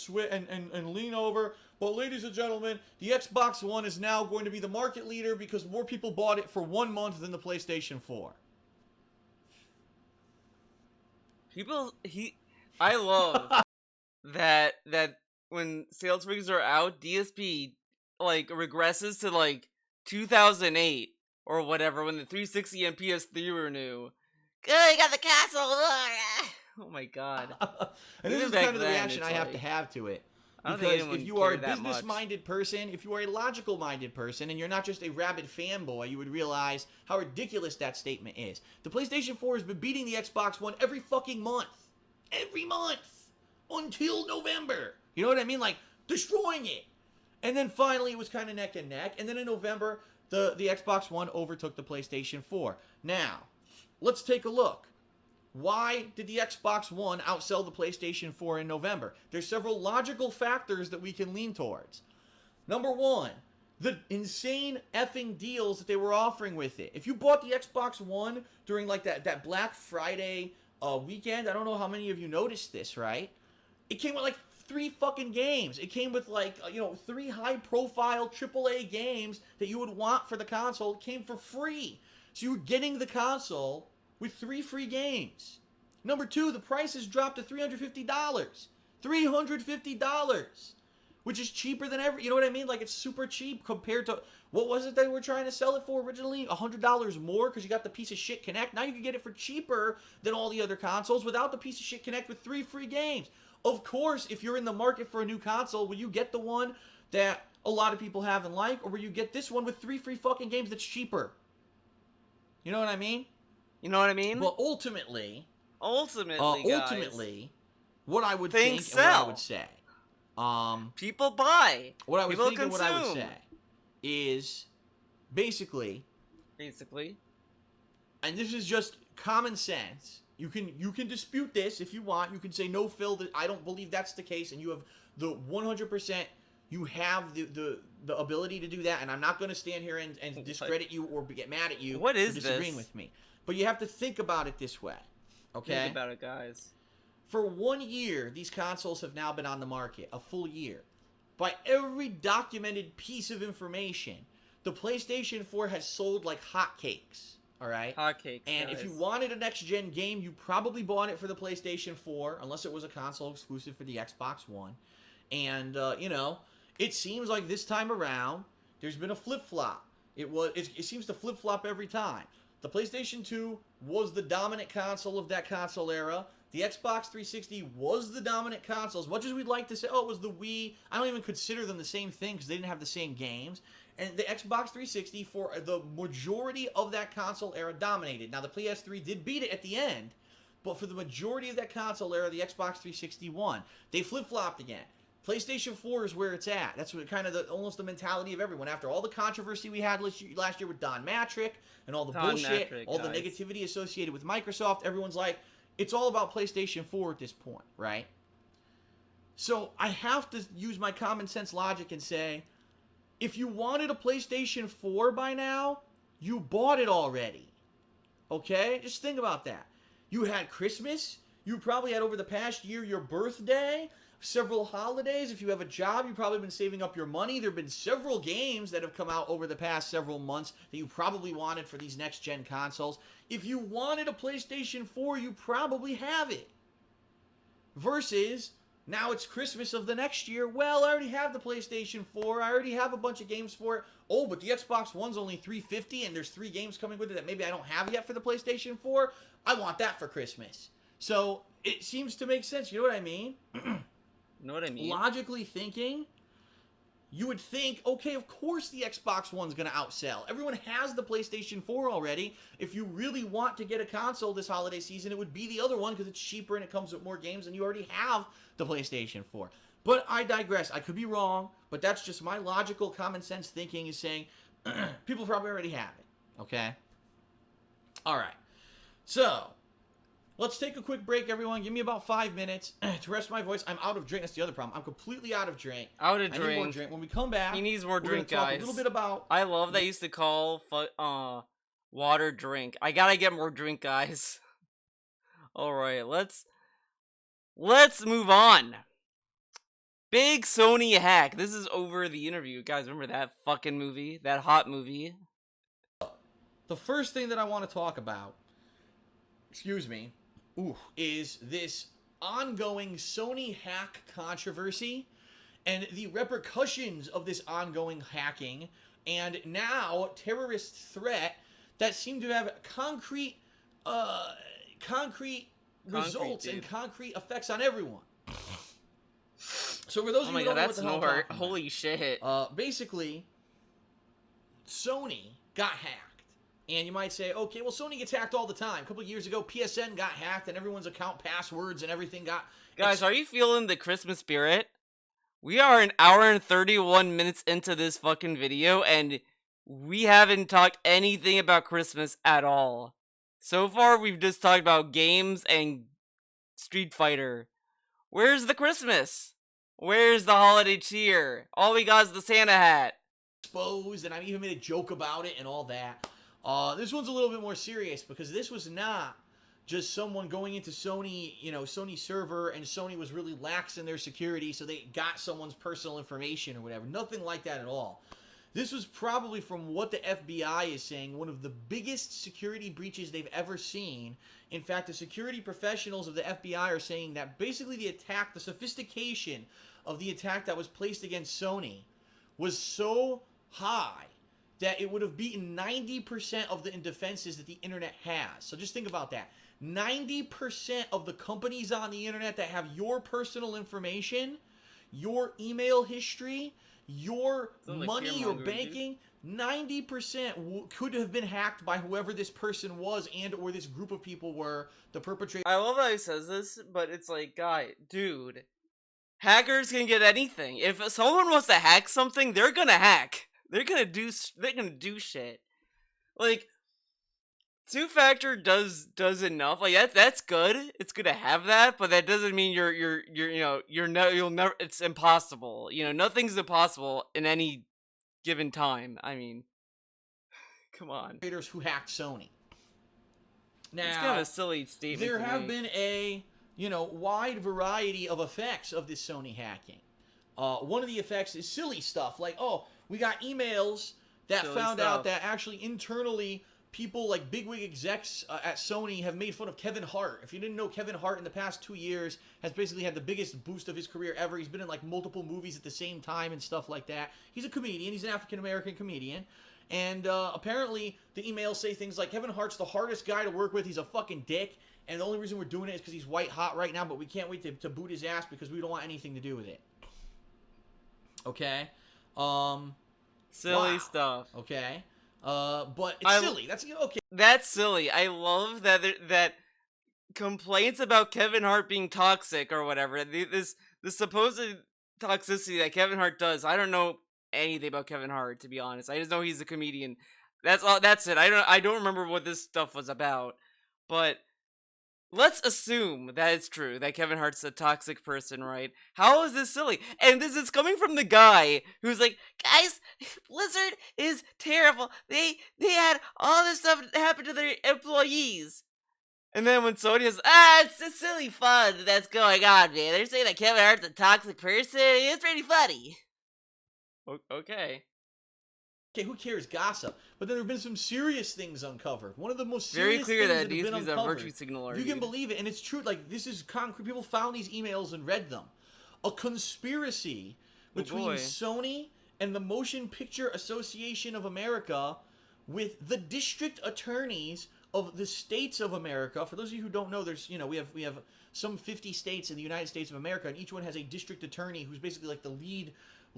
S2: and lean over. But ladies and gentlemen, the Xbox One is now going to be the market leader because more people bought it for 1 month than the PlayStation 4.
S1: I love that when sales figures are out, DSP like regresses to like 2008 or whatever when the 360 and PS3 were new. Oh, you got the castle! Oh my god.
S2: And this is kind of the reaction I have to it. Because if you are a business-minded person, if you are a logical-minded person, and you're not just a rabid fanboy, you would realize how ridiculous that statement is. The PlayStation 4 has been beating the Xbox One every fucking month. Every month. Until November. You know what I mean? Like, destroying it. And then finally, it was kind of neck and neck. And then in November, the Xbox One overtook the PlayStation 4. Now, let's take a look. Why did the Xbox One outsell the PlayStation 4 in November? There's several logical factors that we can lean towards. Number one, the insane effing deals that they were offering with it. If you bought the Xbox One during like that Black Friday weekend, I don't know how many of you noticed this, right? It came with like 3 fucking games. It came with like, 3 high-profile AAA games that you would want for the console. It came for free. So you were getting the console with 3 free games. Number 2, the price has dropped to $350. $350! Which is cheaper than ever. You know what I mean? Like, it's super cheap compared to... What was it they were trying to sell it for originally? $100 more because you got the piece of shit Kinect. Now you can get it for cheaper than all the other consoles without the piece of shit Kinect with 3 free games. Of course, if you're in the market for a new console, will you get the one that a lot of people have and like? Or will you get this one with 3 free fucking games that's cheaper? You know what I mean?
S1: You know what I mean?
S2: Well, ultimately,
S1: guys,
S2: what I would think and what I would say.
S1: People buy.
S2: What I would think and what I would say is basically, and this is just common sense. You can dispute this if you want. You can say, no, Phil, that I don't believe that's the case, and you have the 100%. You have the ability to do that, and I'm not going to stand here and discredit you or get mad at you
S1: for
S2: disagreeing with me. But you have to think about it this way, okay?
S1: Think about it, guys.
S2: For 1 year, these consoles have now been on the market, a full year. By every documented piece of information, the PlayStation 4 has sold like hotcakes, all right?
S1: Hotcakes,
S2: and
S1: guys.
S2: If you wanted a next-gen game, you probably bought it for the PlayStation 4, unless it was a console exclusive for the Xbox One. And, it seems like this time around, there's been a flip-flop. It seems to flip-flop every time. The PlayStation 2 was the dominant console of that console era. The Xbox 360 was the dominant console. As much as we'd like to say, oh, it was the Wii, I don't even consider them the same thing because they didn't have the same games. And the Xbox 360, for the majority of that console era, dominated. Now, the PS3 did beat it at the end, but for the majority of that console era, the Xbox 360 won. They flip-flopped again. PlayStation 4 is where it's at. That's what kind of almost the mentality of everyone. After all the controversy we had last year with Don Matrick and all the bullshit, all the negativity associated with Microsoft, everyone's like, it's all about PlayStation 4 at this point, right? So I have to use my common sense logic and say, if you wanted a PlayStation 4 by now, you bought it already. Okay? Just think about that. You had Christmas. You probably had over the past year your birthday, several holidays. If you have a job, you've probably been saving up your money. There have been several games that have come out over the past several months that you probably wanted for these next-gen consoles. If you wanted a PlayStation 4, you probably have it. Versus, now it's Christmas of the next year. Well, I already have the PlayStation 4. I already have a bunch of games for it. Oh, but the Xbox One's only $350, and there's 3 games coming with it that maybe I don't have yet for the PlayStation 4. I want that for Christmas. So, it seems to make sense. You know what I mean?
S1: Know what I mean?
S2: Logically thinking, you would think, okay, of course the Xbox One's going to outsell. Everyone has the PlayStation 4 already. If you really want to get a console this holiday season, it would be the other one because it's cheaper and it comes with more games and you already have the PlayStation 4. But I digress. I could be wrong, but that's just my logical common sense thinking is saying people probably already have it. Okay? All right. So, let's take a quick break, everyone. Give me about 5 minutes to rest my voice. I'm out of drink. That's the other problem. I'm completely out of drink.
S1: Out of drink.
S2: I need more drink. When we come back,
S1: he needs more drink,
S2: we're gonna talk
S1: guys.
S2: a little bit about.
S1: I love they used to call water drink. I gotta get more drink, guys. All right, let's move on. Big Sony hack. This is over the interview, guys. Remember that fucking movie? That hot movie.
S2: The first thing that I want to talk about, is this ongoing Sony hack controversy and the repercussions of this ongoing hacking and now terrorist threat that seem to have concrete results and concrete effects on everyone. So for those of you who don't know what the hell I'm talking about,
S1: holy shit.
S2: Basically, Sony got hacked. And you might say, okay, well, Sony gets hacked all the time. A couple of years ago, PSN got hacked and everyone's account passwords and everything got...
S1: Guys, are you feeling the Christmas spirit? We are an hour and 31 minutes into this fucking video and we haven't talked anything about Christmas at all. So far, we've just talked about games and Street Fighter. Where's the Christmas? Where's the holiday cheer? All we got is the Santa hat.
S2: Exposed, and I even made a joke about it and all that. This one's a little bit more serious because this was not just someone going into Sony, Sony server and Sony was really lax in their security so they got someone's personal information or whatever. Nothing like that at all. This was probably, from what the FBI is saying, one of the biggest security breaches they've ever seen. In fact, the security professionals of the FBI are saying that basically the attack, the sophistication of the attack that was placed against Sony was so high that it would have beaten 90% of the defenses that the internet has. So just think about that. 90% of the companies on the internet that have your personal information, your email history, your money, your banking, 90% could have been hacked by whoever this person was and or this group of people were the perpetrator.
S1: I love how he says this, but it's like, dude, hackers can get anything. If someone wants to hack something, they're gonna hack. They're gonna do shit. Like, two-factor does enough. Like that's good. It's good to have that, but that doesn't mean you'll never. It's impossible. Nothing's impossible in any given time. I mean, come on.
S2: Who hacked Sony? Now,
S1: it's kind of a silly statement.
S2: There have been a wide variety of effects of this Sony hacking. One of the effects is silly stuff like, we got emails that found out that actually internally people like bigwig execs at Sony have made fun of Kevin Hart. If you didn't know, Kevin Hart in the past 2 years has basically had the biggest boost of his career ever. He's been in like multiple movies at the same time and stuff like that. He's a comedian. He's an African-American comedian. And apparently the emails say things like, Kevin Hart's the hardest guy to work with. He's a fucking dick. And the only reason we're doing it is because he's white hot right now, but we can't wait to boot his ass because we don't want anything to do with it. Okay?
S1: Silly stuff.
S2: Okay? But it's silly. That's okay.
S1: That's silly. I love that complaints about Kevin Hart being toxic or whatever, this supposed toxicity that Kevin Hart does. I don't know anything about Kevin Hart, to be honest. I just know he's a comedian. That's all. That's it. I don't remember what this stuff was about. But let's assume that it's true, that Kevin Hart's a toxic person, right? How is this silly? And this is coming from the guy who's like, guys, Blizzard is terrible. They had all this stuff happen to their employees. And then when Sony is, it's a silly fun that's going on, man. They're saying that Kevin Hart's a toxic person. It's pretty funny. Okay.
S2: Okay, who cares? Gossip. But then there have been some serious things uncovered. One of the most serious
S1: very clear
S2: things
S1: that
S2: have been uncovered.
S1: A virtue signaler.
S2: You can believe it, and it's true. Like, this is concrete. People found these emails and read them. A conspiracy between Sony and the Motion Picture Association of America with the district attorneys of the states of America. For those of you who don't know, there's, we have some 50 states in the United States of America, and each one has a district attorney who's basically like the lead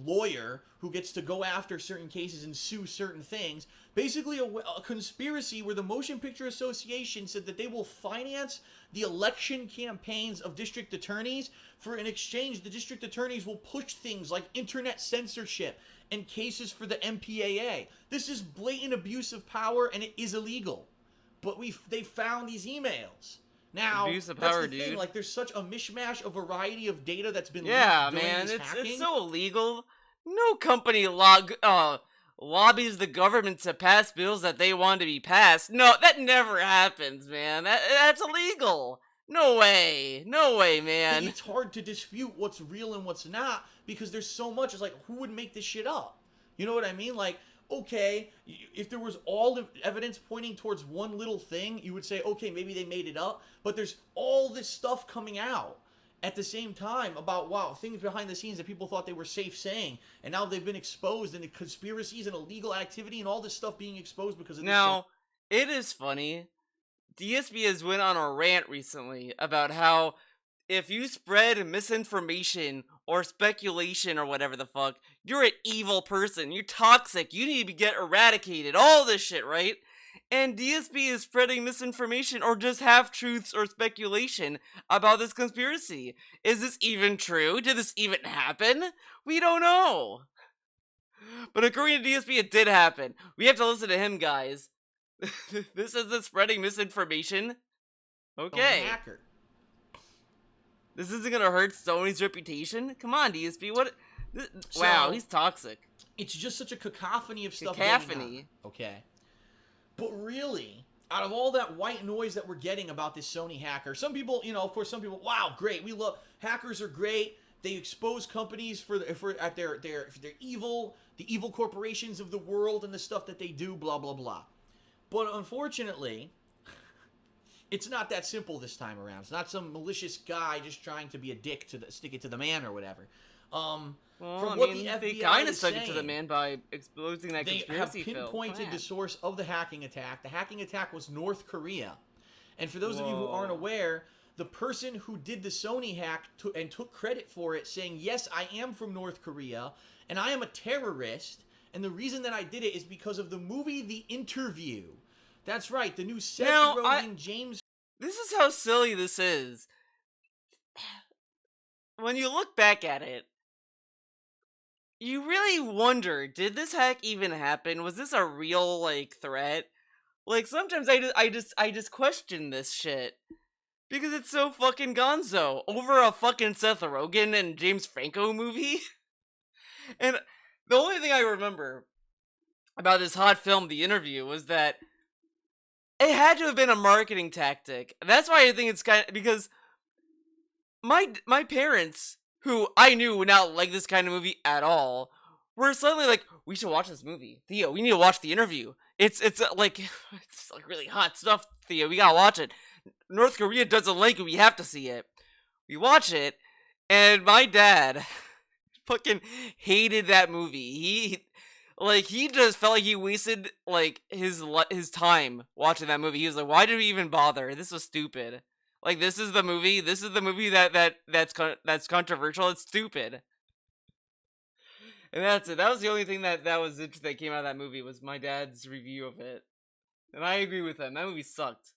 S2: lawyer who gets to go after certain cases and sue certain things. Basically a conspiracy where the Motion Picture Association said that they will finance the election campaigns of district attorneys. For in exchange, the district attorneys will push things like internet censorship and cases for the MPAA. This is blatant abuse of power, and it is illegal. But they found these emails. Now,
S1: abuse of power,
S2: that's the thing.
S1: dude.
S2: Like, there's such a mishmash, a variety of data that's been
S1: leaked
S2: during this hacking.
S1: It's so illegal. No company lobbies the government to pass bills that they want to be passed. No, that never happens, man. That's illegal. No way, man.
S2: It's hard to dispute what's real and what's not because there's so much. It's like, who would make this shit up? You know what I mean? Like, okay, if there was all the evidence pointing towards one little thing, you would say, okay, maybe they made it up. But there's all this stuff coming out at the same time about, wow, things behind the scenes that people thought they were safe saying. And now they've been exposed, and the conspiracies and illegal activity and all this stuff being exposed because of this.
S1: Now, it is funny. DSP has went on a rant recently about how if you spread misinformation or speculation or whatever the fuck, you're an evil person. You're toxic. You need to get eradicated. All this shit, right? And DSP is spreading misinformation or just half-truths or speculation about this conspiracy. Is this even true? Did this even happen? We don't know. But according to DSP, it did happen. We have to listen to him, guys. This is the spreading misinformation. Okay.
S2: Hacker. This
S1: isn't gonna hurt Sony's reputation? Come on, DSP. What? Wow, he's toxic.
S2: It's just such a cacophony of stuff going on. Okay. But really, out of all that white noise that we're getting about this Sony hacker, some people, of course, some people, wow, great. We love hackers are great. They expose companies for their evil, the evil corporations of the world and the stuff that they do, blah blah blah. But unfortunately, it's not that simple this time around. It's not some malicious guy just trying to be a dick to stick it to the man or whatever.
S1: From what the FBI they kind of stuck it to the man by exposing that conspiracy
S2: film. They have pinpointed the source of the hacking attack. The hacking attack was North Korea. And for those of you who aren't aware, the person who did the Sony hack and took credit for it, saying, yes, I am from North Korea, and I am a terrorist, and the reason that I did it is because of the movie The Interview. That's right, the new Seth Rogen James...
S1: This is how silly this is. When you look back at it, you really wonder, did this hack even happen? Was this a real, threat? Sometimes I just question this shit. Because it's so fucking gonzo. Over a fucking Seth Rogen and James Franco movie? And the only thing I remember about this hot film, The Interview, was that it had to have been a marketing tactic. That's why I think it's because my parents, who I knew would not like this kind of movie at all, were suddenly like, we should watch this movie. Theo, we need to watch The Interview. It's really hot stuff, Theo. We gotta watch it. North Korea doesn't like it. We have to see it. We watch it, and my dad fucking hated that movie. Like, he just felt like he wasted, like, his time watching that movie. He was like, why did we even bother? This was stupid. Like, this is the movie that's controversial. It's stupid. And that's it. That was the only thing that was interesting that came out of that movie, was my dad's review of it. And I agree with him. That movie sucked.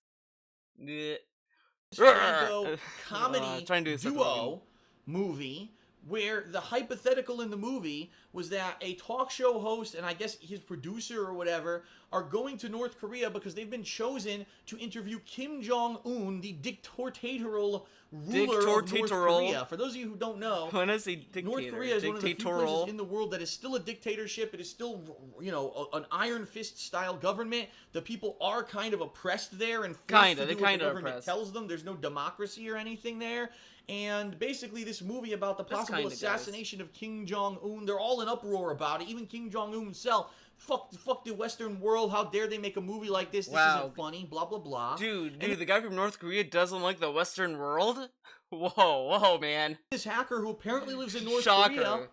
S2: Franco comedy duo movie where the hypothetical in the movie was that a talk show host and I guess his producer or whatever are going to North Korea because they've been chosen to interview Kim Jong-un, the dictatorial ruler of North Korea. For those of you who don't know,
S1: when I say dictator,
S2: North Korea is one of the few places in the world that is still a dictatorship. It is still, you know, an iron fist style government. The people are kind of oppressed there and forced to do what the government tells them. There's no democracy or anything there. And basically this movie about the possible assassination of Kim Jong-un, they're all in uproar about it. Even Kim Jong-un himself, fuck the Western world, how dare they make a movie like this, this isn't funny, blah blah blah.
S1: Dude, the guy from North Korea doesn't like the Western world? Whoa, man.
S2: This hacker who apparently lives in North Korea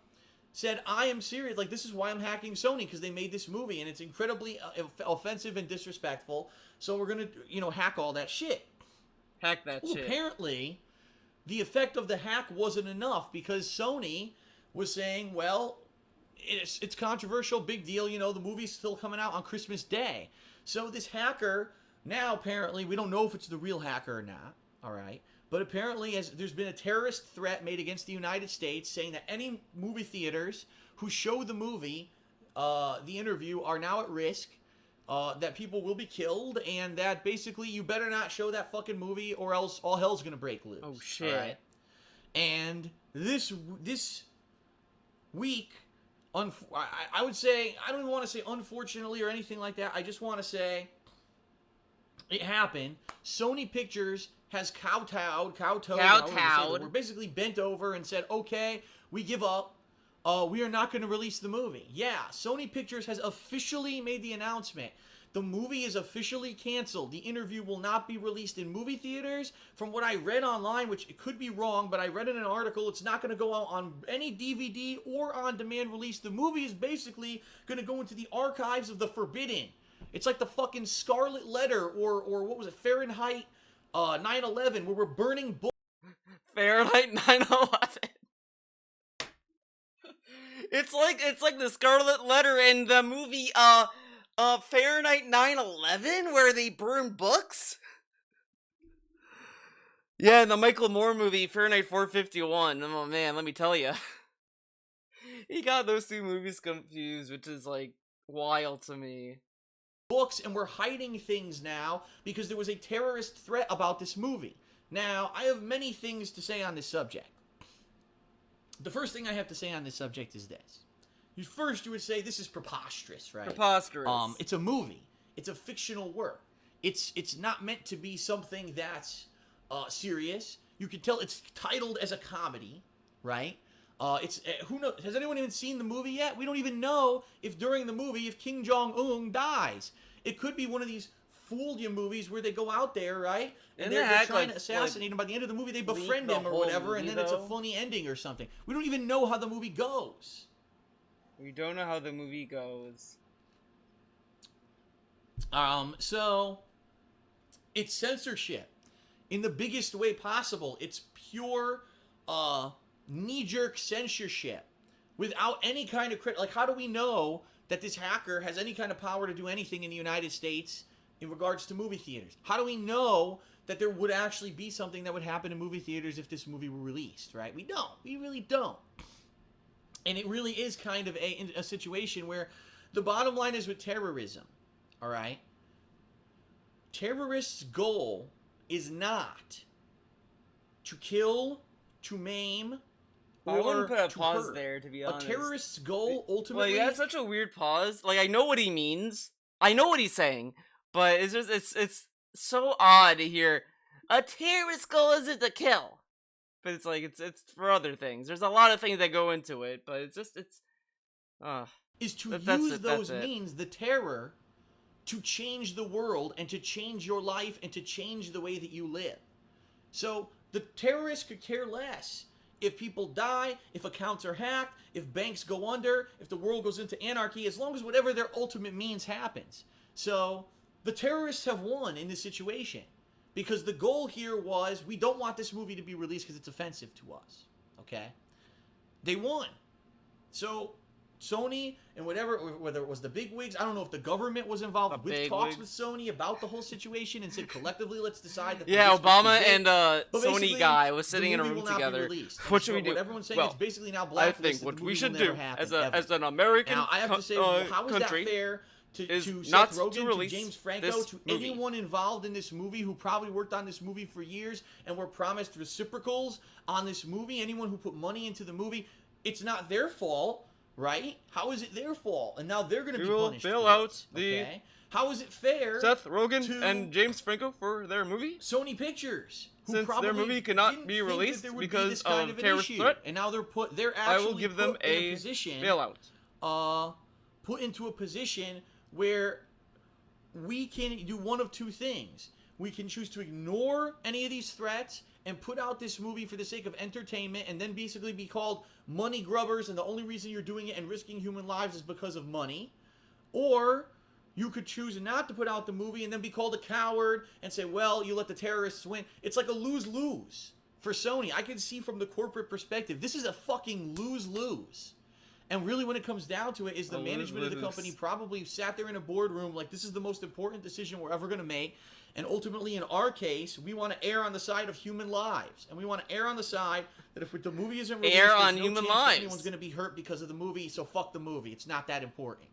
S2: said, I am serious, like, this is why I'm hacking Sony, because they made this movie, and it's incredibly offensive and disrespectful, so we're gonna, you know, hack all that shit.
S1: Hack that shit.
S2: Apparently, the effect of the hack wasn't enough, because Sony was saying, well, it's controversial, big deal, you know, the movie's still coming out on Christmas Day. So this hacker, now apparently, we don't know if it's the real hacker or not, alright, but apparently there's been a terrorist threat made against the United States saying that any movie theaters who show the movie, the interview, are now at risk, that people will be killed, and that basically you better not show that fucking movie or else all hell's gonna break loose.
S1: Oh, shit.
S2: Right? And this week, I would say, I don't even want to say unfortunately or anything like that, I just want to say it happened. Sony Pictures has kowtowed. We're basically bent over and said, okay, we give up. We are not going to release the movie. Yeah, Sony Pictures has officially made the announcement. The movie is officially canceled. The interview will not be released in movie theaters. From what I read online, which it could be wrong, but I read in an article, it's not going to go out on any DVD or on-demand release. The movie is basically going to go into the archives of the forbidden. It's like the fucking Scarlet Letter or what was it, Fahrenheit 9/11, where we're burning books.
S1: Fahrenheit 9/11. It's like the Scarlet Letter in the movie Fahrenheit 9/11, where they burn books. Yeah, in the Michael Moore movie Fahrenheit 451. Oh man, let me tell you, he got those two movies confused, which is like wild to me.
S2: Books, and we're hiding things now because there was a terrorist threat about this movie. Now, I have many things to say on this subject. The first thing I have to say on this subject is this. First, you would say this is preposterous, right?
S1: Preposterous.
S2: It's a movie. It's a fictional work. It's not meant to be something that's serious. You can tell it's titled as a comedy, right? Who knows? Has anyone even seen the movie yet? We don't even know if during the movie if Kim Jong-un dies. It could be one of these fool you movies where they go out there, right? And they're trying to assassinate him. By the end of the movie, they befriend him or whatever, and then it's a funny ending or something. We don't even know how the movie goes.
S1: We don't know how the movie goes.
S2: So it's censorship in the biggest way possible. It's pure, knee-jerk censorship without any kind of credit. Like, how do we know that this hacker has any kind of power to do anything in the United States in regards to movie theaters? How do we know that there would actually be something that would happen in movie theaters if this movie were released, right? We don't. We really don't. And it really is kind of a situation where the bottom line is with terrorism, all right? Terrorists' goal is not to kill, to maim, or
S1: I wouldn't put a pause
S2: hurt.
S1: there, to be honest.
S2: A terrorist's goal ultimately...
S1: Well, that's such a weird pause. Like, I know what he means. I know what he's saying. But it's just, it's so odd to hear, a terrorist's goal isn't to kill. But it's like, it's for other things. There's a lot of things that go into it, but it's just,
S2: is to use those means, the terror, to change the world and to change your life and to change the way that you live. So the terrorists could care less if people die, if accounts are hacked, if banks go under, if the world goes into anarchy, as long as whatever their ultimate means happens. So the terrorists have won in this situation because the goal here was we don't want this movie to be released because it's offensive to us. Okay? They won. So Sony and whatever, whether it was the bigwigs, I don't know if the government was involved with talks with Sony about the whole situation and said collectively, let's decide that.
S1: Yeah, Obama and Sony guy was sitting in a room together. What should we do?
S2: What everyone's saying, it's basically now blacklisted.
S1: I think what we should do as an American
S2: now, I have to say, how is that fair to Seth Rogen, to James Franco, to anyone involved in this movie who probably worked on this movie for years and were promised reciprocals on this movie? Anyone who put money into the movie, it's not their fault. Right? How is it their fault? And now they're going to be punished.
S1: We will bail out
S2: okay? How is it fair?
S1: Seth Rogen and James Franco for their movie?
S2: Sony Pictures,
S1: since their movie cannot be released because of terrorist threat.
S2: And now they're actually
S1: I will give them a
S2: position,
S1: bailout.
S2: Put into a position where we can do one of two things. We can choose to ignore any of these threats and put out this movie for the sake of entertainment and then basically be called money grubbers and the only reason you're doing it and risking human lives is because of money. Or you could choose not to put out the movie and then be called a coward and say, well, you let the terrorists win. It's like a lose-lose for Sony. I can see from the corporate perspective, this is a fucking lose-lose. And really when it comes down to it is the management of the company probably sat there in a boardroom like this is the most important decision we're ever going to make. And ultimately, in our case, we want to err on the side of human lives. And we want to err on the side that if the movie isn't released,
S1: err on
S2: no
S1: human
S2: chance
S1: lives.
S2: Anyone's going to be hurt because of the movie, so fuck the movie. It's not that important.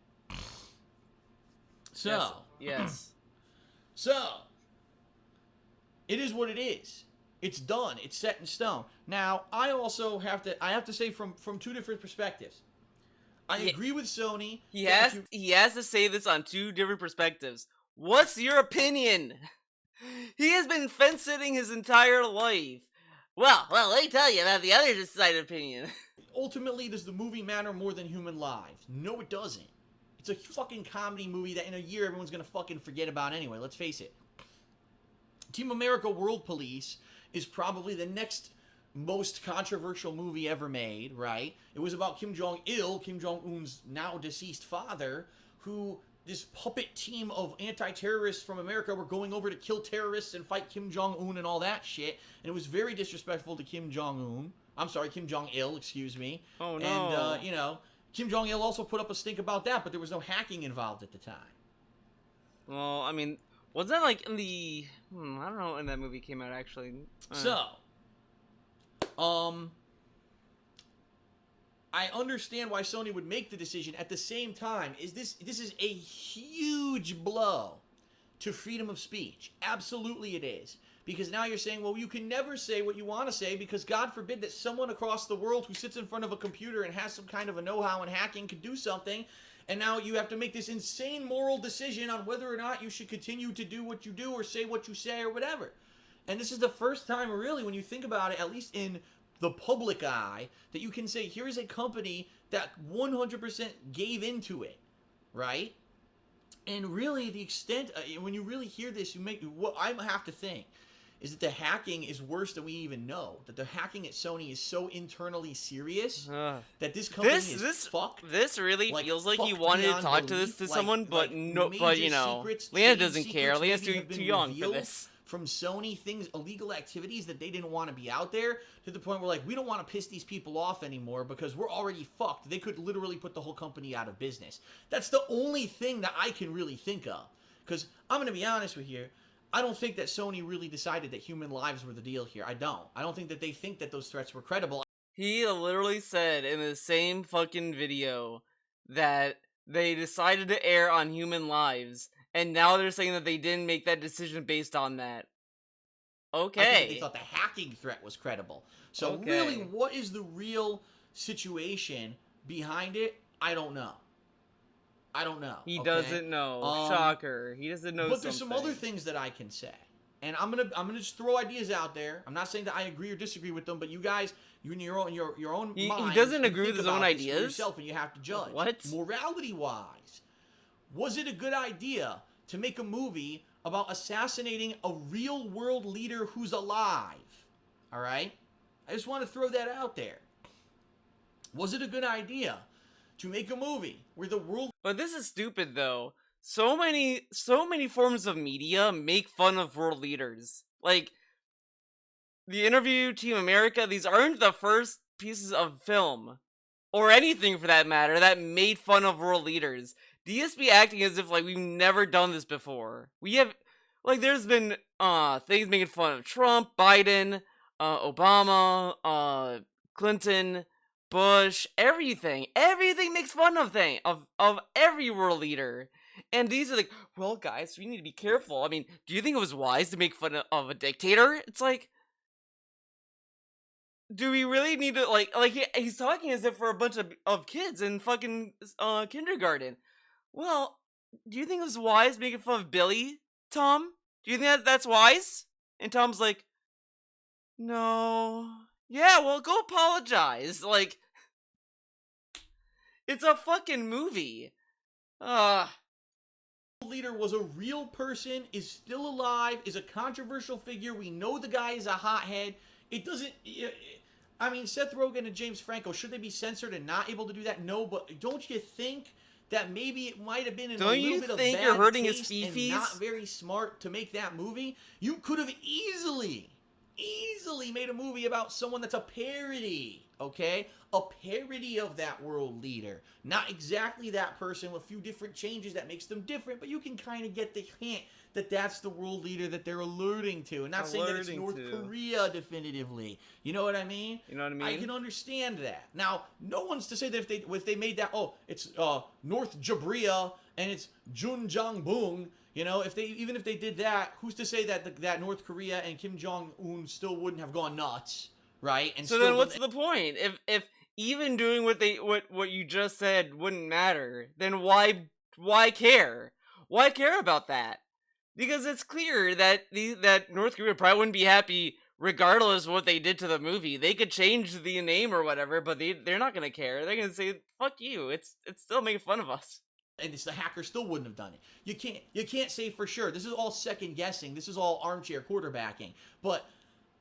S2: So.
S1: Yes.
S2: So. It is what it is. It's done. It's set in stone. Now, I also have to say from two different perspectives. I agree with Sony.
S1: He has to say this on two different perspectives. What's your opinion? He has been fence-sitting his entire life. Well, let me tell you about the other side opinion.
S2: Ultimately, does the movie matter more than human lives? No, it doesn't. It's a fucking comedy movie that in a year everyone's gonna fucking forget about anyway. Let's face it. Team America World Police is probably the next most controversial movie ever made, right? It was about Kim Jong-il, Kim Jong-un's now deceased father, who this puppet team of anti-terrorists from America were going over to kill terrorists and fight Kim Jong-un and all that shit. And it was very disrespectful to Kim Jong-un. I'm sorry, Kim Jong-il, excuse me.
S1: Oh, no.
S2: And, Kim Jong-il also put up a stink about that, but there was no hacking involved at the time.
S1: Well, I mean, was that like in the... I don't know when that movie came out, actually.
S2: I understand why Sony would make the decision. At the same time, this is a huge blow to freedom of speech. Absolutely it is. Because now you're saying, well, you can never say what you want to say because God forbid that someone across the world who sits in front of a computer and has some kind of a know-how in hacking could do something. And now you have to make this insane moral decision on whether or not you should continue to do what you do or say what you say or whatever. And this is the first time, really, when you think about it, at least in the public eye, that you can say, here's a company that 100% gave into it, right? And really, the extent, when you really hear this, what I have to think is that the hacking is worse than we even know. That the hacking at Sony is so internally serious that this company is fucked.
S1: This really feels like he wanted to talk to someone, but Leanna doesn't care. Leanna's too young for this.
S2: From Sony, illegal activities that they didn't want to be out there, to the point where, we don't want to piss these people off anymore because we're already fucked. They could literally put the whole company out of business. That's the only thing that I can really think of. Because I'm going to be honest with you, I don't think that Sony really decided that human lives were the deal here. I don't think that they think that those threats were credible.
S1: He literally said in the same fucking video that they decided to err on human lives. And now they're saying that they didn't make that decision based on that. Okay.
S2: I think they thought the hacking threat was credible. So really, what is the real situation behind it? I don't know.
S1: He doesn't know. Shocker. He doesn't know.
S2: But there's some other things that I can say. And I'm gonna just throw ideas out there. I'm not saying that I agree or disagree with them, but you guys, you in your own mind,
S1: he doesn't agree with his own ideas.
S2: Yourself, and you have to judge.
S1: What?
S2: Morality-wise, was it a good idea to make a movie about assassinating a real world leader who's alive? All right? I just want to throw that out there. Was it a good idea to make a movie where the world...
S1: But this is stupid, though. So many forms of media make fun of world leaders. Like, The Interview, Team America, these aren't the first pieces of film, or anything for that matter, that made fun of world leaders. DSP acting as if, like, we've never done this before. We have, like, there's been, things making fun of Trump, Biden, Obama, Clinton, Bush, everything. Everything makes fun of every world leader. And these are like, well, guys, we need to be careful. I mean, do you think it was wise to make fun of a dictator? It's like, do we really need to, like he's talking as if for a bunch of kids in fucking kindergarten. Well, do you think it was wise making fun of Billy, Tom? Do you think that's wise? And Tom's like, no. Yeah, well, go apologize. Like, it's a fucking movie.
S2: Leader was a real person, is still alive, is a controversial figure. We know the guy is a hothead. It doesn't... I mean, Seth Rogen and James Franco, should they be censored and not able to do that? No, but don't you think that maybe it might have been in a little bit of bad
S1: you're hurting his
S2: taste and not very smart to make that movie? You could have easily made a movie about someone that's a parody, okay? A parody of that world leader. Not exactly that person, with a few different changes that makes them different, but you can kind of get the hint that that's the world leader that they're alluding to. And not saying that it's North Korea definitively. You know what I mean?
S1: You know what I mean?
S2: I can understand that. Now, no one's to say that if they made that, oh, it's North Jabria and it's Junjangbung. You know, even if they did that, who's to say that that North Korea and Kim Jong-un still wouldn't have gone nuts, right? And
S1: so then what's the point? If even doing what you just said wouldn't matter, then why care? Why care about that? Because it's clear that that North Korea probably wouldn't be happy regardless of what they did to the movie. They could change the name or whatever, but they're not gonna care. They're gonna say, fuck you, it's still making fun of us.
S2: And the hacker still wouldn't have done it. You can't say for sure. This is all second guessing. This is all armchair quarterbacking. But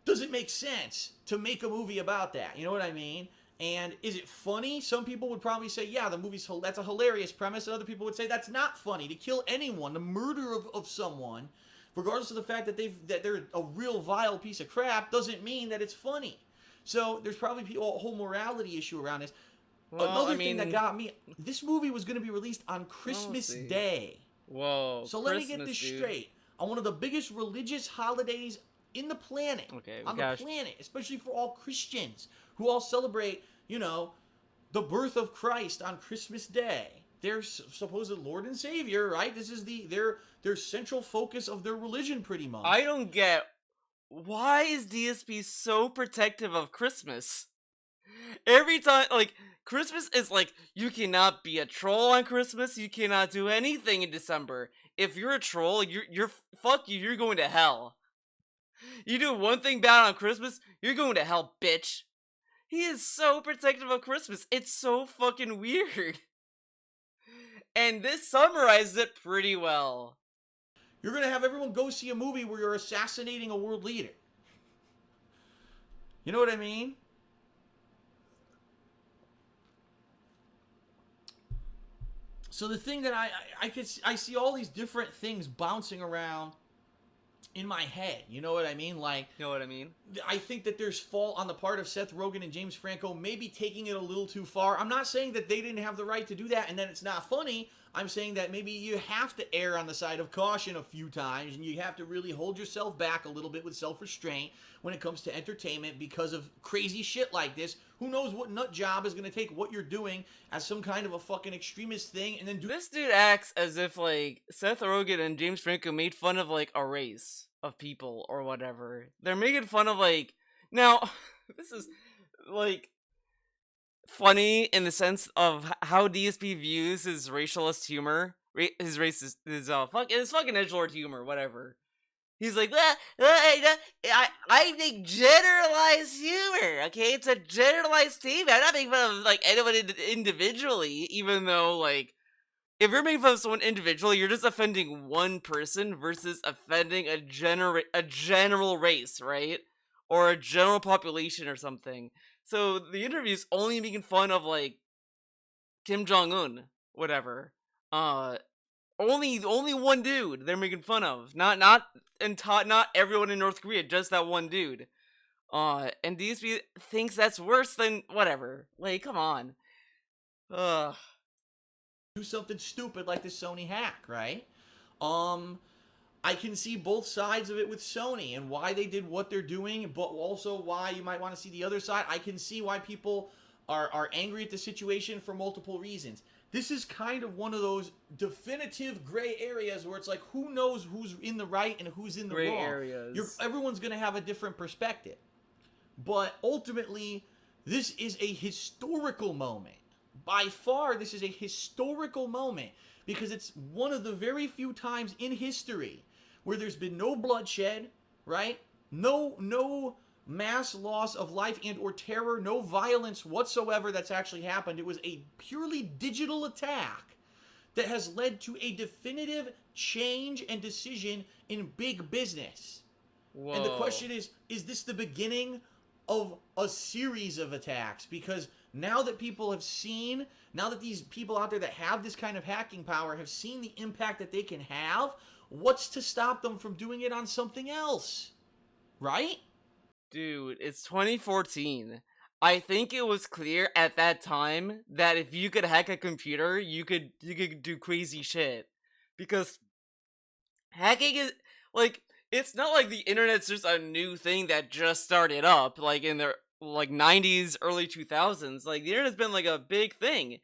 S2: does it make sense to make a movie about that? You know what I mean? And is it funny? Some people would probably say, yeah, that's a hilarious premise. And other people would say that's not funny. To kill anyone, the murder of someone, regardless of the fact that they're a real vile piece of crap, doesn't mean that it's funny. So there's probably a whole morality issue around this. Well, another thing that got me, this movie was going to be released on Christmas Day.
S1: Whoa.
S2: So let me get this straight. On one of the biggest religious holidays in the planet.
S1: Okay,
S2: on the planet, especially for all Christians who all celebrate, you know, the birth of Christ on Christmas Day. Their supposed Lord and Savior, right? This is their central focus of their religion, pretty much.
S1: I don't get, why is DSP so protective of Christmas? Every time, like, Christmas is like, you cannot be a troll on Christmas, you cannot do anything in December. If you're a troll, you're fuck you, you're going to hell. You do one thing bad on Christmas, you're going to hell, bitch. He is so protective of Christmas, it's so fucking weird. And this summarizes it pretty well.
S2: You're gonna have everyone go see a movie where you're assassinating a world leader. You know what I mean? So the thing that I see all these different things bouncing around in my head. You know what I mean? Like,
S1: you know what I mean?
S2: I think that there's fault on the part of Seth Rogen and James Franco, maybe taking it a little too far. I'm not saying that they didn't have the right to do that and then it's not funny. I'm saying that maybe you have to err on the side of caution a few times, and you have to really hold yourself back a little bit with self-restraint when it comes to entertainment because of crazy shit like this. Who knows what nut job is going to take what you're doing as some kind of a fucking extremist thing and then do...
S1: This dude acts as if, like, Seth Rogen and James Franco made fun of, like, a race of people or whatever. They're making fun of, like... Now, this is, like... funny in the sense of how DSP views his racialist humor, his racist, his fucking edgelord humor, whatever. He's like, I make generalized humor, okay? It's a generalized statement. I'm not making fun of, like, anyone individually, even though, like, if you're making fun of someone individually, you're just offending one person versus offending a general race, right? or a general population or something. So the interview's only making fun of like Kim Jong-un, whatever. Only one dude they're making fun of. Not everyone in North Korea, just that one dude. And DSP thinks that's worse than whatever. Like, come on. Ugh.
S2: Do something stupid like the Sony hack, right? I can see both sides of it with Sony and why they did what they're doing, but also why you might want to see the other side. I can see why people are angry at the situation for multiple reasons. This is kind of one of those definitive gray areas where it's like, who knows who's in the right and who's in the
S1: gray
S2: wrong.
S1: Areas.
S2: Everyone's going to have a different perspective. But ultimately, this is a historical moment. By far, this is a historical moment because it's one of the very few times in history where there's been no bloodshed, right? No mass loss of life and or terror, no violence whatsoever that's actually happened. It was a purely digital attack that has led to a definitive change and decision in big business. Whoa. And the question is this the beginning of a series of attacks? Because now that people have seen, now that these people out there that have this kind of hacking power have seen the impact that they can have, what's to stop them from doing it on something else? Right?
S1: Dude, it's 2014. I think it was clear at that time that if you could hack a computer, you could do crazy shit. Because hacking is, like, it's not like the internet's just a new thing that just started up, like, in the, like, 90s, early 2000s. Like, the internet's been, like, a big thing.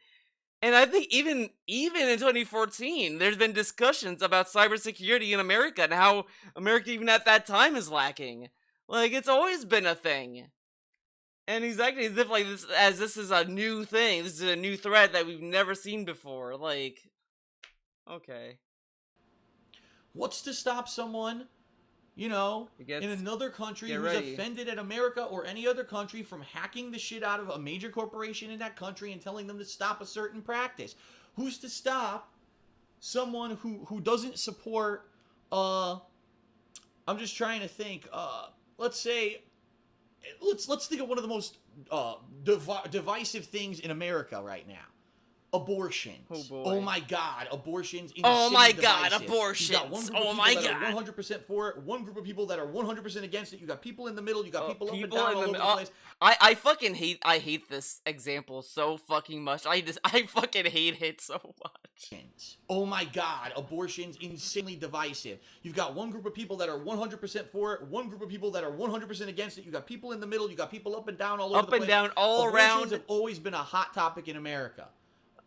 S1: And I think even in 2014, there's been discussions about cybersecurity in America and how America even at that time is lacking. Like, it's always been a thing. And exactly as if, like, this is a new thing. This is a new threat that we've never seen before. Like, okay.
S2: What's to stop someone, in another country who's offended at America or any other country from hacking the shit out of a major corporation in that country and telling them to stop a certain practice? Who's to stop someone who doesn't support, I'm just trying to think, let's say, let's think of one of the most divisive things in America right now. Abortions.
S1: Oh boy.
S2: Oh my God, abortions.
S1: Oh my God,
S2: divisive.
S1: abortions.
S2: Oh my God. Are 100% for it. One group of people that are 100% against it. You got people in the middle. You got people up and down all over the place.
S1: I fucking hate this example so fucking much. I fucking hate it so much.
S2: Oh my God, abortions, insanely divisive. You've got one group of people that are 100% for it. One group of people that are 100% against it. You got people in the middle. You got people up and down all over the place.
S1: Up and down, all around.
S2: Abortions have always been a hot topic in America.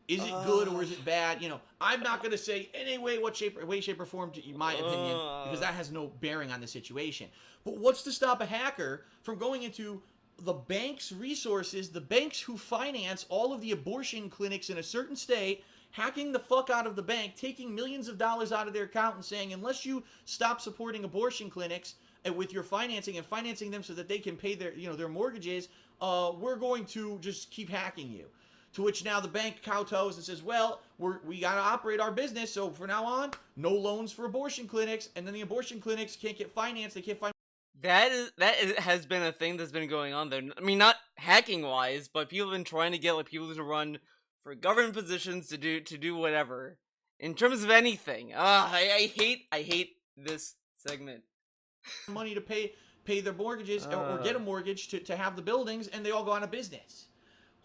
S2: Is it good or is it bad? I'm not going to say any way, shape, or form, in my opinion, because that has no bearing on the situation. But what's to stop a hacker from going into the bank's resources, the banks who finance all of the abortion clinics in a certain state, hacking the fuck out of the bank, taking millions of dollars out of their account and saying, unless you stop supporting abortion clinics with your financing and financing them so that they can pay their mortgages, we're going to just keep hacking you. To which now the bank kowtows and says, well, we got to operate our business, so from now on, no loans for abortion clinics, and then the abortion clinics can't get financed, they can't find...
S1: That has been a thing that's been going on there. I mean, not hacking-wise, but people have been trying to get, like, people to run for government positions to do whatever. In terms of anything. I hate this segment.
S2: Money to pay their mortgages, or get a mortgage to have the buildings, and they all go out of business.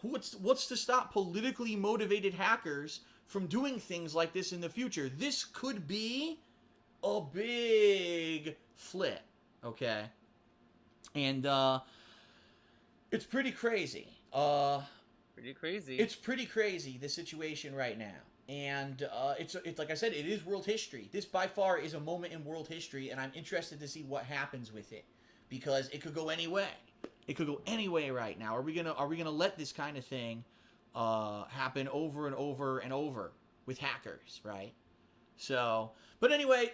S2: What's to stop politically motivated hackers from doing things like this in the future? This could be a big flip, okay? And it's pretty crazy. It's pretty crazy, the situation right now. And it's like I said, it is world history. This by far is a moment in world history, and I'm interested to see what happens with it, because it could go any way. It could go any way right now. Are we gonna let this kind of thing happen over and over and over with hackers, right? So, but anyway,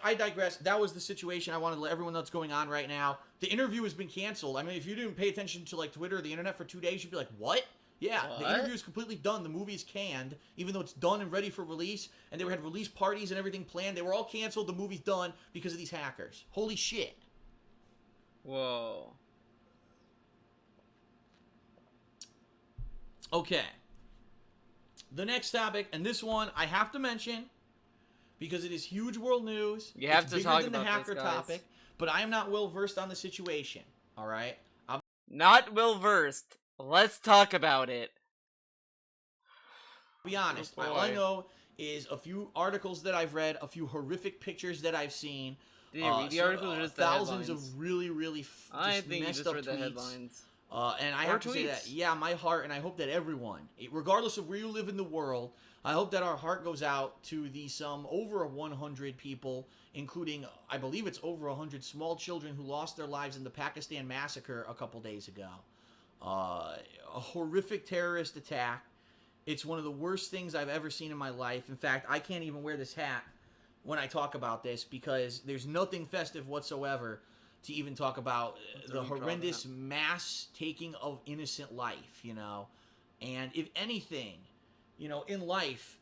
S2: I digress. That was the situation. I wanted to let everyone know what's going on right now. The interview has been canceled. I mean, if you didn't pay attention to like Twitter or the internet for 2 days, you'd be like, what? Yeah, what? The interview is completely done. The movie's canned, even though it's done and ready for release. And they had release parties and everything planned. They were all canceled. The movie's done because of these hackers. Holy shit.
S1: Whoa.
S2: Okay. The next topic, and this one I have to mention because it is huge world news.
S1: You have
S2: it's
S1: to
S2: bigger
S1: talk
S2: than
S1: about
S2: the hacker
S1: this, guys.
S2: topic, but I am not well versed on the situation. All right.
S1: Not well versed. Let's talk about it.
S2: Be honest.
S1: Oh,
S2: all I know is a few articles that I've read, a few horrific pictures that I've seen.
S1: Did you read the articles or just the
S2: thousands
S1: headlines?
S2: of really
S1: I think
S2: messed
S1: you just
S2: up
S1: read the
S2: tweets.
S1: headlines.
S2: And I
S1: or
S2: have
S1: tweets.
S2: to say that, yeah, my heart, and I hope that everyone, regardless of where you live in the world, I hope that our heart goes out to the over 100 people, including, I believe it's over 100 small children who lost their lives in the Pakistan massacre a couple days ago. A horrific terrorist attack. It's one of the worst things I've ever seen in my life. In fact, I can't even wear this hat when I talk about this because there's nothing festive whatsoever to even talk about the horrendous mass taking of innocent life, you know. And if anything, you know, in life,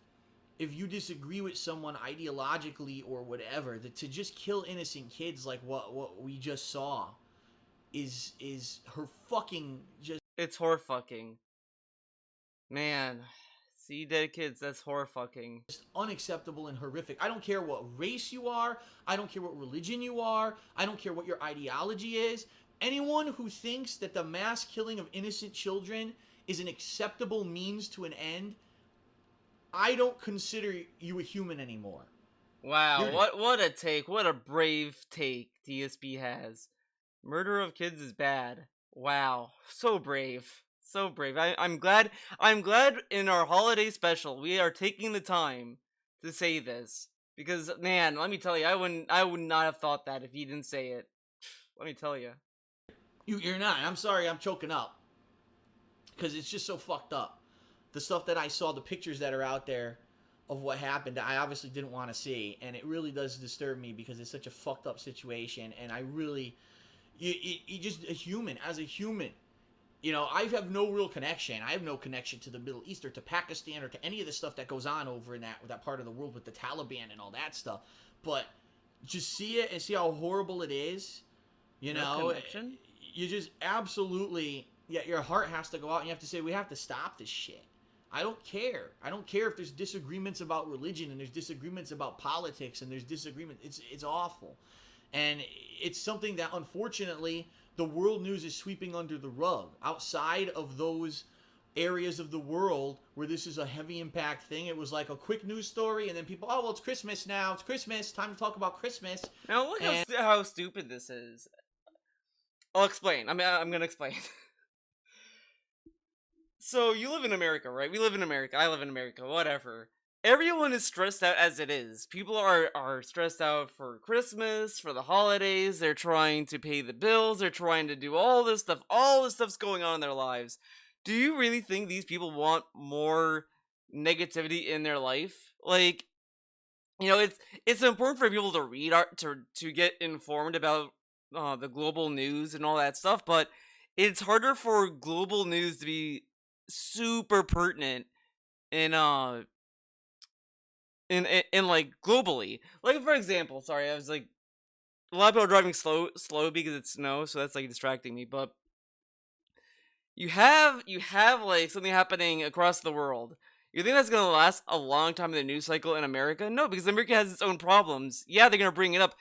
S2: if you disagree with someone ideologically or whatever, to just kill innocent kids like what we just saw is her fucking just...
S1: It's horfucking. Man, see dead kids, that's horfucking.
S2: Just unacceptable and horrific. I don't care what race you are. I don't care what religion you are. I don't care what your ideology is. Anyone who thinks that the mass killing of innocent children is an acceptable means to an end, I don't consider you a human anymore.
S1: Wow, what a take. What a brave take DSP has. Murder of kids is bad. Wow, so brave. So brave. I'm glad in our holiday special we are taking the time to say this. Because man, let me tell you, I would not have thought that if you didn't say it. Let me tell you.
S2: You're not. I'm sorry, I'm choking up. Because it's just so fucked up. The stuff that I saw, the pictures that are out there of what happened, I obviously didn't want to see. And it really does disturb me because it's such a fucked up situation. And I really... You just... As a human... You know, I have no real connection. I have no connection to the Middle East or to Pakistan or to any of the stuff that goes on over in that part of the world with the Taliban and all that stuff. But just see it and see how horrible it is. You know,
S1: connection?
S2: You just absolutely... Yeah, your heart has to go out and you have to say, we have to stop this shit. I don't care. I don't care if there's disagreements about religion and there's disagreements about politics and there's disagreement. It's awful. And it's something that, unfortunately, the world news is sweeping under the rug. Outside of those areas of the world where this is a heavy impact thing, it was like a quick news story, and then people, oh, well, it's Christmas now. It's Christmas. Time to talk about Christmas.
S1: Now, look how stupid this is. I'll explain. I'm going to explain. So, you live in America, right? We live in America. I live in America. Whatever. Everyone is stressed out as it is. People are stressed out for Christmas, for the holidays. They're trying to pay the bills. They're trying to do all this stuff. All this stuff's going on in their lives. Do you really think these people want more negativity in their life? Like, you know, it's important for people to read to get informed about the global news and all that stuff, but it's harder for global news to be super pertinent in like globally. Like, for example, sorry, I was like, a lot of people are driving slow because it's snow, so that's like distracting me. But you have like something happening across the world. You think that's gonna last a long time in the news cycle in America? No, because America has its own problems. Yeah, they're gonna bring it up.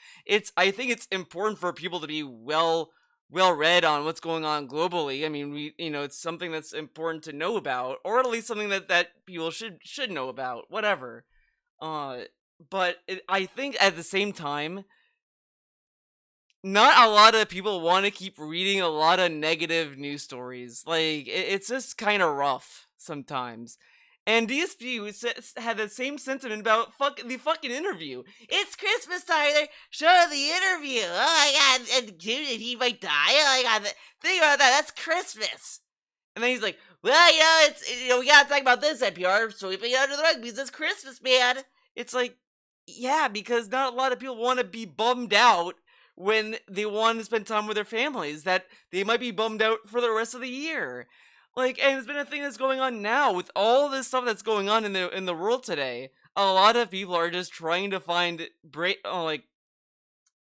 S1: I think it's important for people to be well read on what's going on globally. I mean, it's something that's important to know about, or at least something that people should know about. Whatever. But I think at the same time, not a lot of people want to keep reading a lot of negative news stories. Like, it's just kind of rough sometimes. And DSP had the same sentiment about the fucking interview. It's Christmas time. They're showing the interview. Oh my god, and he might die. Oh my god, think about that. That's Christmas. And then he's like, well, we gotta talk about this, NPR, sweeping it under the rug because it's Christmas, man. It's like, yeah, because not a lot of people want to be bummed out when they want to spend time with their families, that they might be bummed out for the rest of the year. Like, and it's been a thing that's going on now with all this stuff that's going on in the world today. A lot of people are just trying to find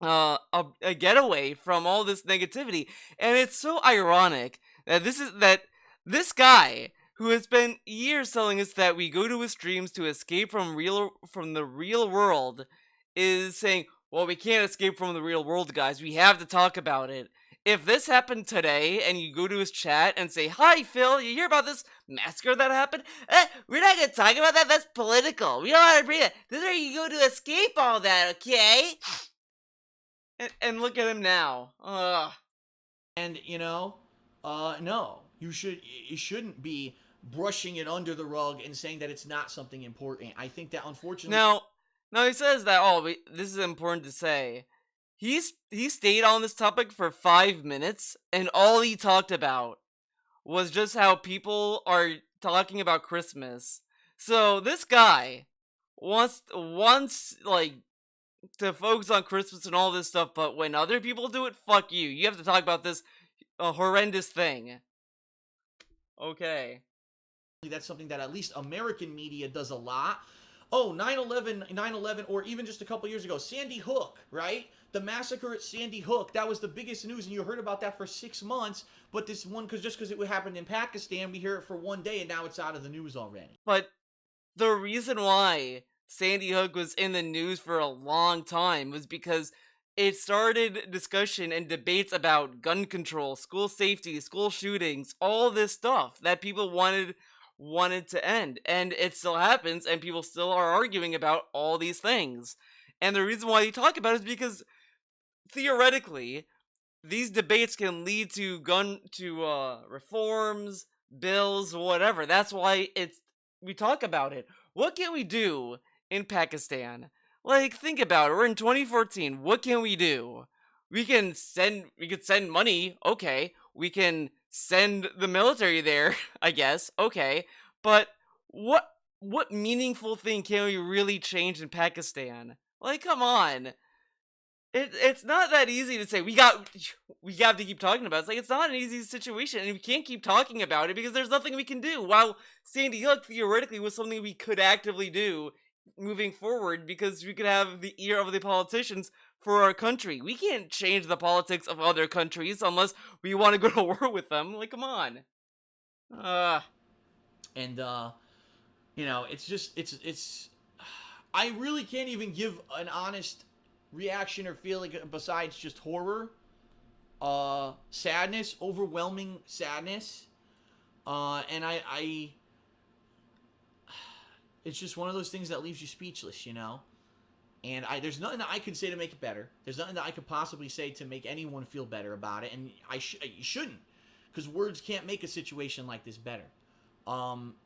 S1: a getaway from all this negativity. And it's so ironic that this guy who has spent years telling us that we go to his streams to escape from the real world is saying, well, we can't escape from the real world, guys. We have to talk about it. If this happened today and you go to his chat and say, hi, Phil, you hear about this massacre that happened? We're not going to talk about that. That's political. We don't want to bring it. This is where you go to escape all that, okay? And look at him now. Ugh.
S2: And, no. You shouldn't be brushing it under the rug and saying that it's not something important. I think that, unfortunately...
S1: Now he says that, this is important to say. He stayed on this topic for 5 minutes, and all he talked about was just how people are talking about Christmas. So this guy wants to focus on Christmas and all this stuff, but when other people do it, fuck you. You have to talk about this horrendous thing. Okay.
S2: That's something that at least American media does a lot. Oh, 9/11, or even just a couple years ago, Sandy Hook, right? The massacre at Sandy Hook, that was the biggest news, and you heard about that for 6 months, but this one, just because it happened in Pakistan, we hear it for one day, and now it's out of the news already.
S1: But the reason why Sandy Hook was in the news for a long time was because it started discussion and debates about gun control, school safety, school shootings, all this stuff that people wanted to end. And it still happens, and people still are arguing about all these things. And the reason why you talk about it is because theoretically these debates can lead to reforms, bills, whatever. That's why we talk about it. What can we do in Pakistan? Like, think about it. We're in 2014. What can we do? We could send money. Okay. We can send the military there, I guess. Okay. But what meaningful thing can we really change in Pakistan? Like, come on. It's not that easy to say we have to keep talking about it. It's like, it's not an easy situation, and we can't keep talking about it because there's nothing we can do. While Sandy Hook theoretically was something we could actively do moving forward, because we could have the ear of the politicians for our country. We can't change the politics of other countries unless we want to go to war with them. Like, come on.
S2: And it's just it's I really can't even give an honest reaction or feeling besides just horror, sadness, overwhelming sadness, and I it's just one of those things that leaves you speechless, and there's nothing that I could say to make it better. There's nothing that I could possibly say to make anyone feel better about it, and you shouldn't, because words can't make a situation like this better.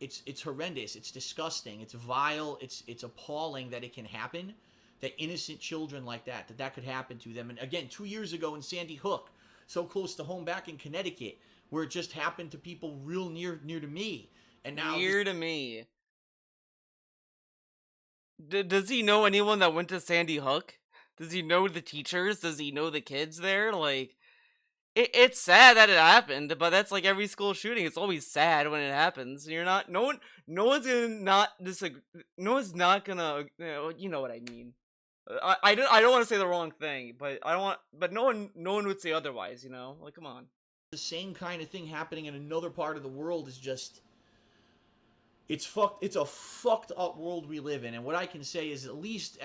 S2: It's horrendous, it's disgusting, it's vile, it's appalling that it can happen. That innocent children like that could happen to them. And again, 2 years ago in Sandy Hook, so close to home back in Connecticut, where it just happened to people real near to me. And now
S1: near to me. Does he know anyone that went to Sandy Hook? Does he know the teachers? Does he know the kids there? Like, it's sad that it happened, but that's like every school shooting. It's always sad when it happens. No one's gonna not disagree. No one's not gonna, you know what I mean. I don't want to say the wrong thing, but no one would say otherwise, like, come on.
S2: The same kind of thing happening in another part of the world is just, it's a fucked up world we live in. And what I can say is at least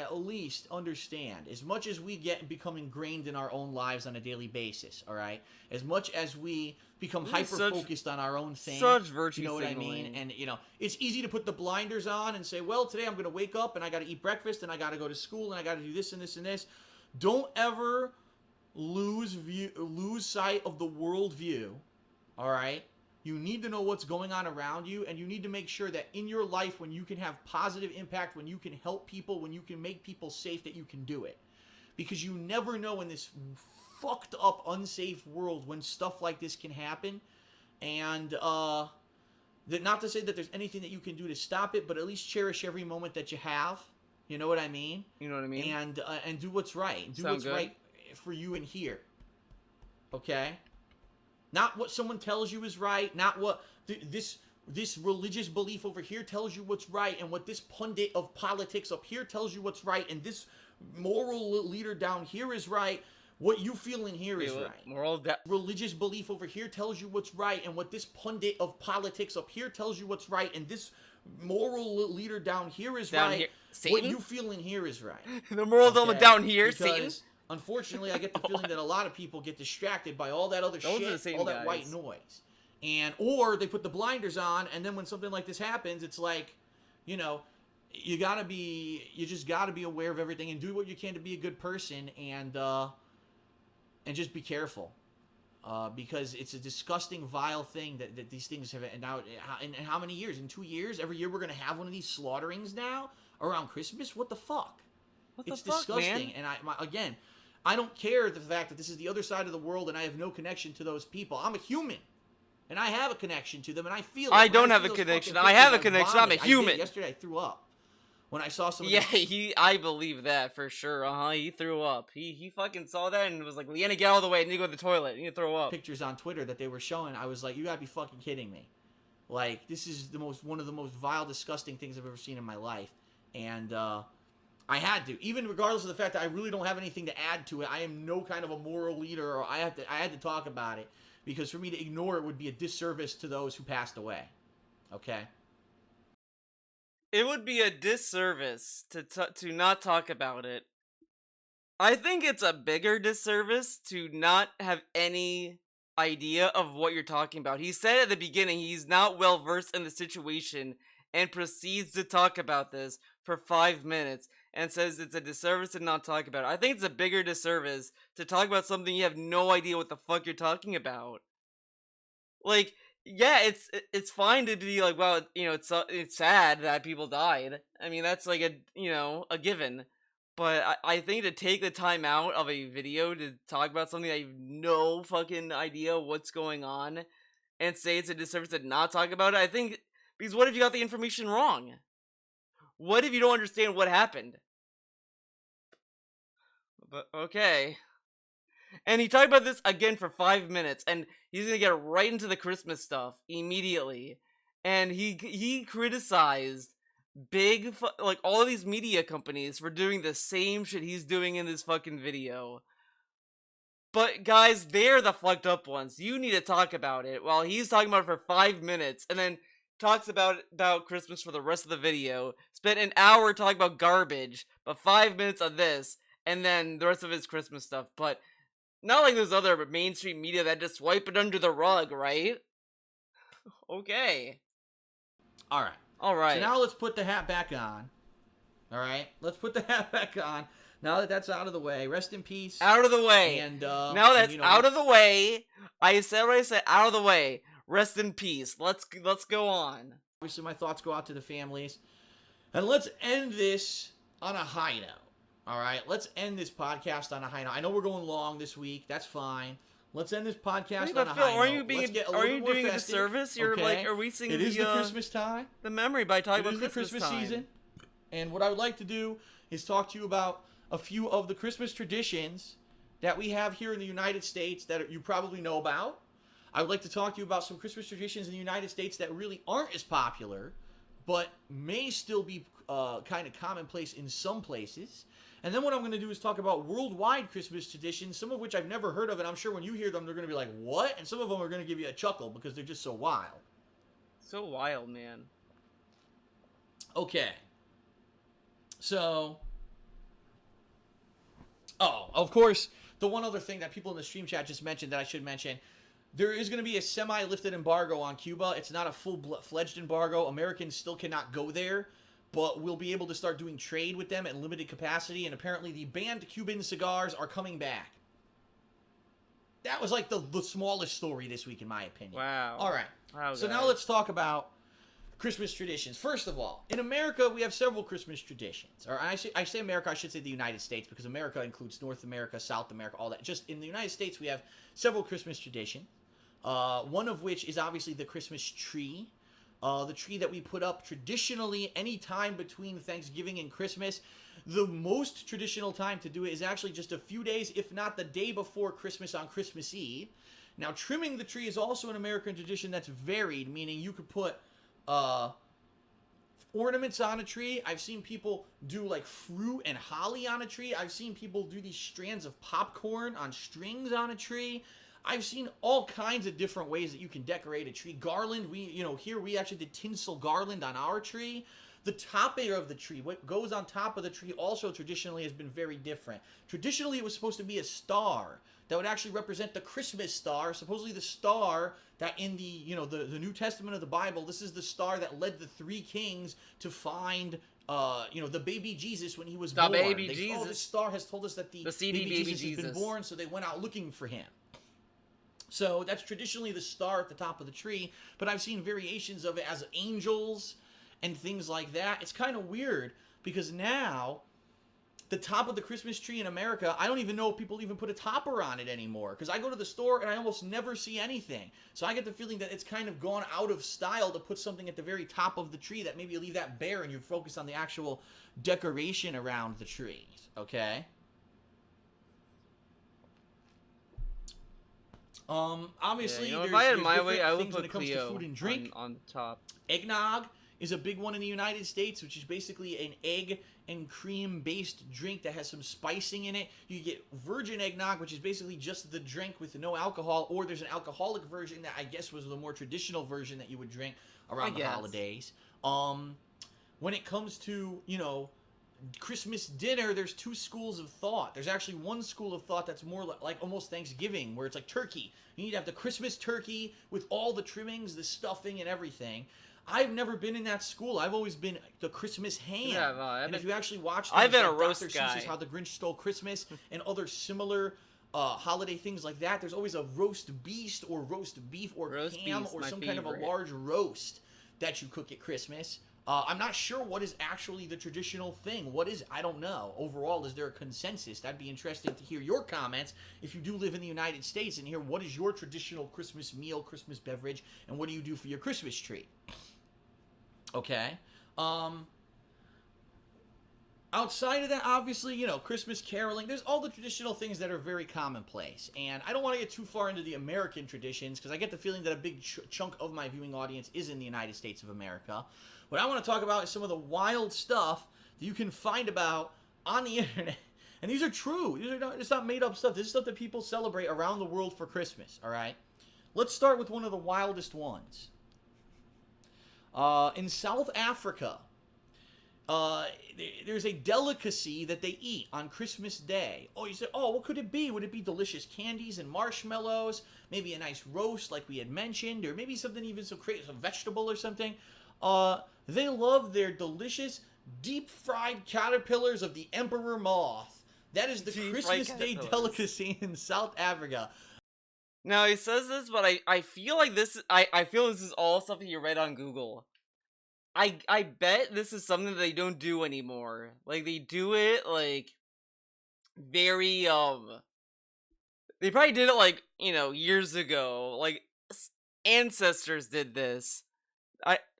S2: understand, as much as we become ingrained in our own lives on a daily basis, all right? As much as we become hyper-focused on our own thing.
S1: Such virtue
S2: You know what I mean? And, it's easy to put the blinders on and say, well, today I'm going to wake up and I got to eat breakfast and I got to go to school and I got to do this and this and this. Don't ever lose sight of the world view, all right? You need to know what's going on around you, and you need to make sure that in your life, when you can have positive impact, when you can help people, when you can make people safe, that you can do it. Because you never know in this fucked up, unsafe world when stuff like this can happen. And not to say that there's anything that you can do to stop it, but at least cherish every moment that you have. You know what I mean?
S1: You know what I mean?
S2: And do what's right. Do what's right for you in here. Okay? Not what someone tells you is right. Not what this religious belief over here tells you what's right, and what this pundit of politics up here tells you what's right, and this moral leader down here is right. What you feel in here is right. Religious belief over here tells you what's right, and what this pundit of politics up here tells you what's right, and this moral leader down here is right. What you feel in here is right.
S1: The moral dilemma down here, Satan.
S2: Unfortunately, I get the feeling that a lot of people get distracted by all that other shit, all that white noise. Or they put the blinders on, and then when something like this happens, it's like, you know, you just gotta be aware of everything and do what you can to be a good person, and just be careful. Because it's a disgusting, vile thing that these things have. And now, in how many years? In 2 years? Every year we're going to have one of these slaughterings now around Christmas? What the fuck? It's disgusting.
S1: Man?
S2: And again, I don't care the fact that this is the other side of the world and I have no connection to those people. I'm a human. And I have a connection to them, and I feel it.
S1: I don't have a connection. I have a connection. I'm a human.
S2: Yesterday I threw up. When I saw some
S1: I believe that for sure. He threw up. He fucking saw that and was like, Leanna, get out of the way. I need to go to the toilet. I need to throw up.
S2: Pictures on Twitter that they were showing, I was like, you gotta be fucking kidding me. Like, this is one of the most vile, disgusting things I've ever seen in my life. And I had to. Even regardless of the fact that I really don't have anything to add to it, I am no kind of a moral leader, or I had to talk about it. Because for me to ignore it would be a disservice to those who passed away. Okay?
S1: It would be a disservice to not talk about it. I think it's a bigger disservice to not have any idea of what you're talking about. He said at the beginning he's not well versed in the situation and proceeds to talk about this for 5 minutes and says it's a disservice to not talk about it. I think it's a bigger disservice to talk about something you have no idea what the fuck you're talking about. Like, yeah, it's fine to be like, well, you know, it's sad that people died. I mean, that's like a given. But I think to take the time out of a video to talk about something that you have no fucking idea what's going on and say it's a disservice to not talk about it, I think, because what if you got the information wrong? What if you don't understand what happened? But, okay. And he talked about this again for 5 minutes, and he's gonna get right into the Christmas stuff immediately. And he criticized like all of these media companies for doing the same shit he's doing in this fucking video. But guys, they're the fucked up ones. You need to talk about it while he's talking about it for 5 minutes, and then talks about Christmas for the rest of the video. Spent an hour talking about garbage, but 5 minutes of this, and then the rest of his Christmas stuff. But not like those other mainstream media that just swipe it under the rug, right? Okay.
S2: Alright. So now let's put the hat back on. Alright? Let's put the hat back on. Now that that's out of the way. Rest in peace.
S1: Out of the way.
S2: And
S1: now that's out of the way. I said what I said. Out of the way. Rest in peace. Let's go on.
S2: Obviously, my thoughts go out to the families. And let's end this on a high note. All right, let's end this podcast on a high note. I know we're going long this week. That's fine. Let's end this podcast on a high note.
S1: Are you doing a disservice? You're like, are we singing
S2: the Christmas time?
S1: The memory by talking about
S2: Christmas season. And what I would like to do is talk to you about a few of the Christmas traditions that we have here in the United States that you probably know about. I would like to talk to you about some Christmas traditions in the United States that really aren't as popular, but may still be kind of commonplace in some places. And then what I'm going to do is talk about worldwide Christmas traditions, some of which I've never heard of, and I'm sure when you hear them, they're going to be like, what? And some of them are going to give you a chuckle because they're just so wild.
S1: So wild, man.
S2: Okay. So, of course, the one other thing that people in the stream chat just mentioned that I should mention, there is going to be a semi-lifted embargo on Cuba. It's not a full-fledged embargo. Americans still cannot go there, but we'll be able to start doing trade with them at limited capacity, and apparently the banned Cuban cigars are coming back. That was like the smallest story this week, in my opinion.
S1: Wow.
S2: All right.
S1: Wow,
S2: so now let's talk about Christmas traditions. First of all, in America, we have several Christmas traditions. Or I say America, I should say the United States, because America includes North America, South America, all that. Just in the United States, we have several Christmas traditions. One of which is obviously the Christmas tree. The tree that we put up traditionally any time between Thanksgiving and Christmas. The most traditional time to do it is actually just a few days, if not the day before Christmas on Christmas Eve. Now, trimming the tree is also an American tradition that's varied, meaning you could put ornaments on a tree. I've seen people do like fruit and holly on a tree. I've seen people do these strands of popcorn on strings on a tree. I've seen all kinds of different ways that you can decorate a tree. Garland, here we actually did tinsel garland on our tree. The topping of the tree, what goes on top of the tree, also traditionally has been very different. Traditionally, it was supposed to be a star that would actually represent the Christmas star, supposedly the star that in the New Testament of the Bible, this is the star that led the three kings to find the baby Jesus when he was born.
S1: Baby Jesus.
S2: Oh, this star has told us that the
S1: CD
S2: baby Jesus has been born, so they went out looking for him. So that's traditionally the star at the top of the tree, but I've seen variations of it as angels and things like that. It's kind of weird because now the top of the Christmas tree in America, I don't even know if people even put a topper on it anymore, because I go to the store and I almost never see anything. So I get the feeling that it's kind of gone out of style to put something at the very top of the tree, that maybe you leave that bare and you focus on the actual decoration around the trees, okay? Obviously,
S1: yeah,
S2: there's,
S1: if I had
S2: there's
S1: my
S2: different
S1: way, I would
S2: things when
S1: put
S2: it comes
S1: Cleo
S2: to food and drink.
S1: on top.
S2: Eggnog is a big one in the United States, which is basically an egg and cream-based drink that has some spicing in it. You get virgin eggnog, which is basically just the drink with no alcohol, or there's an alcoholic version that I guess was the more traditional version that you would drink around the holidays. When it comes to, Christmas dinner, there's two schools of thought. There's actually one school of thought that's more like almost Thanksgiving, where it's like turkey. You need to have the Christmas turkey with all the trimmings, the stuffing, and everything. I've never been in that school. I've always been the Christmas ham. Yeah, and if you actually watch things,
S1: I've been
S2: like
S1: a roast
S2: Dr.
S1: guy.
S2: Seuss's How the Grinch Stole Christmas and other similar holiday things like that, there's always a roast beast or roast beef or roast ham or some kind of a large roast that you cook at Christmas. I'm not sure what is actually the traditional thing. What is, I don't know. Overall, is there a consensus? That'd be interesting to hear your comments if you do live in the United States and hear what is your traditional Christmas meal, Christmas beverage, and what do you do for your Christmas tree? Okay. Outside of that, obviously, Christmas caroling, there's all the traditional things that are very commonplace. And I don't want to get too far into the American traditions because I get the feeling that a big chunk of my viewing audience is in the United States of America. What I want to talk about is some of the wild stuff that you can find about on the internet. And these are true. It's not made up stuff. This is stuff that people celebrate around the world for Christmas, all right? Let's start with one of the wildest ones. In South Africa, there's a delicacy that they eat on Christmas Day. Oh, you say, oh, what could it be? Would it be delicious candies and marshmallows? Maybe a nice roast like we had mentioned, or maybe something even so creative, some vegetable or something. They love their delicious deep-fried caterpillars of the emperor moth. That is the Christmas Day delicacy in South Africa.
S1: Now, he says this, but I feel like I feel this is all stuff that you read on Google. I bet this is something that they don't do anymore. Like, they do it, like, very, they probably did it, like, years ago. Like, ancestors did this.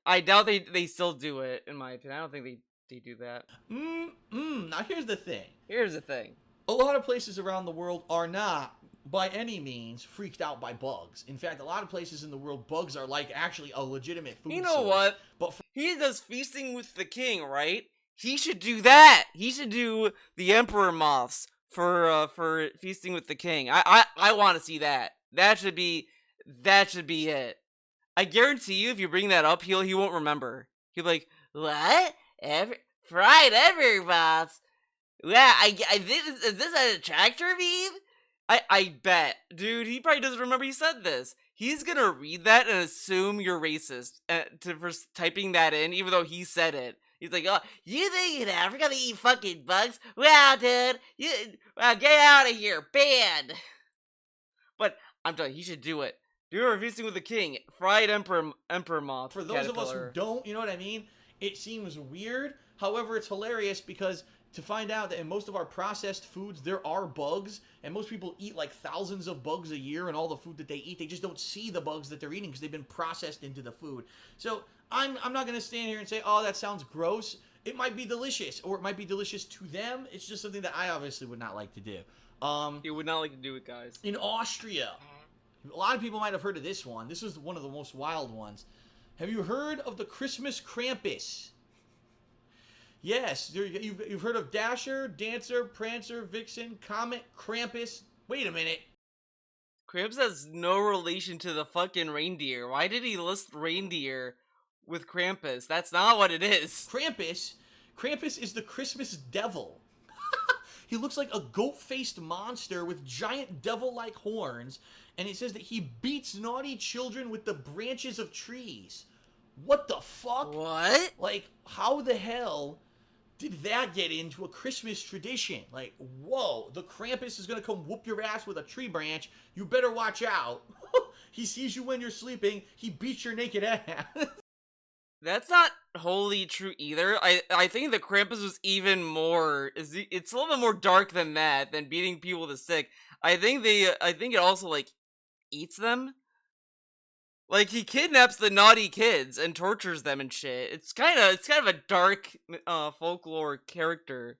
S1: I doubt they still do it, in my opinion. I don't think they do that.
S2: Now, here's the thing.
S1: A
S2: lot of places around the world are not, by any means, freaked out by bugs. In fact, a lot of places in the world, bugs are like actually a legitimate food source.
S1: You know what?
S2: But
S1: he does Feasting with the King, right? He should do that. He should do the Emperor Moths for Feasting with the King. I want to see that. That should be it. I guarantee you, if you bring that up, he won't remember. He'll be like, what? Fried Emperor Moths? Yeah, is this a Detractor meme? I bet. Dude, he probably doesn't remember he said this. He's gonna read that and assume you're racist for typing that in, even though he said it. He's like, oh, you think in Africa they eat fucking bugs? Wow, dude. Get out of here. Banned. But I'm telling you, he should do it. Do a Feasting with the King. Fried Emperor Moth.
S2: For those of us who don't, you know what I mean? It seems weird. However, it's hilarious because to find out that in most of our processed foods, there are bugs, and most people eat like thousands of bugs a year, and all the food that they eat, they just don't see the bugs that they're eating because they've been processed into the food. So I'm not going to stand here and say, oh, that sounds gross. It might be delicious, or it might be delicious to them. It's just something that I obviously would not like to do.
S1: You would not like to do it, guys.
S2: In Austria, a lot of people might have heard of this one. This is one of the most wild ones. Have you heard of the Christmas Krampus? Yes, you've heard of Dasher, Dancer, Prancer, Vixen, Comet, Krampus. Wait a minute.
S1: Krampus has no relation to the fucking reindeer. Why did he list reindeer with Krampus? That's not what it is.
S2: Krampus is the Christmas devil. He looks like a goat-faced monster with giant devil-like horns, and it says that he beats naughty children with the branches of trees. What the fuck?
S1: What?
S2: Like, how the hell did that get into a Christmas tradition? Like, whoa, the Krampus is gonna come whoop your ass with a tree branch. You better watch out. He sees you when you're sleeping. He beats your naked ass.
S1: That's not wholly true either. I think the Krampus was even more. It's a little bit more dark than that, than beating people with a stick. I think it also like eats them. Like he kidnaps the naughty kids and tortures them and shit. It's kind of a dark folklore character.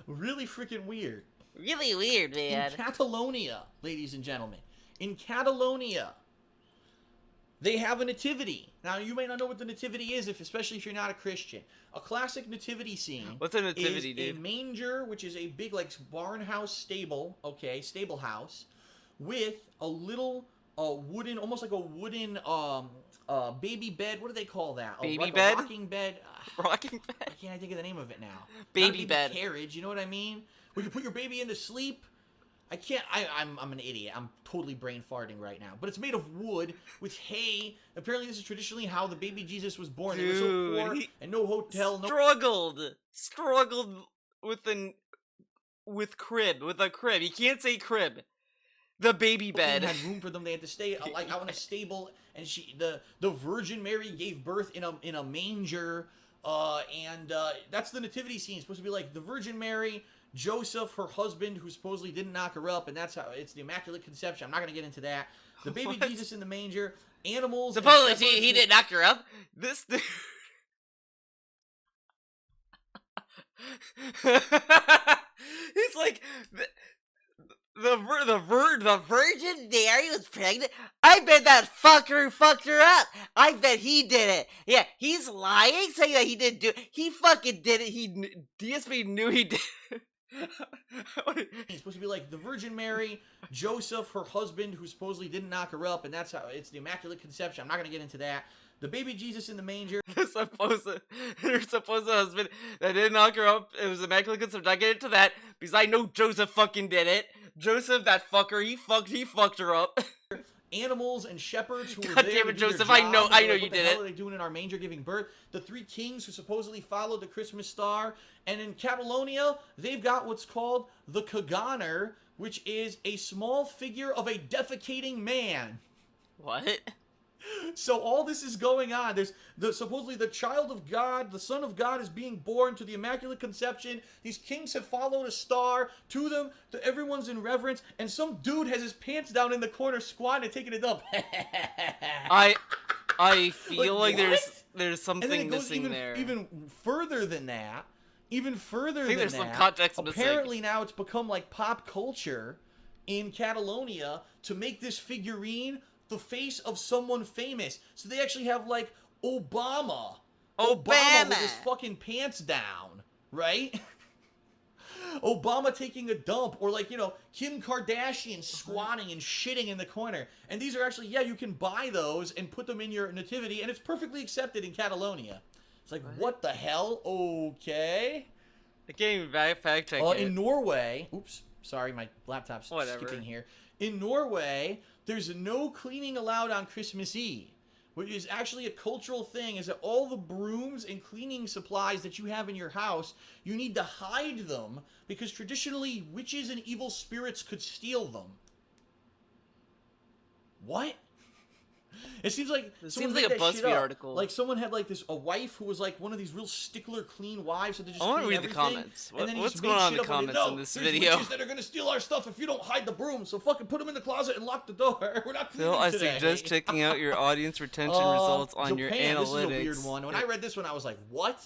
S2: Really freaking weird.
S1: Really weird, man.
S2: In Catalonia, ladies and gentlemen, in Catalonia, they have a nativity. Now, you may not know what the nativity is, especially if you're not a Christian. A classic nativity scene.
S1: What's a nativity, dude?
S2: A manger, which is a big, like, barn house stable, stable house, with a little wooden, almost like a wooden baby bed. What do they call that?
S1: Baby bed?
S2: A rocking bed.
S1: Rocking bed?
S2: I can't think of the name of it now.
S1: Baby bed.
S2: Carriage, you know what I mean? Where you put your baby into sleep. I'm an idiot. I'm totally brain farting right now. But it's made of wood with hay. Apparently this is traditionally how the baby Jesus was born.
S1: Dude,
S2: they were so poor and no hotel.
S1: Struggled with a crib. You can't say crib. The baby bed.
S2: Had room for them. They had to stay like out in a stable. And the Virgin Mary gave birth in a manger. And that's the nativity scene. It's supposed to be like the Virgin Mary, Joseph, her husband, who supposedly didn't knock her up, and that's how it's the Immaculate Conception. I'm not going to get into that. The baby Jesus in the manger, animals.
S1: Supposedly he didn't knock her up. This dude. He's like the Virgin Mary was pregnant. I bet that fucker fucked her up. I bet he did it. Yeah, he's lying, saying that he didn't do it. He fucking did it. DSP knew he did it.
S2: It's supposed to be like the Virgin Mary, Joseph, her husband, who supposedly didn't knock her up, and that's how it's the Immaculate Conception. I'm not going to get into that. The baby Jesus in the manger.
S1: Her supposed husband that didn't knock her up. It was Immaculate Conception. I get into that because I know Joseph fucking did it. Joseph, that fucker, he fucked her up.
S2: Animals and shepherds who were
S1: God
S2: there
S1: damn it,
S2: to do
S1: Joseph!
S2: their
S1: I know
S2: job.
S1: you did it.
S2: What the hell are they doing in our manger giving birth? The three kings who supposedly followed the Christmas star, and in Catalonia, they've got what's called the Kaganer, which is a small figure of a defecating man.
S1: What?
S2: So all this is going on. There's supposedly the child of God, the Son of God, is being born to the Immaculate Conception. These kings have followed a star to them. Everyone's in reverence, and some dude has his pants down in the corner, squatting and taking a dump.
S1: I feel like there's something
S2: and then it goes
S1: missing there.
S2: Even further than that. Even further than that.
S1: There's some context missing.
S2: Apparently now it's become like pop culture in Catalonia to make this figurine the face of someone famous. So they actually have like Obama with his fucking pants down, right? Obama taking a dump, or like, you know, Kim Kardashian squatting and shitting in the corner. And these are actually, you can buy those and put them in your nativity, and it's perfectly accepted in Catalonia. It's like, what the hell? Okay.
S1: I can't even fact check it.
S2: In Norway, oops, sorry, my laptop's skipping here. In Norway, there's no cleaning allowed on Christmas Eve, which is actually a cultural thing, is that all the brooms and cleaning supplies that you have in your house, you need to hide them, because traditionally witches and evil spirits could steal them. What? It seems like
S1: a BuzzFeed article.
S2: Like someone had like a wife who was like one of these real stickler clean wives, so they just
S1: I want to read
S2: everything,
S1: the comments. What's going on in the comments in this
S2: there's
S1: video?
S2: Witches that are gonna steal our stuff if you don't hide the broom. So fucking put them in the closet and lock the door. We're not cleaning
S1: Phil, I
S2: today.
S1: suggest checking out your audience retention results on your analytics.
S2: This is a weird one. When I read this one, I was like, what?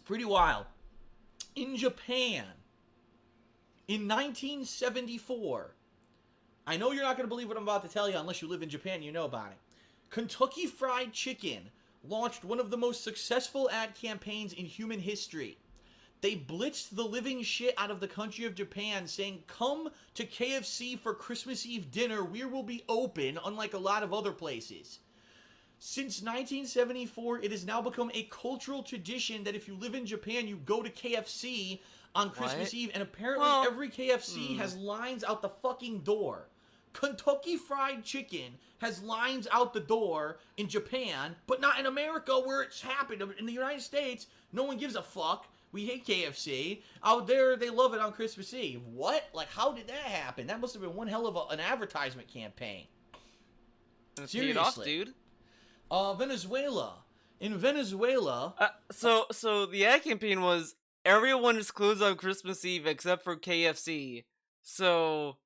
S2: Pretty wild. In Japan, in 1974, I know you're not going to believe what I'm about to tell you unless you live in Japan and you know about it. Kentucky Fried Chicken launched one of the most successful ad campaigns in human history. They blitzed the living shit out of the country of Japan, saying, "Come to KFC for Christmas Eve dinner. We will be open," unlike a lot of other places. Since 1974, it has now become a cultural tradition that if you live in Japan, you go to KFC on Christmas Eve, and apparently every KFC has lines out the fucking door. Kentucky Fried Chicken has lines out the door in Japan, but not in America where it's happened. In the United States, no one gives a fuck. We hate KFC. Out there, they love it on Christmas Eve. What? Like, how did that happen? That must have been one hell of an advertisement campaign.
S1: Seriously. Paid off, dude.
S2: Venezuela. In Venezuela...
S1: So the ad campaign was, everyone is closed on Christmas Eve except for KFC. So...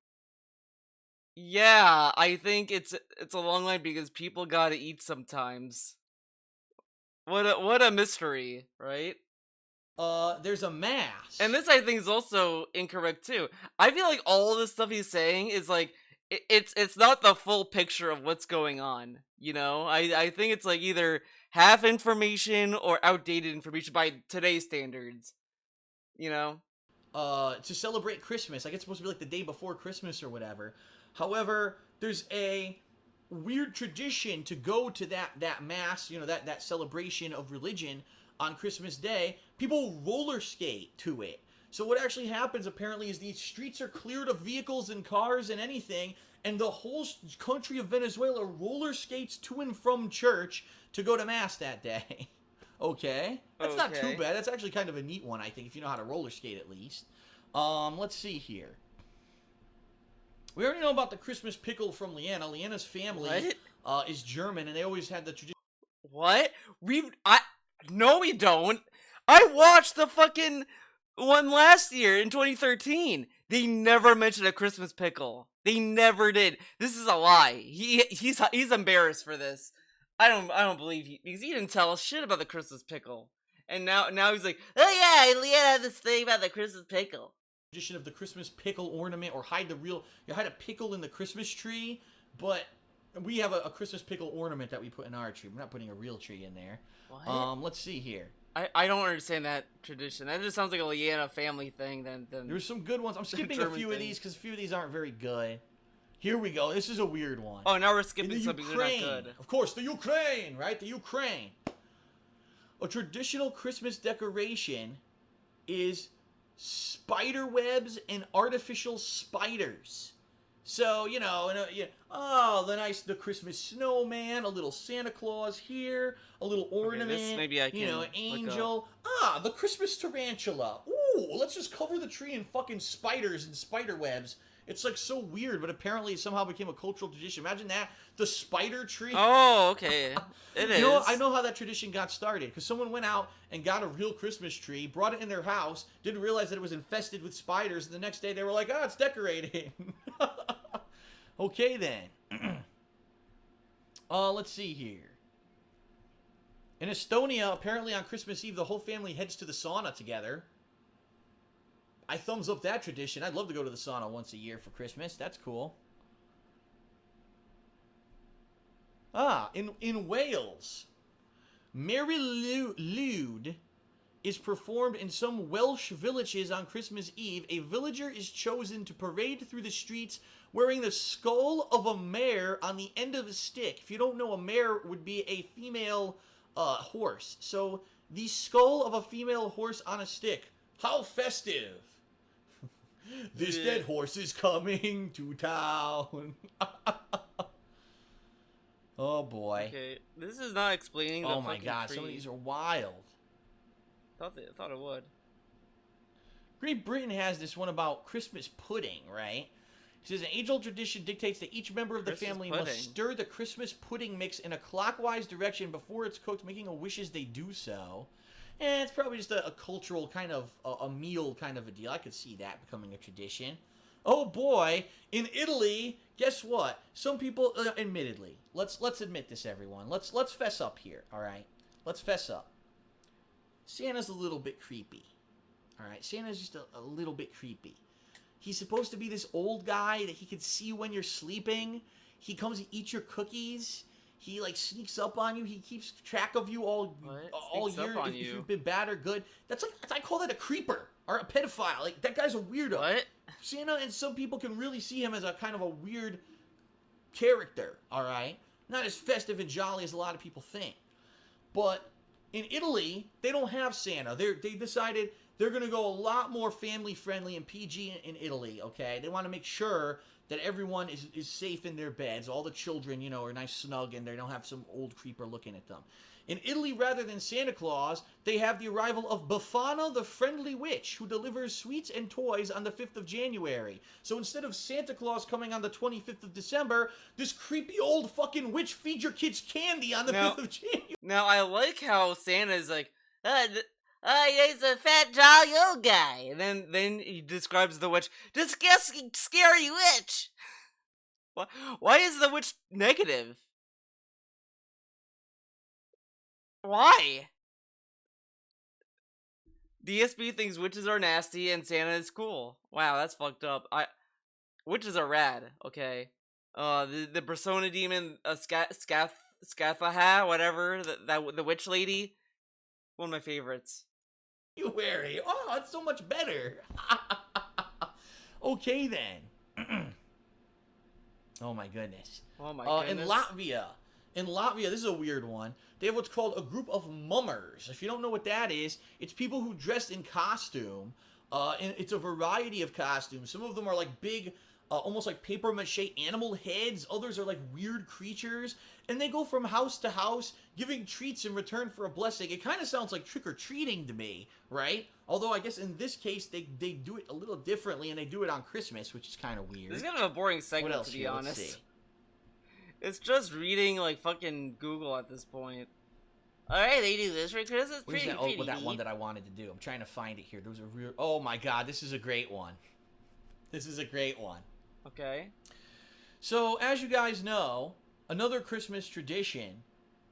S1: yeah, I think it's a long line because people gotta eat sometimes. What a mystery, right?
S2: There's a mask.
S1: And this, I think, is also incorrect, too. I feel like all of the stuff he's saying is, like, it's not the full picture of what's going on, you know? I think it's, like, either half information or outdated information by today's standards, you know?
S2: To celebrate Christmas. Like, it's supposed to be, like, the day before Christmas or whatever. However, there's a weird tradition to go to that mass, you know, that celebration of religion on Christmas Day. People roller skate to it. So what actually happens, apparently, is these streets are cleared of vehicles and cars and anything, and the whole country of Venezuela roller skates to and from church to go to mass that day. Okay? That's not too bad. That's actually kind of a neat one, I think, if you know how to roller skate at least. Let's see here. We already know about the Christmas pickle from Leanna. Leanna's family is German, and they always had the tradition.
S1: What? No, we don't. I watched the fucking one last year in 2013. They never mentioned a Christmas pickle. They never did. This is a lie. He's embarrassed for this. I don't believe because he didn't tell us shit about the Christmas pickle. And now he's like, oh yeah, Leanna had this thing about the Christmas pickle.
S2: Tradition of the Christmas pickle ornament, or hide a pickle in the Christmas tree, but we have a Christmas pickle ornament that we put in our tree. We're not putting a real tree in there. What? Let's see here.
S1: I don't understand that tradition. That just sounds like a Leanna family thing. Then
S2: there's some good ones. I'm skipping a few of these because a few of these aren't very good. Here we go. This is a weird one.
S1: Oh, now we're skipping something that's not good.
S2: Of course, the Ukraine, right? The Ukraine. A traditional Christmas decoration is spider webs and artificial spiders. So, you know, the Christmas snowman, a little Santa Claus here, a little ornament,
S1: this maybe I can,
S2: you know, an angel. The Christmas tarantula. Ooh, let's just cover the tree in fucking spiders and spider webs. It's like so weird, but apparently it somehow became a cultural tradition. Imagine that, the spider tree.
S1: Oh, okay. It is.
S2: You know, I know how that tradition got started, because someone went out and got a real Christmas tree, brought it in their house, didn't realize that it was infested with spiders, and the next day they were like, it's decorating. Okay, then. Let's see here. In Estonia, apparently on Christmas Eve, the whole family heads to the sauna together. I thumbs up that tradition. I'd love to go to the sauna once a year for Christmas. That's cool. In Wales, Mary Lwyd is performed in some Welsh villages on Christmas Eve. A villager is chosen to parade through the streets wearing the skull of a mare on the end of a stick. If you don't know, a mare would be a female horse. So, the skull of a female horse on a stick. How festive! This dead horse is coming to town. Oh boy.
S1: Okay, this is not explaining the
S2: Oh my god,
S1: tree.
S2: some of these are wild.
S1: Thought it would.
S2: Great Britain has this one about Christmas pudding, right? It says an age-old tradition dictates that each member of the family must stir the Christmas pudding mix in a clockwise direction before it's cooked, making a wish as they do so. And it's probably just a cultural kind of, a meal kind of a deal. I could see that becoming a tradition. Oh boy, in Italy, guess what? Some people, admittedly, let's admit this, everyone. Let's fess up here, all right? Let's fess up. Santa's a little bit creepy. All right, Santa's just a little bit creepy. He's supposed to be this old guy that he can see when you're sleeping. He comes to eat your cookies. He like sneaks up on you. He keeps track of you all year if you've been bad or good. That's like, I call that a creeper or a pedophile. Like, that guy's a weirdo.
S1: What?
S2: Santa, and some people can really see him as a kind of a weird character, all right? Not as festive and jolly as a lot of people think. But in Italy, they don't have Santa. They decided they're going to go a lot more family-friendly and PG in Italy, okay? They want to make sure that everyone is safe in their beds. All the children, you know, are nice snug and they don't have some old creeper looking at them. In Italy, rather than Santa Claus, they have the arrival of Befana the Friendly Witch, who delivers sweets and toys on the 5th of January. So instead of Santa Claus coming on the 25th of December, this creepy old fucking witch feeds your kids candy on the 5th of January.
S1: Now, I like how Santa's like, he's a fat, jolly old guy. And then he describes the witch, disgusting, scary witch. Why is the witch negative? Why? DSP thinks witches are nasty and Santa is cool. Wow, that's fucked up. Witches are rad, okay? The Persona Demon, Scathaha, whatever, the witch lady, one of my favorites.
S2: January. Oh, it's so much better. Okay, then. Oh, my goodness.
S1: Oh, my goodness.
S2: In Latvia, this is a weird one. They have what's called a group of mummers. If you don't know what that is, it's people who dressed in costume. And it's a variety of costumes. Some of them are like big, almost like papier-mâché animal heads. Others are like weird creatures. And they go from house to house, giving treats in return for a blessing. It kind of sounds like trick-or-treating to me, right? Although I guess in this case, they do it a little differently, and they do it on Christmas, which is kind of weird.
S1: This is kind of a boring segment, to be honest. It's just reading, like, fucking Google at this point. Alright, they do this for Christmas.
S2: Where's that one that I wanted to do? I'm trying to find it here. There was a real... Oh, my God. This is a great one. This is a great one.
S1: Okay.
S2: So, as you guys know, another Christmas tradition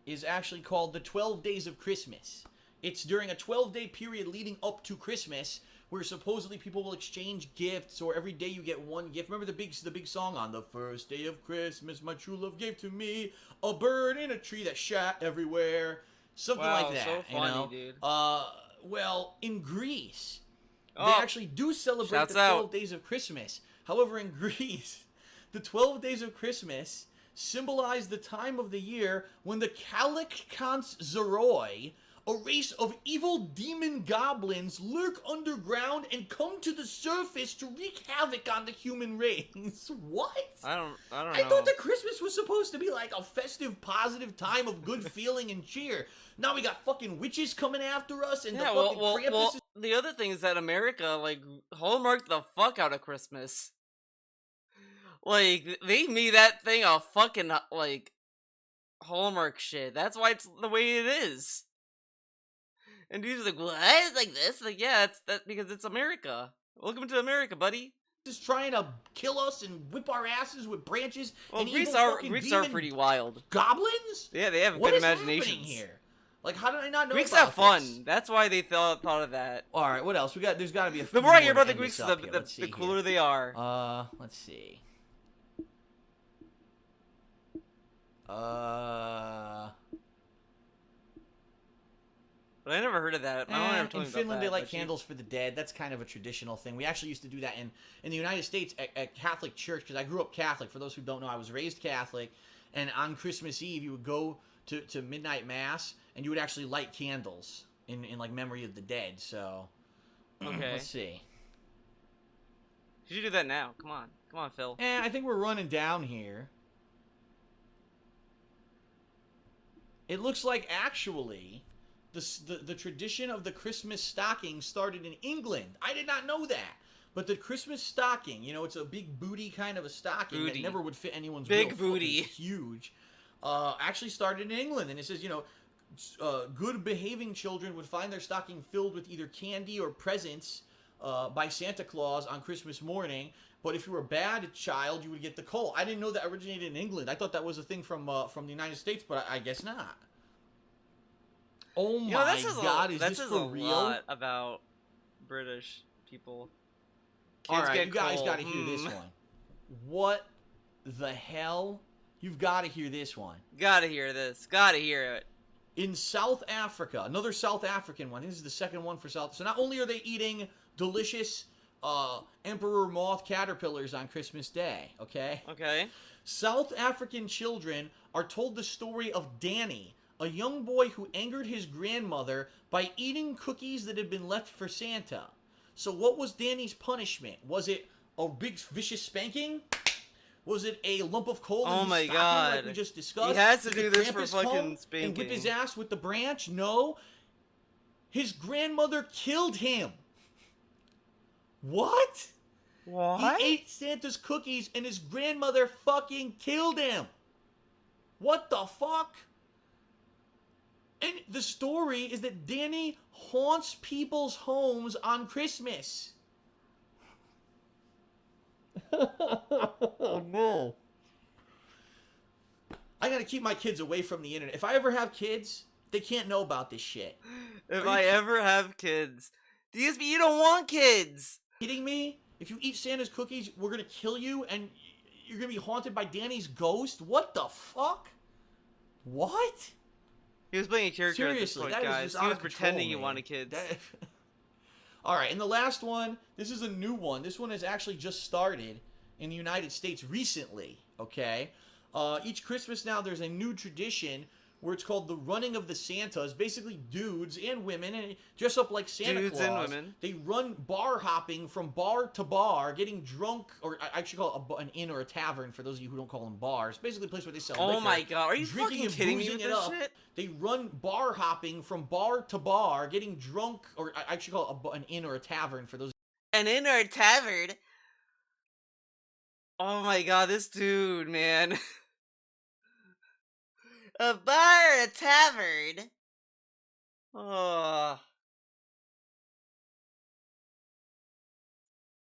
S2: is actually called the 12 Days of Christmas. It's during a 12-day period leading up to Christmas, where supposedly people will exchange gifts, or every day you get one gift. Remember the big song on the first day of Christmas, my true love gave to me a bird in a tree that shot everywhere. Something like that.
S1: So funny,
S2: you know?
S1: Dude.
S2: Well, in Greece, they actually do celebrate the 12 days of Christmas. However, in Greece, the 12 days of Christmas symbolize the time of the year when the Kallikants Zeroi, a race of evil demon goblins, lurk underground and come to the surface to wreak havoc on the human race. What?
S1: I don't know.
S2: I thought that Christmas was supposed to be like a festive, positive time of good feeling and cheer. Now we got fucking witches coming after us, and Krampus is...
S1: The other thing is that America, like, hallmarked the fuck out of Christmas. Like, they made that thing a fucking, like, Hallmark shit. That's why it's the way it is. And dude's like, well, it's like this. Like, yeah, that's because it's America. Welcome to America, buddy.
S2: Just trying to kill us and whip our asses with branches.
S1: Well,
S2: and
S1: Greeks are pretty wild.
S2: Goblins?
S1: Yeah, they have a good imagination
S2: here. Like, how did I not know
S1: Greeks
S2: about
S1: have fun.
S2: this? That's
S1: why they thought of that.
S2: All right, what else? There's got to be a few
S1: The more I hear about the
S2: Greeks,
S1: the cooler they are.
S2: Let's see.
S1: But I never heard of that. My mom never told me
S2: in Finland,
S1: about
S2: they light candles for the dead. That's kind of a traditional thing. We actually used to do that in the United States at Catholic church, because I grew up Catholic. For those who don't know, I was raised Catholic. And on Christmas Eve, you would go to midnight mass, and you would actually light candles in like memory of the dead. So,
S1: okay.
S2: Let's see.
S1: You should do that now. Come on, Phil.
S2: I think we're running down here. It looks like actually the tradition of the Christmas stocking started in England. I did not know that. But the Christmas stocking, you know, it's a big booty kind of a stocking that never would fit anyone's
S1: big booty.
S2: It's huge. Actually started in England, and it says, you know, good behaving children would find their stocking filled with either candy or presents by Santa Claus on Christmas morning. But if you were a bad child, you would get the coal. I didn't know that originated in England. I thought that was a thing from the United States, but I guess not. Oh my God, is this for real?
S1: That says a lot about British people.
S2: All right, you guys got to hear this one. What the hell? You've got to hear this one.
S1: Gotta hear this. Gotta hear it.
S2: In South Africa, another South African one. This is the second one for South. So not only are they eating delicious emperor moth caterpillars on Christmas Day, okay?
S1: Okay.
S2: South African children are told the story of Danny, a young boy who angered his grandmother by eating cookies that had been left for Santa. So what was Danny's punishment? Was it a big vicious spanking? Was it a lump of coal in his stocking like we just discussed?
S1: He has to do this for fucking spanking.
S2: And whip his ass with the branch? No. His grandmother killed him. What?
S1: What?
S2: He ate Santa's cookies and his grandmother fucking killed him. What the fuck? And the story is that Danny haunts people's homes on Christmas. Oh no. I gotta keep my kids away from the internet. If I ever have kids, they can't know about this shit.
S1: If I ever have kids. DSP, you don't want kids!
S2: Kidding me? If you eat Santa's cookies, we're gonna kill you and you're gonna be haunted by Danny's ghost? What the fuck? What?
S1: He was playing a character
S2: Seriously,
S1: at this point, guys. He was pretending he wanted kids.
S2: Alright, and the last one, this is a new one. This one has actually just started in the United States recently, okay? Each Christmas now there's a new tradition where it's called the running of the Santas. Basically dudes and women and dress up like Santa
S1: Dudes
S2: Claus.
S1: and women.
S2: They run bar hopping from bar to bar, getting drunk, or I actually call it an inn or a tavern for those of you who don't call them bars. Basically a place where they sell liquor.
S1: Oh my god, are you fucking kidding me with this shit?
S2: They run bar hopping from bar to bar, getting drunk, or I actually call it an inn or a tavern for those.
S1: An inn or a tavern? Oh my god, this dude, man. A bar or a tavern? Oh.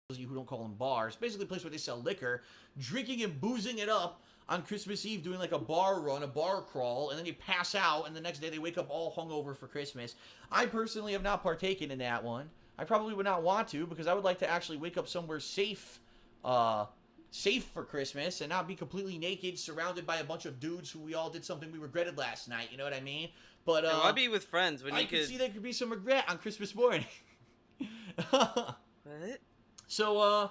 S2: Those of you who don't call them bars. Basically a place where they sell liquor, drinking and boozing it up on Christmas Eve, doing like a bar run, a bar crawl, and then you pass out, and the next day they wake up all hungover for Christmas. I personally have not partaken in that one. I probably would not want to, because I would like to actually wake up somewhere safe for Christmas and not be completely naked, surrounded by a bunch of dudes who we all did something we regretted last night. You know what I mean? But
S1: why be with friends when
S2: I
S1: you could
S2: see there could be some regret on Christmas morning.
S1: What?
S2: So,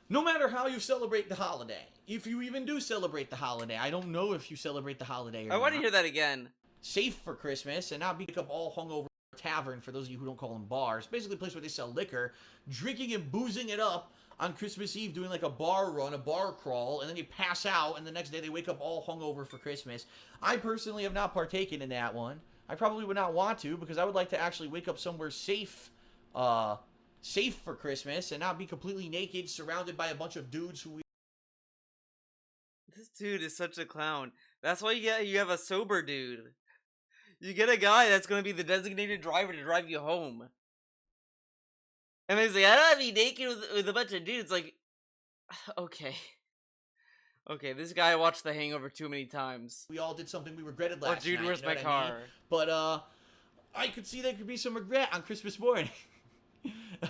S2: no matter how you celebrate the holiday, if you even do celebrate the holiday, I don't know if you celebrate the holiday or
S1: I want to hear that again.
S2: Safe for Christmas and not be up all hungover tavern for those of you who don't call them bars. Basically a place where they sell liquor, drinking and boozing it up on Christmas Eve, doing like a bar run, a bar crawl, and then you pass out, and the next day they wake up all hungover for Christmas. I personally have not partaken in that one. I probably would not want to, because I would like to actually wake up somewhere safe for Christmas and not be completely naked, surrounded by a bunch of dudes who we...
S1: This dude is such a clown. That's why you have a sober dude. You get a guy that's going to be the designated driver to drive you home. And he's like, I don't want to be naked with a bunch of dudes. Like, okay. Okay, this guy watched The Hangover too many times.
S2: We all did something we regretted last night.
S1: Dude, where's my car? I mean?
S2: But, I could see there could be some regret on Christmas morning.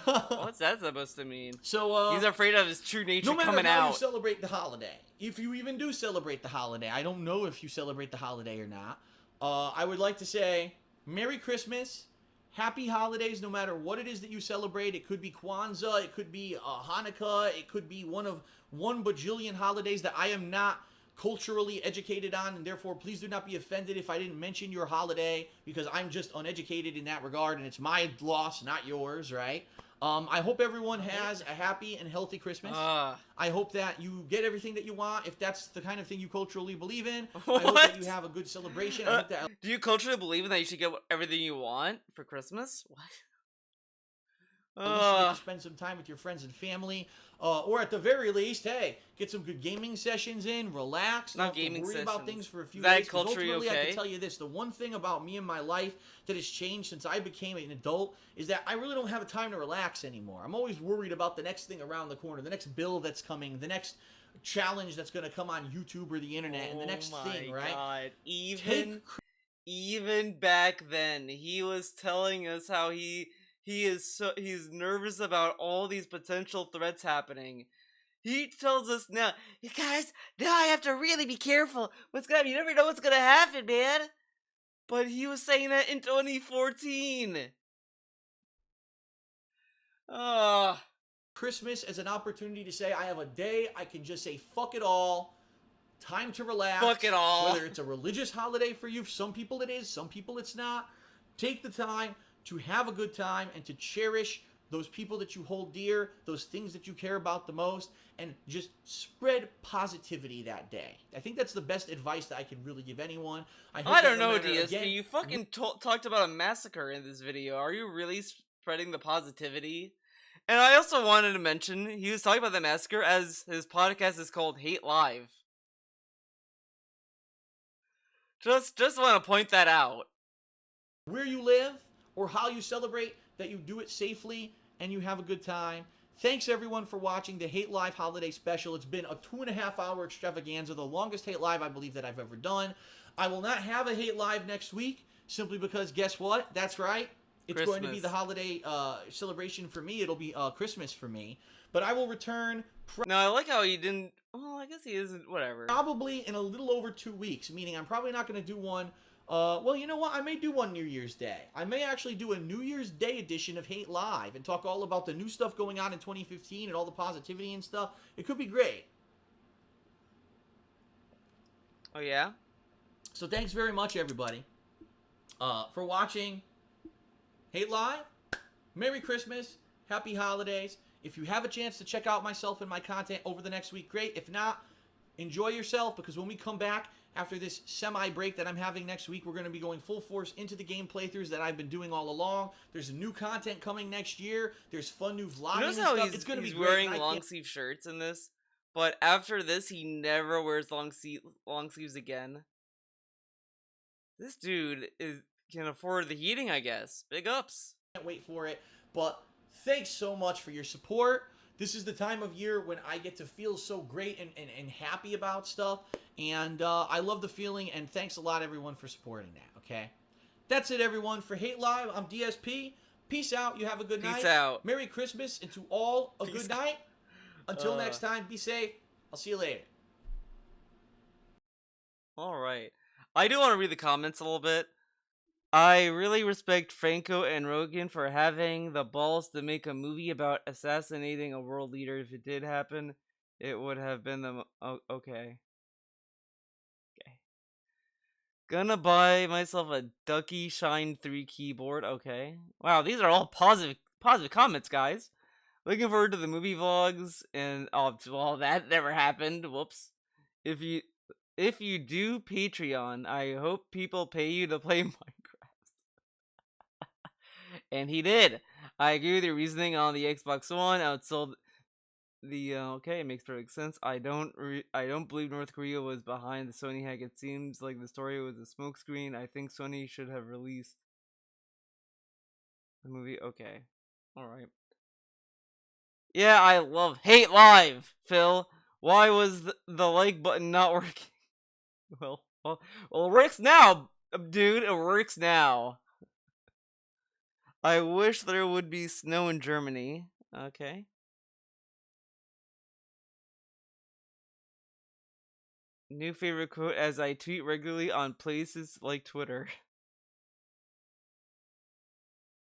S1: What's that supposed to mean?
S2: So,
S1: he's afraid of his true nature coming out.
S2: No matter how you celebrate the holiday, if you even do celebrate the holiday, I don't know if you celebrate the holiday or not. I would like to say, Merry Christmas. Happy holidays, no matter what it is that you celebrate. It could be Kwanzaa, it could be Hanukkah, it could be one of 1 bajillion holidays that I am not culturally educated on, and therefore please do not be offended if I didn't mention your holiday, because I'm just uneducated in that regard, and it's my loss, not yours, right? I hope everyone has a happy and healthy Christmas. I hope that you get everything that you want, if that's the kind of thing you culturally believe in.
S1: What?
S2: I hope that you have a good celebration. I hope that...
S1: Do you culturally believe in that you should get everything you want for Christmas? What?
S2: You get to spend some time with your friends and family, or at the very least, hey, get some good gaming sessions in, relax,
S1: not gaming
S2: worry
S1: sessions.
S2: About things for a few
S1: days.
S2: Is that culturally
S1: okay?
S2: I can tell you this: the one thing about me and my life that has changed since I became an adult is that I really don't have a time to relax anymore. I'm always worried about the next thing around the corner, the next bill that's coming, the next challenge that's going to come on YouTube or the internet, and the next thing, right?
S1: God. Even back then, he was telling us how he he's nervous about all these potential threats happening. He tells us now, you guys, now I have to really be careful. What's gonna happen? You never know what's gonna happen, man. But he was saying that in 2014.
S2: Christmas as an opportunity to say, I have a day I can just say, fuck it all. Time to relax.
S1: Fuck it all.
S2: Whether it's a religious holiday for you, some people it is, some people it's not. Take the time to have a good time and to cherish those people that you hold dear, those things that you care about the most, and just spread positivity that day. I think that's the best advice that I can really give anyone.
S1: I don't know, DSP. You fucking talked about a massacre in this video. Are you really spreading the positivity? And I also wanted to mention, he was talking about the massacre as his podcast is called Hate Live. Just want to point that out.
S2: Where you live or how you celebrate, that you do it safely and you have a good time. Thanks everyone for watching the Hate Live Holiday Special. It's been a 2.5-hour extravaganza, the longest Hate Live I believe that I've ever done. I will not have a Hate Live next week, simply because guess what? That's right. It's Christmas. Going to be the holiday celebration for me. It'll be Christmas for me. But I will return...
S1: No, I like how he didn't... Well, I guess he isn't... Whatever.
S2: Probably in a little over 2 weeks, meaning I'm probably not going to do one... well, you know what? I may do one New Year's Day. I may actually do a New Year's Day edition of Hate Live and talk all about the new stuff going on in 2015 and all the positivity and stuff. It could be great.
S1: Oh, yeah?
S2: So thanks very much, everybody, for watching Hate Live. Merry Christmas. Happy Holidays. If you have a chance to check out myself and my content over the next week, great. If not, enjoy yourself, because when we come back after this semi-break that I'm having next week, we're going to be going full force into the game playthroughs that I've been doing all along. There's new content coming next year. There's fun new vlogging and stuff. It's going to be
S1: wearing long sleeve shirts in this, but after this, he never wears long sleeves again. This dude can afford the heating, I guess. Big ups.
S2: Can't wait for it, but thanks so much for your support. This is the time of year when I get to feel so great and happy about stuff. And I love the feeling, and thanks a lot, everyone, for supporting that, okay? That's it, everyone. For Hate Live, I'm DSP. Peace out. You have a good night.
S1: Peace out.
S2: Merry Christmas, and to all, a good night. Until next time, be safe. I'll see you later.
S1: All right. I do want to read the comments a little bit. I really respect Franco and Rogan for having the balls to make a movie about assassinating a world leader. If it did happen, it would have been the... okay. Gonna buy myself a Ducky Shine 3 keyboard. Okay. Wow, these are all positive comments, guys. Looking forward to the movie vlogs, and well, that never happened. Whoops. If you do Patreon, I hope people pay you to play Minecraft. And he did. I agree with your reasoning on the Xbox One. Outsold the okay, it makes perfect sense. I don't believe North Korea was behind the Sony hack. It seems like the story was a smokescreen. I think Sony should have released the movie. Okay, all right. Yeah, I love Hate Live, Phil. Why was the like button not working? Well, it works now, dude. It works now. I wish there would be snow in Germany. Okay. New favorite quote as I tweet regularly on places like Twitter.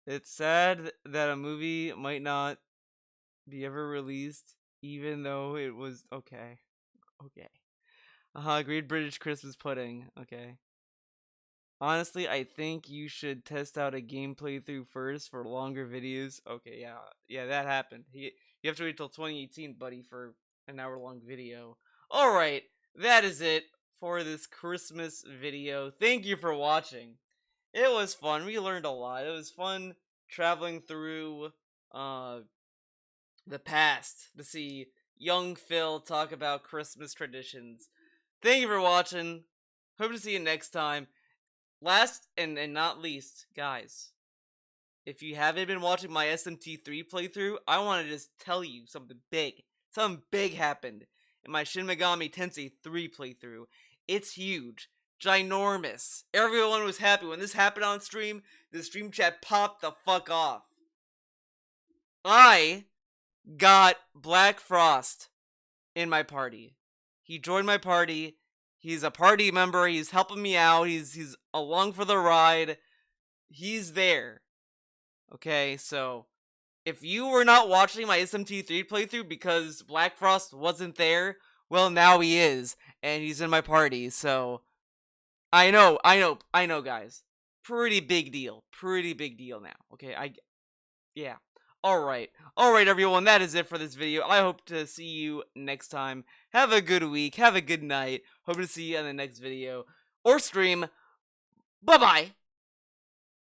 S1: It's sad that a movie might not be ever released, even though it was okay. Great British Christmas pudding. Okay. Honestly, I think you should test out a game playthrough first for longer videos. Okay, yeah, that happened. You have to wait till 2018, buddy, for an hour-long video. All right. That is it for this Christmas video. Thank you for watching. It was fun. We learned a lot. It was fun traveling through the past to see young Phil talk about Christmas traditions. Thank you for watching. Hope to see you next time. Last and not least, guys, if you haven't been watching my SMT3 playthrough, I want to just tell you something big. Something big happened in my Shin Megami Tensei 3 playthrough. It's huge. Ginormous. Everyone was happy. When this happened on stream, the stream chat popped the fuck off. I got Black Frost in my party. He joined my party. He's a party member. He's helping me out. He's along for the ride. He's there. Okay, so if you were not watching my SMT3 playthrough because Black Frost wasn't there, well, now he is, and he's in my party, so I know, guys. Pretty big deal now, okay? Yeah. Alright, everyone, that is it for this video. I hope to see you next time. Have a good week, have a good night. Hope to see you in the next video or stream. Bye-bye!